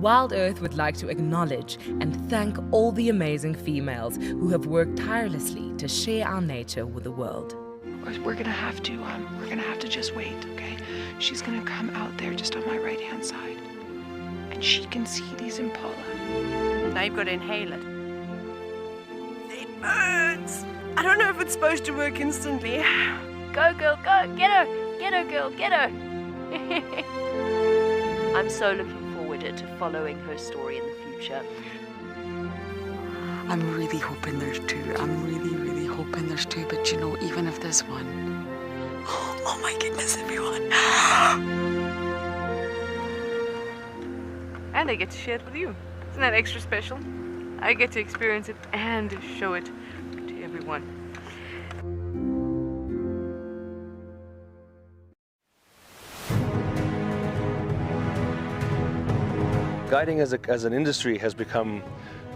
WildEarth would like to acknowledge and thank all the amazing females who have worked tirelessly to share our nature with the world. We're gonna have to just wait, okay? She's gonna come out there just on my right-hand side, and she can see these impala. Now you've got to inhale it. It burns. I don't know if it's supposed to work instantly. Go, girl, go! Get her! Get her, girl! Get her! I'm so looking forward to following her story in the future. I'm really hoping there's two. I'm really hoping there's two. But you know, even if there's one, oh my goodness, everyone! And I get to share it with you. Isn't that extra special? I get to experience it and show it to everyone. Guiding as an industry has become,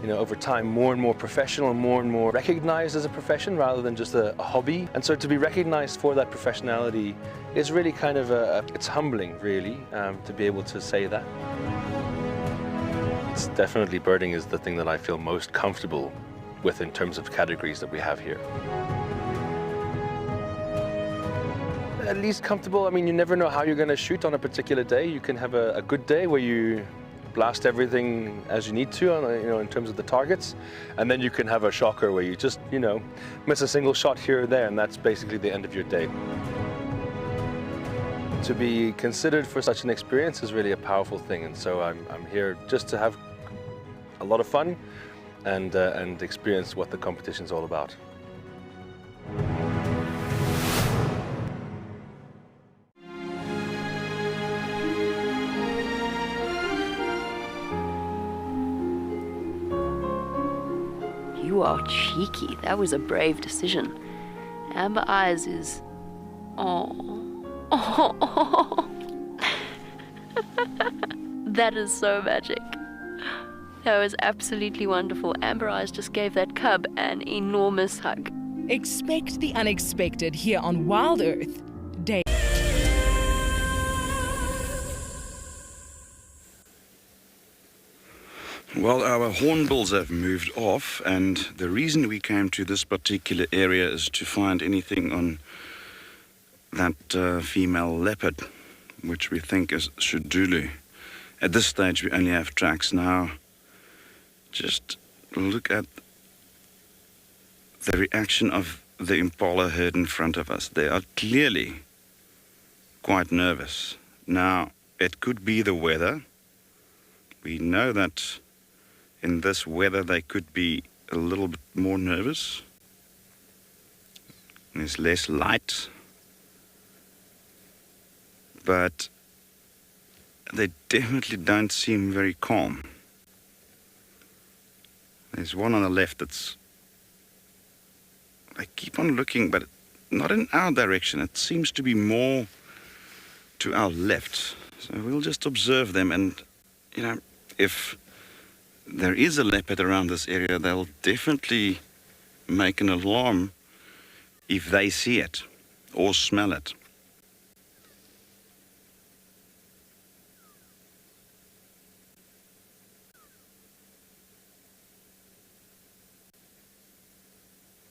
over time more and more professional and more recognized as a profession rather than just a hobby. And so to be recognized for that professionality is really kind of it's humbling, really, to be able to say that. It's definitely birding is the thing that I feel most comfortable with in terms of categories that we have here. At least comfortable. I mean, you never know how you're going to shoot on a particular day. You can have a good day where you blast everything as you need to, in terms of the targets, and then you can have a shocker where you just, miss a single shot here or there, and that's basically the end of your day. To be considered for such an experience is really a powerful thing, and so I'm here just to have a lot of fun and experience what the competition's all about. You are cheeky. That was a brave decision. Amber Eyes is... Oh. That is so magic. That was absolutely wonderful. Amber Eyes just gave that cub an enormous hug. Expect the unexpected here on WildEarth. Well, our hornbills have moved off, and the reason we came to this particular area is to find anything on that female leopard, which we think is Tswalu. At this stage, we only have tracks. Now, just look at the reaction of the impala herd in front of us. They are clearly quite nervous. Now, it could be the weather. We know that in this weather they could be a little bit more nervous. There's less light. But they definitely don't seem very calm. There's one on the left that's... I keep on looking, but not in our direction. It seems to be more to our left. So we'll just observe them, and, if there is a leopard around this area, they'll definitely make an alarm if they see it or smell it.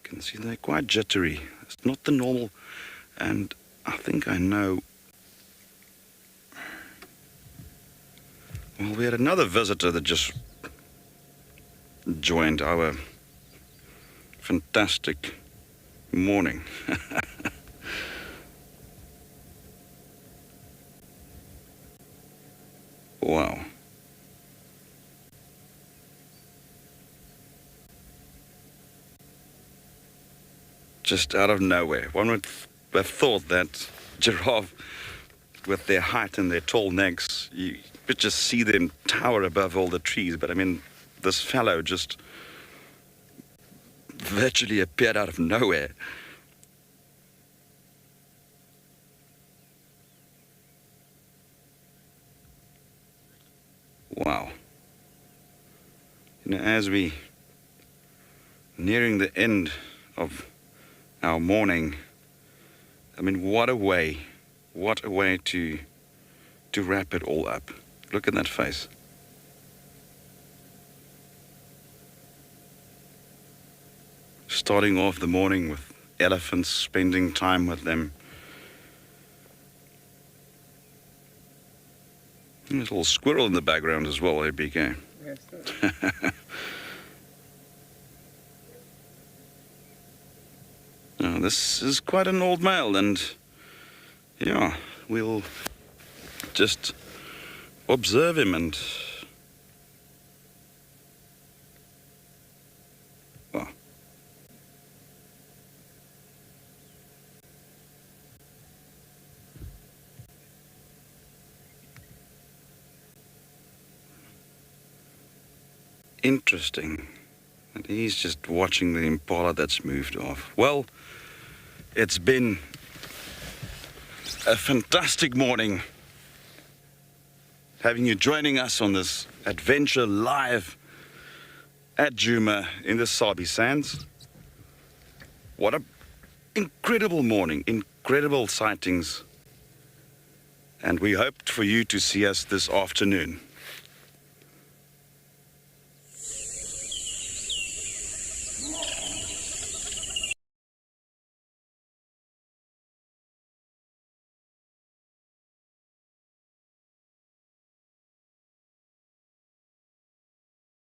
You can see they're quite jittery. It's not the normal, and I think I know. Well, we had another visitor that just joined our fantastic morning. Wow. Just out of nowhere. One would have thought that giraffe, with their height and their tall necks, you could just see them tower above all the trees. But I mean, this fellow just virtually appeared out of nowhere. Wow. You know, as we nearing the end of our morning, I mean, what a way to wrap it all up. Look at that face. Starting off the morning with elephants, spending time with them. And there's a little squirrel in the background as well, BK. Yes, Now, this is quite an old male, and yeah, we'll just observe him and well, interesting. And he's just watching the Impala that's moved off. Well, it's been a fantastic morning having you joining us on this adventure live at Djuma in the Sabi Sands. What an incredible morning, incredible sightings. And we hoped for you to see us this afternoon.